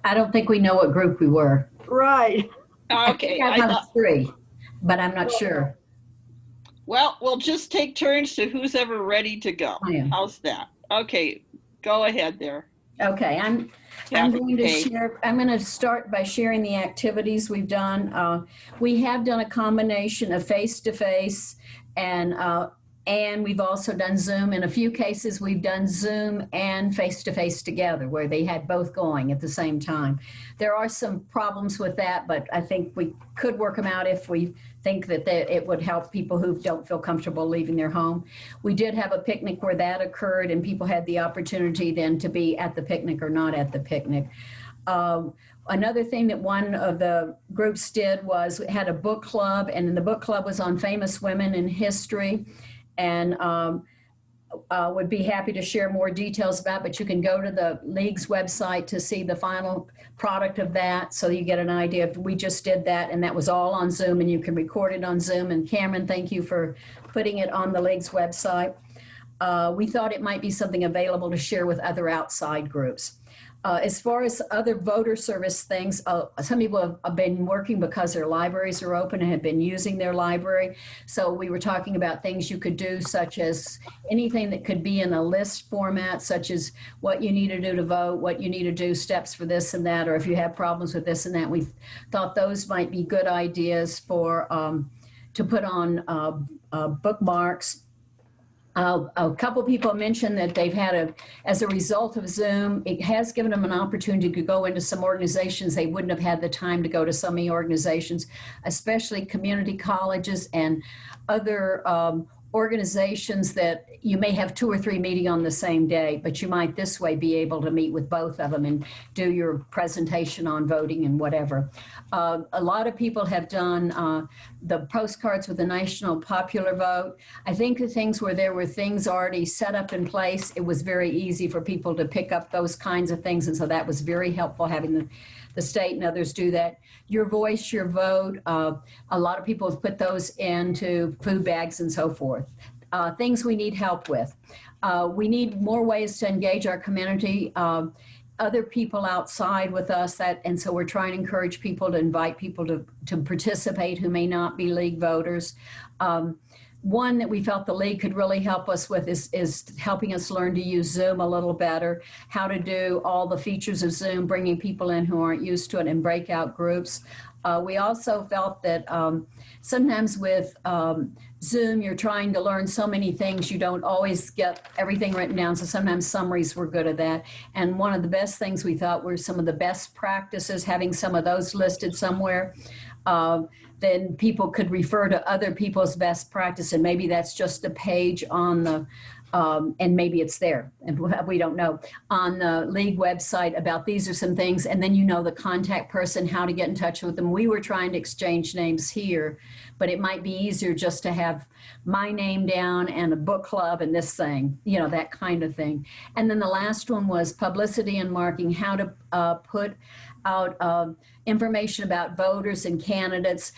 I don't think we know what group we were. Right. Okay. I thought 3, but I'm not sure. Well, we'll just take turns to who's ever ready to go. How's that? Okay, go ahead there. Okay, I'm going to share. I'm going to start by sharing the activities we've done. We have done a combination of face-to-face and And we've also done Zoom. In a few cases, we've done Zoom and face-to-face together where they had both going at the same time. There are some problems with that, but I think we could work them out if we think that it would help people who don't feel comfortable leaving their home. We did have a picnic where that occurred, and people had the opportunity then to be at the picnic or not at the picnic. Another thing that one of the groups did was had a book club, and the book club was on famous women in history, and would be happy to share more details about, but you can go to the League's website to see the final product of that, so you get an idea. We just did that, and that was all on Zoom, and you can record it on Zoom. And Cameron, thank you for putting it on the League's website. We thought it might be something available to share with other outside groups. As far as other voter service things, some people have been working because their libraries are open and have been using their library. So we were talking about things you could do, such as anything that could be in a list format, such as what you need to do to vote, what you need to do, steps for this and that, or if you have problems with this and that. We thought those might be good ideas for to put on bookmarks. A couple people mentioned that they've had as a result of Zoom, it has given them an opportunity to go into some organizations they wouldn't have had the time to go to. Some of the organizations, especially community colleges and other organizations that you may have 2 or 3 meeting on the same day, but you might this way be able to meet with both of them and do your presentation on voting and whatever. A lot of people have done the postcards with the national popular vote. I think the things where there were things already set up in place, it was very easy for people to pick up those kinds of things. And so that was very helpful having the state and others do that. Your voice, your vote. A lot of people have put those into food bags and so forth. Things we need help with. We need more ways to engage our community, other people outside with us, and so we're trying to encourage people to invite people to participate who may not be League voters. One that we felt the League could really help us with is helping us learn to use Zoom a little better, how to do all the features of Zoom, bringing people in who aren't used to it in breakout groups. We also felt that sometimes with Zoom, you're trying to learn so many things, you don't always get everything written down, so sometimes summaries were good at that. And one of the best things we thought were some of the best practices, having some of those listed somewhere. Then people could refer to other people's best practice, and maybe that's just a page on the, and maybe it's there, and we don't know, on the League website about these are some things, and then you know the contact person, how to get in touch with them. We were trying to exchange names here, but it might be easier just to have my name down and a book club and this thing, you know, that kind of thing. And then the last one was publicity and marketing, how to put out information about voters and candidates.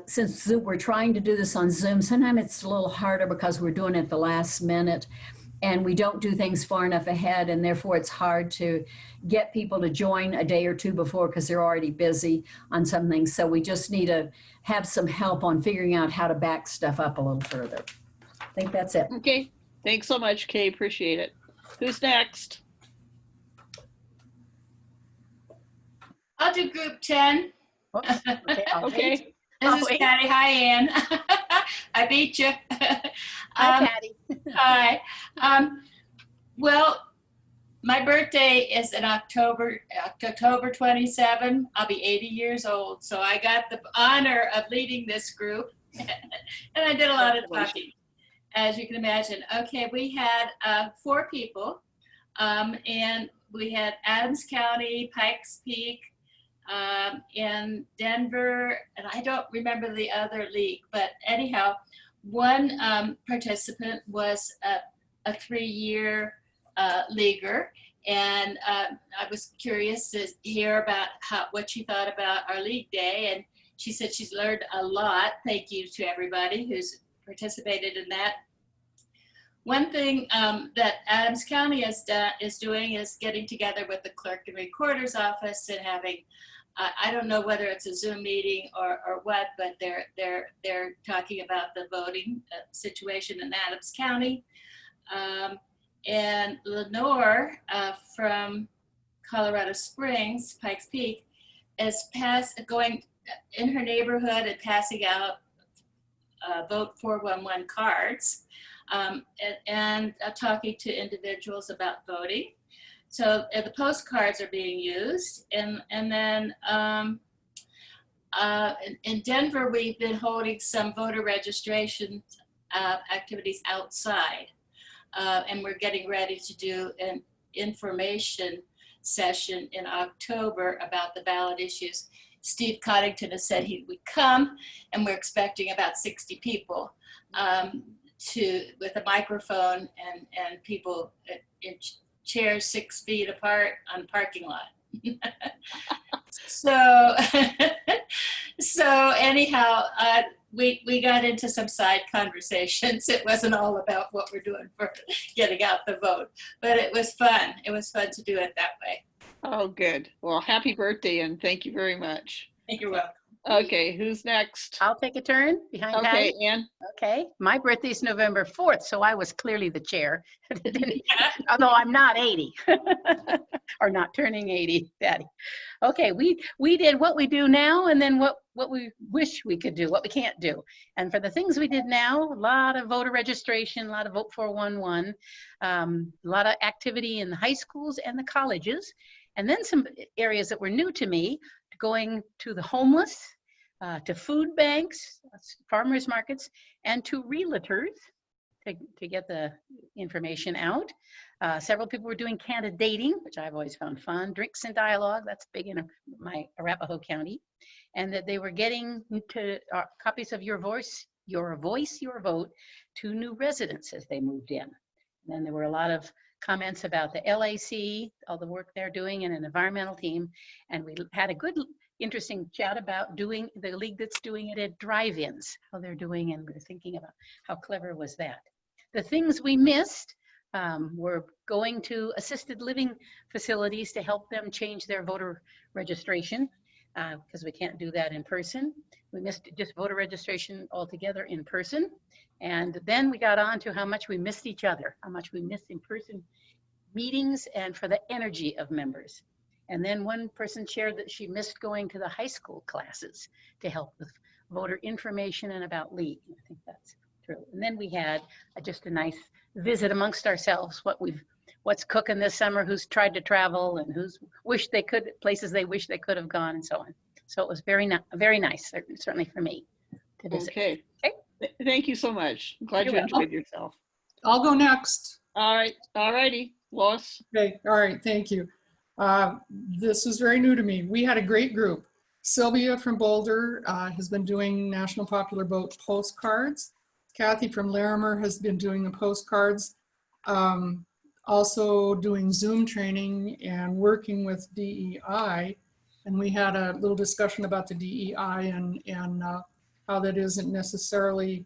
Since we're trying to do this on Zoom, sometimes it's a little harder because we're doing it at the last minute and we don't do things far enough ahead, and therefore it's hard to get people to join a day or two before because they're already busy on some things. So we just need to have some help on figuring out how to back stuff up a little further. I think that's it. Okay, thanks so much, Kay, appreciate it. Who's next? I'll do group 10. Okay. This is Patty. Hi, Ann. I beat you. Hi, Patty. Hi. Well, my birthday is in October 27. I'll be 80 years old. So I got the honor of leading this group. And I did a lot of talking, as you can imagine. Okay, we had 4 people. And we had Adams County, Pikes Peak, in Denver, and I don't remember the other league, but anyhow, one participant was a 3-year leaguer, and I was curious to hear about what she thought about our league day, and she said she's learned a lot. Thank you to everybody who's participated in that. One thing that Adams County is doing is getting together with the clerk and recorder's office and having, I don't know whether it's a Zoom meeting or what, but they're talking about the voting situation in Adams County. And Lenore from Colorado Springs, Pikes Peak, is going in her neighborhood and passing out Vote 411 cards. and talking to individuals about voting. So the postcards are being used, and then in Denver, we've been holding some voter registration activities outside, and we're getting ready to do an information session in October about the ballot issues. Steve Coddington has said he would come, and we're expecting about 60 people with a microphone and people in chairs 6 feet apart on the parking lot. So, so anyhow, we got into some side conversations. It wasn't all about what we're doing for getting out the vote, but it was fun. It was fun to do it that way. Oh, good. Well, happy birthday and thank you very much. You're welcome. Okay, who's next? I'll take a turn behind Okay, Patty. Ann. Okay, my birthday's November 4th, so I was clearly the chair, although I'm not 80, or not turning 80, Patty. Okay, we did what we do now, and then what we wish we could do, what we can't do. And for the things we did now, a lot of voter registration, a lot of Vote 411, a lot of activity in the high schools and the colleges, and then some areas that were new to me, going to the homeless, to food banks, farmers markets, and to realtors to get the information out. Several people were doing candidating, which I've always found fun. Drinks and dialogue, that's big in my Arapahoe County. And that they were getting to copies of Your Voice, Your Vote to new residents as they moved in. And then there were a lot of comments about the LAC, all the work they're doing, and an environmental team. And we had a good, interesting chat about doing the league that's doing it at drive-ins, how they're doing, and we're thinking about how clever was that. The things we missed were going to assisted living facilities to help them change their voter registration, because we can't do that in person. We missed just voter registration altogether in person. And then we got on to how much we missed each other, how much we missed in-person meetings and for the energy of members. And then one person shared that she missed going to the high school classes to help with voter information and about league. I think that's true. And then we had just a nice visit amongst ourselves, what's cooking this summer, who's tried to travel, and who's wished they could, places they wish they could have gone, and so on. So it was very nice, certainly for me to visit. Okay. Thank you so much. I'm glad You're you enjoyed yourself. I'll go next. All right. All righty. Lois. Okay. All right. Thank you. This was very new to me. We had a great group. Sylvia from Boulder has been doing National Popular Vote postcards. Kathy from Larimer has been doing the postcards. Also doing Zoom training and working with DEI. And we had a little discussion about the DEI and how that isn't necessarily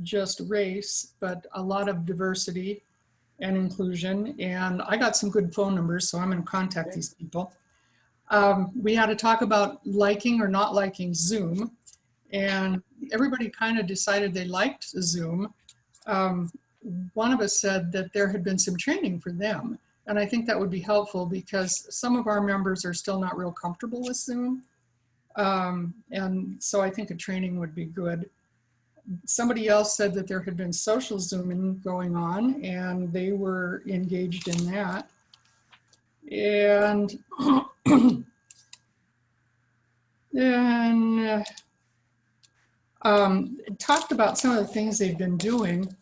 just race, but a lot of diversity and inclusion. And I got some good phone numbers, so I'm going to contact these people. We had to talk about liking or not liking Zoom, and everybody kind of decided they liked Zoom. One of us said that there had been some training for them, and I think that would be helpful because some of our members are still not real comfortable with Zoom. And so I think a training would be good. Somebody else said that there had been social Zooming going on and they were engaged in that. And then talked about some of the things they've been doing.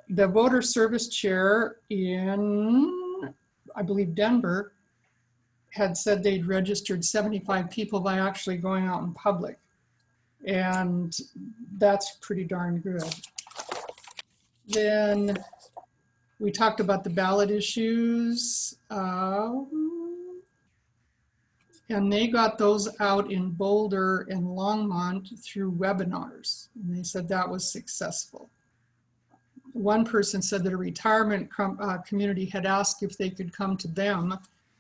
The voter service chair in, I believe, Denver had said they'd registered 75 people by actually going out in public. And that's pretty darn good. Then we talked about the ballot issues. And they got those out in Boulder and Longmont through webinars. And they said that was successful. One person said that a retirement community had asked if they could come to them.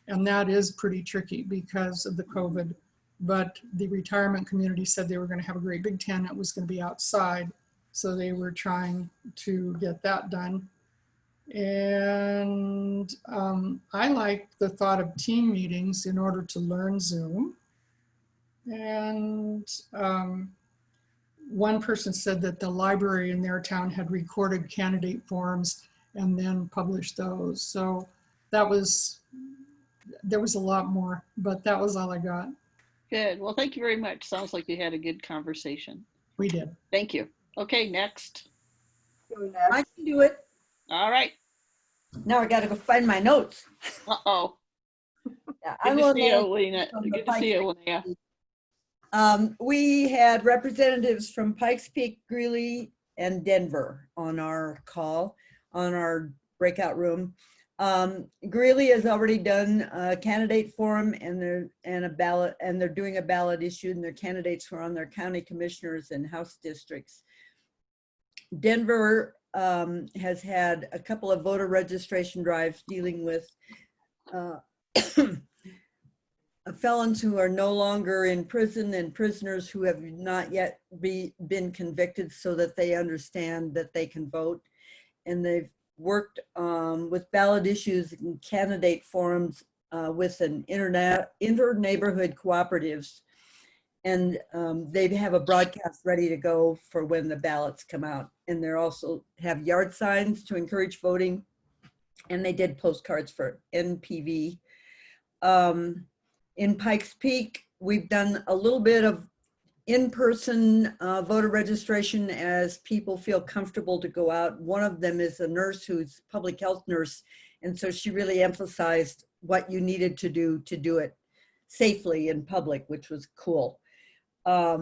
And that is pretty tricky because of the COVID. But the retirement community said they were going to have a great big tent. It was going to be outside. So they were trying to get that done. And I liked the thought of team meetings in order to learn Zoom. And one person said that the library in their town had recorded candidate forms and then published those. So that was, there was a lot more, but that was all I got. Good. Well, thank you very much. Sounds like you had a good conversation. We did. Thank you. Okay, next. I can do it. All right. Now I gotta go find my notes. Uh-oh. Yeah, Good I'm to on see the- you, Lena. on the Good to see you, Linnea. We had representatives from Pikes Peak, Greeley, and Denver on our call, on our breakout room. Greeley has already done a candidate forum and they're doing a ballot issue, and their candidates were on their county commissioners and house districts. Denver has had a couple of voter registration drives dealing with felons who are no longer in prison and prisoners who have not yet been convicted, so that they understand that they can vote. And they've worked with ballot issues and candidate forums with an inter-neighborhood cooperatives. And they have a broadcast ready to go for when the ballots come out. And they also have yard signs to encourage voting. And they did postcards for NPV. In Pikes Peak, we've done a little bit of in-person voter registration as people feel comfortable to go out. One of them is a nurse who's a public health nurse. And so she really emphasized what you needed to do it safely in public, which was cool. Our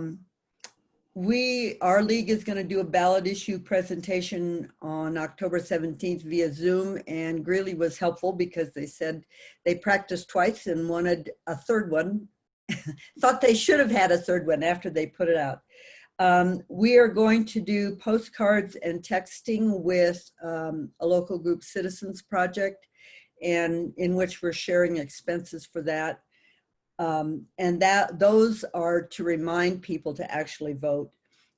league is going to do a ballot issue presentation on October 17th via Zoom, and Greeley was helpful because they said they practiced twice and wanted a third one. Thought they should have had a third one after they put it out. We are going to do postcards and texting with a local group, Citizens Project, and in which we're sharing expenses for that. And those are to remind people to actually vote.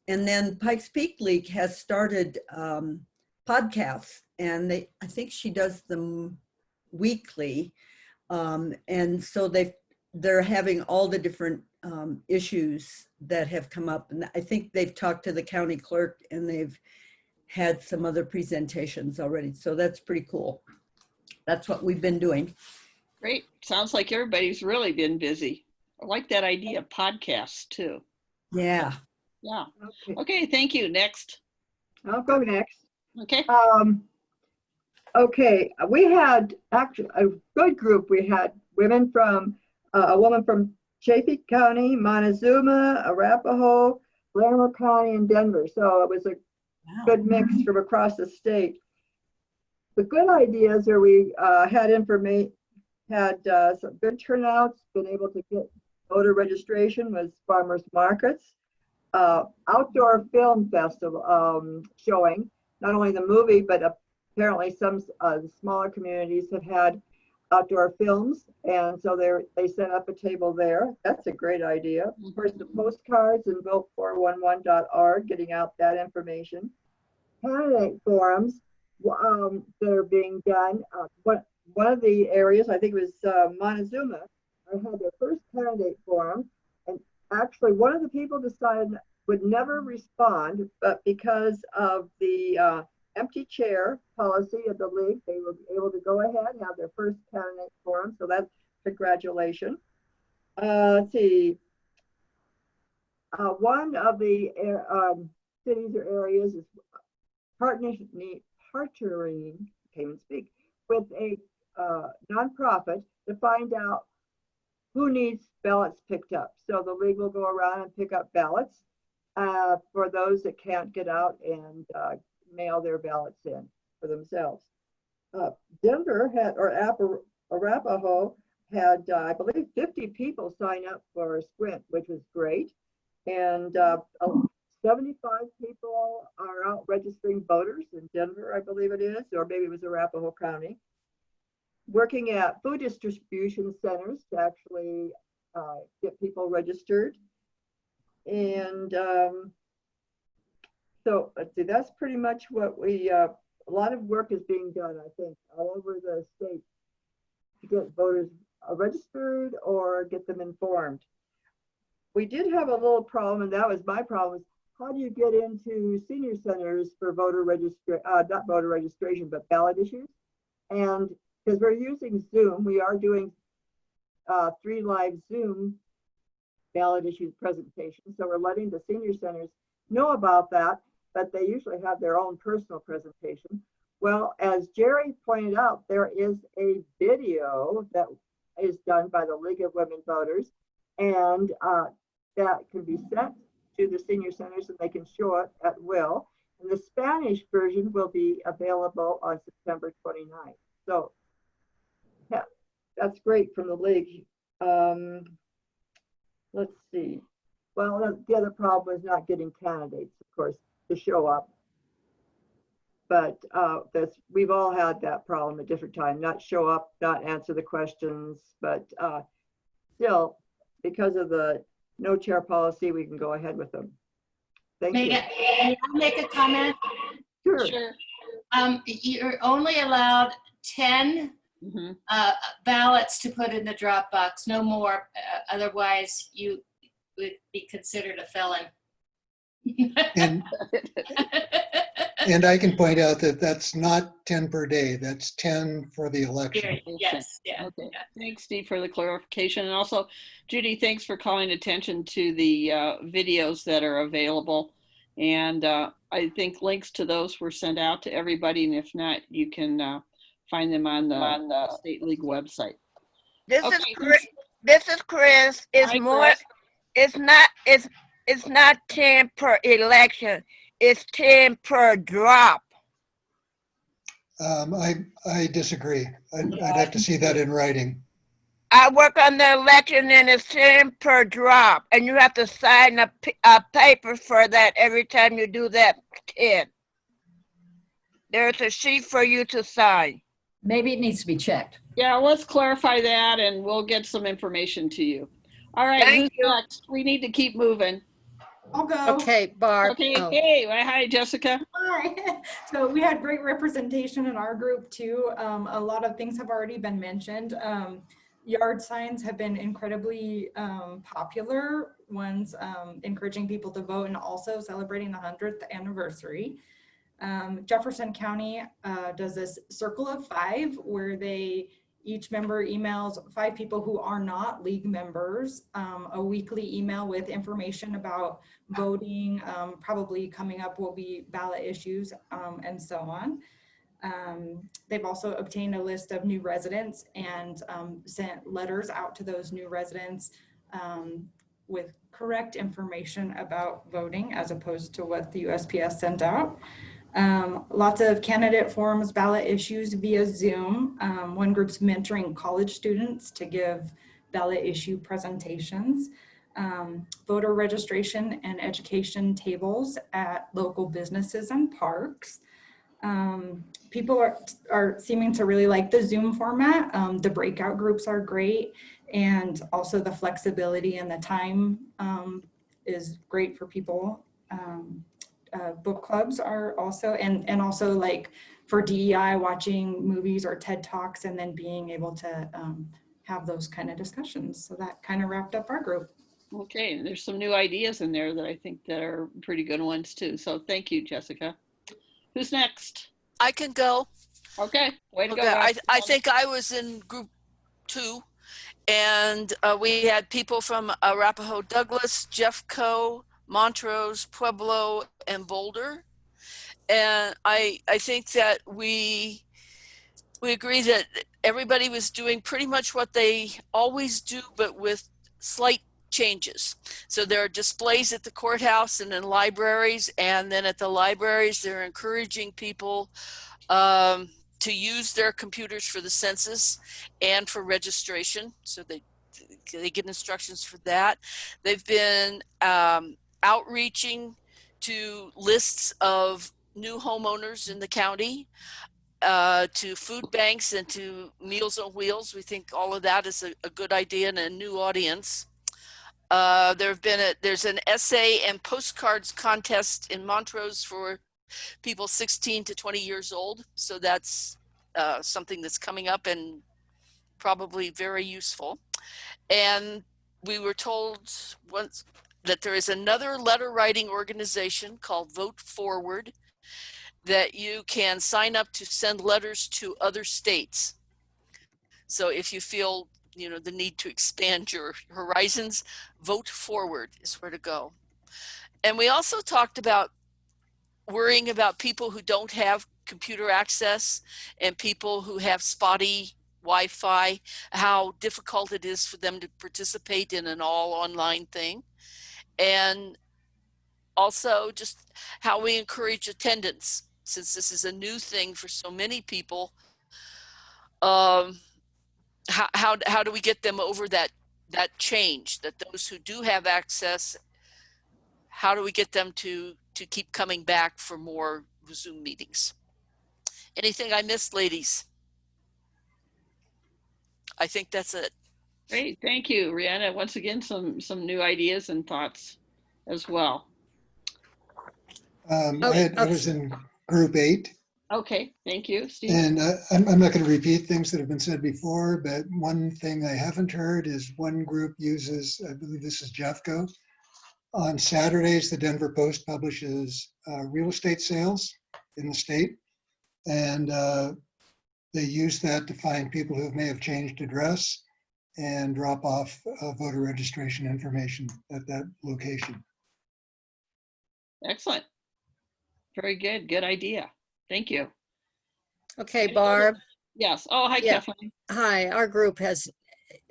And then Pikes Peak League has started podcasts, and I think she does them weekly. And so they're having all the different issues that have come up. And I think they've talked to the county clerk, and they've had some other presentations already. So that's pretty cool. That's what we've been doing. Great. Sounds like everybody's really been busy. I like that idea of podcasts too. Yeah. Yeah. Okay, thank you. Next. I'll go next. Okay. Okay, we had actually a good group. We had women from, a woman from Chaffee County, Montezuma, Arapahoe, Larimer County, and Denver. So it was a good mix from across the state. The good ideas are we had some good turnouts, been able to get voter registration with farmers markets, outdoor film festival showing, not only the movie, but apparently some smaller communities have had outdoor films, and so they set up a table there. That's a great idea. Of course, the postcards and vote411.org, getting out that information. Candidate forums that are being done. One of the areas, I think it was Montezuma, had their first candidate forum, and actually one of the people decided would never respond, but because of the empty chair policy of the league, they were able to go ahead and have their first candidate forum, so that's congratulations. Let's see. One of the cities or areas is partnering, can't even speak, with a nonprofit to find out who needs ballots picked up. So the league will go around and pick up ballots for those that can't get out and mail their ballots in for themselves. Denver had, or Arapahoe had, I believe, 50 people sign up for SQUINT, which was great. And 75 people are out registering voters in Denver, I believe it is, or maybe it was Arapahoe County. Working at food distribution centers to actually get people registered. And so let's see, that's pretty much what we, a lot of work is being done, I think, all over the state to get voters registered or get them informed. We did have a little problem, and that was my problem. how do you get into senior centers for not voter registration, but ballot issues? And because we're using Zoom, we are doing 3 live Zoom ballot issues presentations. So we're letting the senior centers know about that, but they usually have their own personal presentation. Well, as Gerry pointed out, there is a video that is done by the League of Women Voters, and that can be sent to the senior centers and they can show it at will. And the Spanish version will be available on September 29th. So yeah, that's great from the League. Let's see. Well, the other problem is not getting candidates, of course, to show up. But we've all had that problem at different times, not show up, not answer the questions, but still, because of the no chair policy, we can go ahead with them. Thank you. May I make a comment? Sure. You're only allowed 10 ballots to put in the drop box, no more. Otherwise, you would be considered a felon. And I can point out that that's not 10 per day. That's 10 for the election. Yes. Yeah. Okay. Yeah. Thanks, Steve, for the clarification. And also, Judy, thanks for calling attention to the videos that are available. And I think links to those were sent out to everybody. And if not, you can find them on the State League website. This is Chris. It's more. Chris. It's not 10 per election. It's 10 per drop. I disagree. I'd have to see that in writing. I work on the election and it's 10 per drop. And you have to sign a paper for that every time you do that 10. There's a sheet for you to sign. Maybe it needs to be checked. Yeah, let's clarify that and we'll get some information to you. All right, who's next? We need to keep moving. I'll go. Okay, Barb. Okay, hey, hi, Jessica. Hi. So we had great representation in our group too. A lot of things have already been mentioned. Yard signs have been incredibly popular ones, encouraging people to vote and also celebrating the 100th anniversary. Jefferson County does this circle of 5 where each member emails 5 people who are not league members a weekly email with information about voting. Probably coming up will be ballot issues and so on. They've also obtained a list of new residents and sent letters out to those new residents with correct information about voting as opposed to what the USPS sent out. Lots of candidate forums, ballot issues via Zoom. One group's mentoring college students to give ballot issue presentations. Voter registration and education tables at local businesses and parks. People are seeming to really like the Zoom format. The breakout groups are great. And also the flexibility and the time is great for people. Book clubs are also, and also like for DEI, watching movies or TED Talks and then being able to have those kind of discussions. So that kind of wrapped up our group. Okay, and there's some new ideas in there that I think that are pretty good ones too. So thank you, Jessica. Who's next? I can go. Okay, way to go. I think I was in group 2 and we had people from Arapahoe Douglas, Jeffco, Montrose, Pueblo, and Boulder. And I think that we agree that everybody was doing pretty much what they always do, but with slight changes. So there are displays at the courthouse and in libraries, and then at the libraries, they're encouraging people to use their computers for the census and for registration. So they get instructions for that. They've been outreaching to lists of new homeowners in the county, to food banks and to Meals on Wheels. We think all of that is a good idea and a new audience. There's an essay and postcards contest in Montrose for people 16 to 20 years old. So that's something that's coming up and probably very useful. And we were told once that there is another letter writing organization called Vote Forward that you can sign up to send letters to other states. So if you feel, you know, the need to expand your horizons, Vote Forward is where to go. And we also talked about worrying about people who don't have computer access and people who have spotty Wi-Fi, how difficult it is for them to participate in an all online thing. And also just how we encourage attendance, since this is a new thing for so many people. How do we get them over that change, that those who do have access, how do we get them to keep coming back for more Zoom meetings? Anything I missed, ladies? I think that's it. Great, thank you, Rionda. Once again, some new ideas and thoughts as well. I was in group 8. Okay, thank you, Steve. And I'm not going to repeat things that have been said before, but one thing I haven't heard is one group uses, I believe this is Jeffco. On Saturdays, the Denver Post publishes real estate sales in the state. And they use that to find people who may have changed address and drop off voter registration information at that location. Excellent. Very good. Good idea. Thank you. Okay, Barb. Yes. Oh, hi, Yeah. Kathleen. Hi, our group has,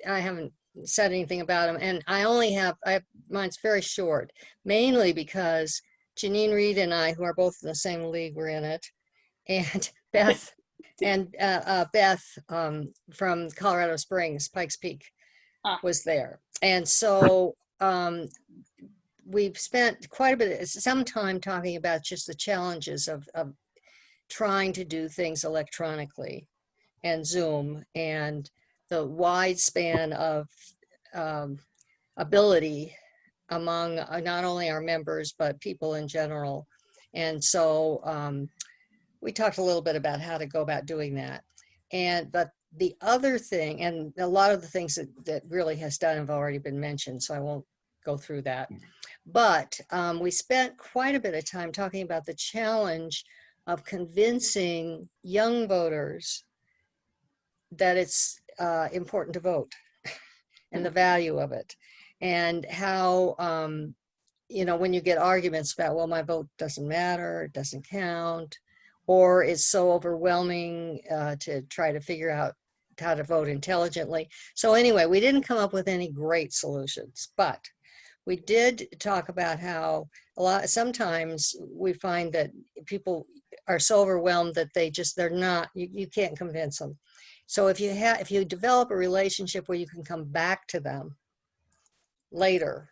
I haven't said anything about them, and I only have, mine's very short, mainly because Janine Reed and I, who are both in the same league, we're in it, and Beth from Colorado Springs, Pikes Peak, was there. And so we've spent quite a bit, some time talking about just the challenges of trying to do things electronically and Zoom and the wide span of ability among not only our members, but people in general. And so we talked a little bit about how to go about doing that. But the other thing, and a lot of the things that really has done have already been mentioned, so I won't go through that. But we spent quite a bit of time talking about the challenge of convincing young voters that it's important to vote and the value of it, and how, you know, when you get arguments about, well, my vote doesn't matter, it doesn't count, or it's so overwhelming to try to figure out how to vote intelligently. So anyway, we didn't come up with any great solutions, but we did talk about how sometimes we find that people are so overwhelmed that they're not, you can't convince them. So if you develop a relationship where you can come back to them later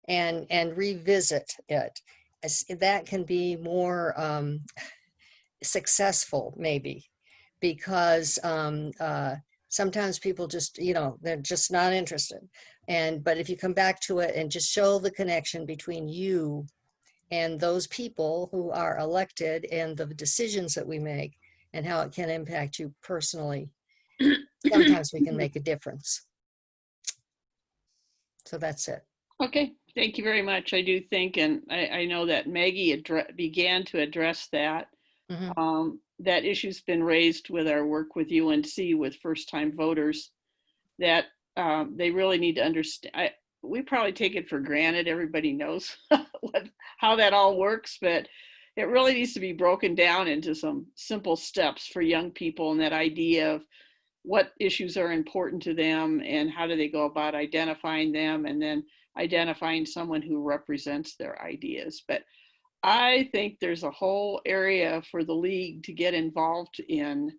and revisit it, that can be more successful maybe, because sometimes people just, you know, they're just not interested. But if you come back to it and just show the connection between you and those people who are elected and the decisions that we make and how it can impact you personally, sometimes we can make a difference. So that's it. Okay, thank you very much. I do think, and I know that Maggie began to address that. Mm-hmm. That issue's been raised with our work with UNC with first-time voters, that they really need to understand. We probably take it for granted. Everybody knows how that all works, but it really needs to be broken down into some simple steps for young people, and that idea of what issues are important to them and how do they go about identifying them, and then identifying someone who represents their ideas. But I think there's a whole area for the league to get involved in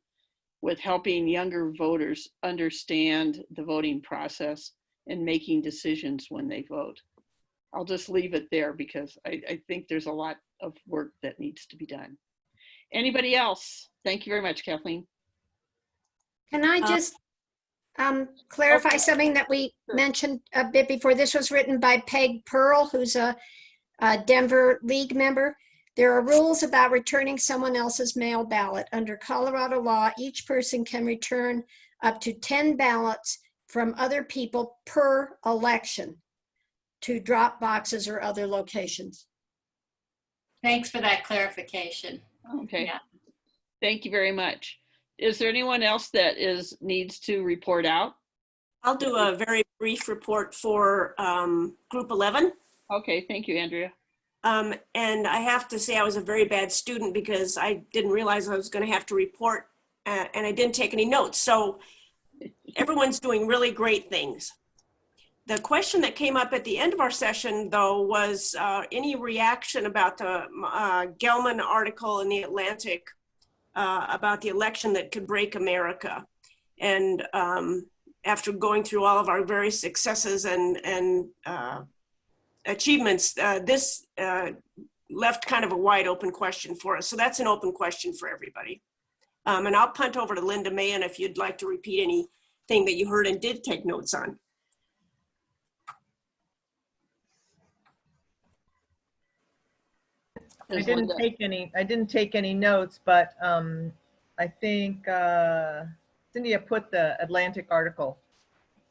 with helping younger voters understand the voting process and making decisions when they vote. I'll just leave it there because I think there's a lot of work that needs to be done. Anybody else? Thank you very much, Kathleen. Can I just clarify something that we mentioned a bit before? This was written by Peg Pearl, who's a Denver League member. There are rules about returning someone else's mail ballot. Under Colorado law, each person can return up to 10 ballots from other people per election. to drop boxes or other locations. Thanks for that clarification. Okay. Yeah. Thank you very much. Is there anyone else that needs to report out? I'll do a very brief report for Group 11. Okay, thank you, Andrea. And I have to say I was a very bad student because I didn't realize I was going to have to report and I didn't take any notes. So everyone's doing really great things. The question that came up at the end of our session, though, was any reaction about the Gelman article in the Atlantic about the election that could break America. And after going through all of our various successes and achievements, this left kind of a wide open question for us. So that's an open question for everybody. And I'll punt over to Linda Mahan if you'd like to repeat anything that you heard and did take notes on. I didn't take any notes, but I think Cynthia put the Atlantic article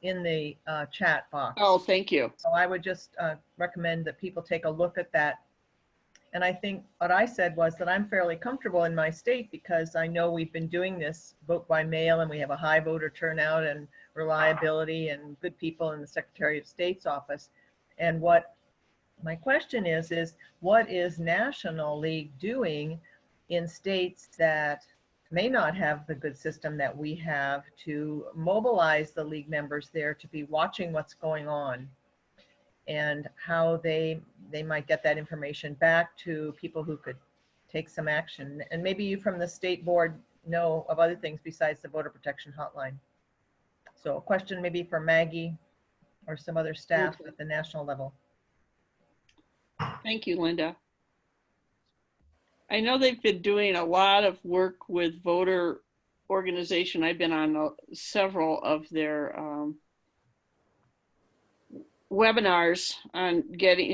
in the chat box. Oh, thank you. So I would just recommend that people take a look at that. And I think what I said was that I'm fairly comfortable in my state because I know we've been doing this vote by mail and we have a high voter turnout and reliability and good people in the Secretary of State's office. And what my question is what is National League doing in states that may not have the good system that we have to mobilize the league members there to be watching what's going on and how they might get that information back to people who could take some action. And maybe you from the state board know of other things besides the voter protection hotline. So a question maybe for Maggie or some other staff at the national level. Thank you, Linda. I know they've been doing a lot of work with voter organization. I've been on several of their webinars on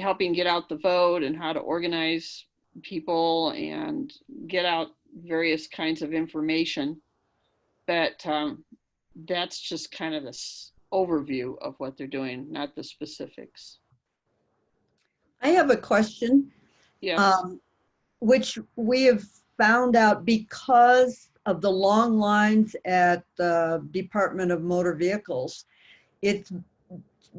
helping get out the vote and how to organize people and get out various kinds of information. But that's just kind of this overview of what they're doing, not the specifics. I have a question. Yes. Which we have found out because of the long lines at the Department of Motor Vehicles. It's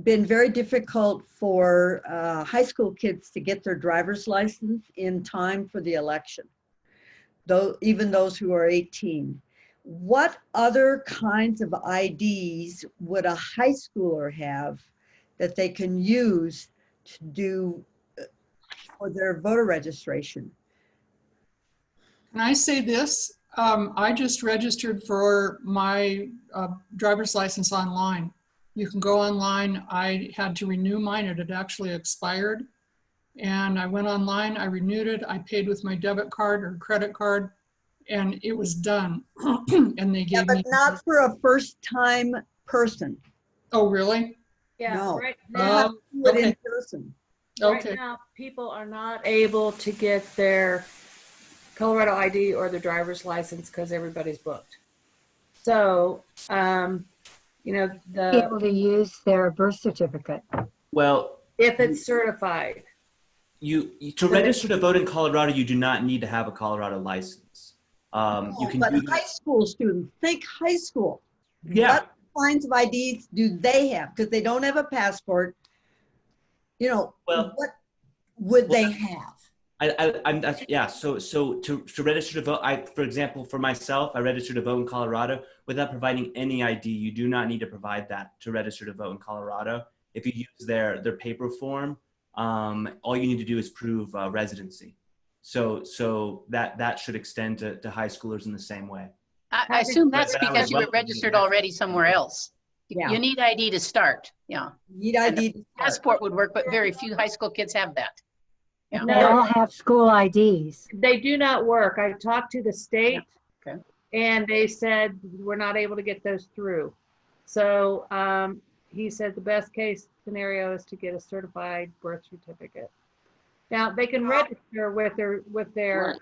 been very difficult for high school kids to get their driver's license in time for the election, though even those who are 18. What other kinds of IDs would a high schooler have that they can use to do for their voter registration? Can I say this? I just registered for my driver's license online. You can go online. I had to renew mine. It had actually expired. And I went online, I renewed it. I paid with my debit card or credit card, and it was done. And they gave me— but not for a first-time person. Oh, really? Yeah, No. right now, But in person. right now, people are not able to get their Colorado ID or their driver's license because everybody's booked. So, you know, Be able to use their birth certificate. Well, if it's certified. To register to vote in Colorado, you do not need to have a Colorado license. You can But do high school students, think high school. Yeah. What kinds of IDs do they have? Because they don't have a passport. You know, what would they have? So to register to vote, for example, for myself, I registered to vote in Colorado without providing any ID. You do not need to provide that to register to vote in Colorado. If you use their paper form, all you need to do is prove residency. So that should extend to high schoolers in the same way. I assume that's because you were registered already somewhere else. Yeah. You need ID to start. Yeah. Need ID. And passport would work, but very few high school kids have that. Yeah. They all have school IDs. They do not work. I talked to the state, Okay. and they said we're not able to get those through. So he said the best case scenario is to get a certified birth certificate. Now they can register with their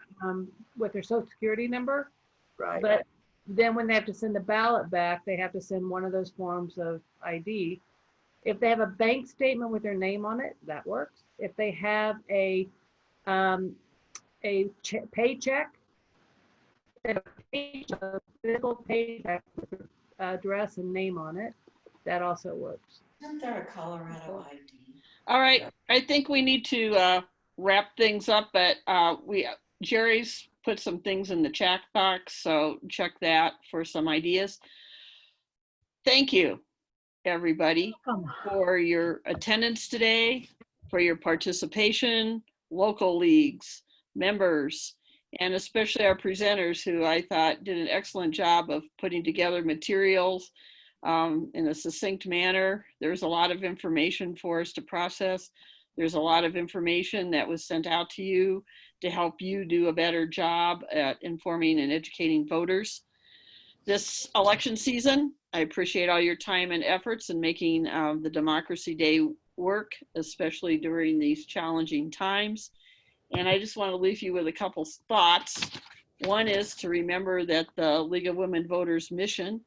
social security number, Right. but then when they have to send the ballot back, they have to send one of those forms of ID. If they have a bank statement with their name on it, that works. If they have a paycheck, a physical paycheck with their address and name on it, that also works. Isn't there a Colorado ID? All right, I think we need to wrap things up, but Jerry's put some things in the chat box, so check that for some ideas. Thank you, everybody, for your attendance today, for your participation, local leagues, members, and especially our presenters who I thought did an excellent job of putting together materials in a succinct manner. There's a lot of information for us to process. There's a lot of information that was sent out to you to help you do a better job at informing and educating voters. This election season, I appreciate all your time and efforts in making the Democracy Day work, especially during these challenging times. And I just want to leave you with a couple thoughts. One is to remember that the League of Women Voters mission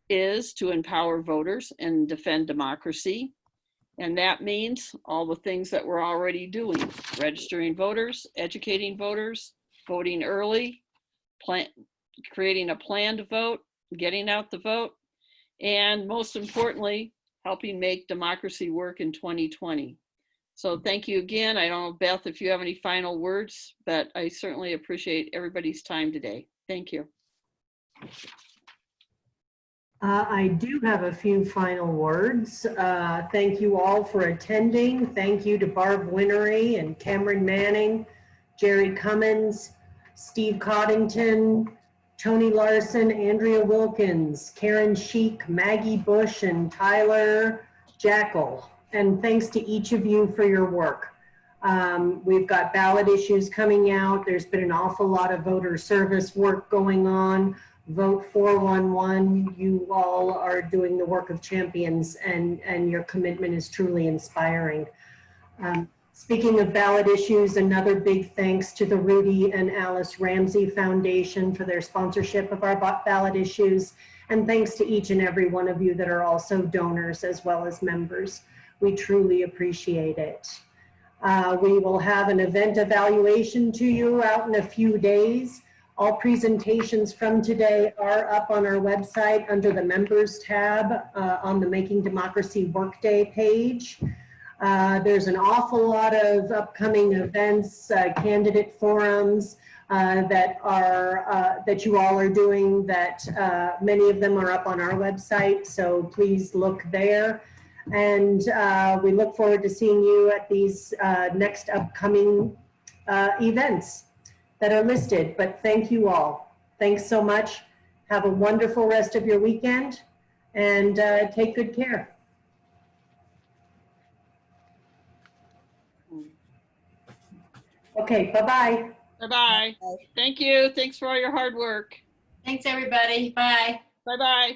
is to empower voters and defend democracy. And that means all the things that we're already doing: registering voters, educating voters, voting early, creating a plan to vote, getting out the vote, and most importantly, helping make democracy work in 2020. So thank you again. I don't know, Beth, if you have any final words, but I certainly appreciate everybody's time today. Thank you. I do have a few final words. Thank you all for attending. Thank you to Barb Whinery and Cameron Manning, Gerry Cummins, Steve Coddington, Toni Larson, Andrea Wilkins, Karen Sheek, Maggie Bush, and Tyler Jaeckel. And thanks to each of you for your work. We've got ballot issues coming out. There's been an awful lot of voter service work going on. Vote 411. You all are doing the work of champions, and your commitment is truly inspiring. Speaking of ballot issues, another big thanks to the Rudy and Alice Ramsey Foundation for their sponsorship of our ballot issues. And thanks to each and every one of you that are also donors as well as members. We truly appreciate it. We will have an event evaluation to you out in a few days. All presentations from today are up on our website under the members tab on the Making Democracy Workday page. There's an awful lot of upcoming events, candidate forums that you all are doing, that many of them are up on our website, so please look there. And we look forward to seeing you at these next upcoming events that are listed. But thank you all. Thanks so much. Have a wonderful rest of your weekend, and take good care. Okay, bye-bye. Bye-bye. Thank you. Thanks for all your hard work. Thanks, everybody. Bye. Bye-bye.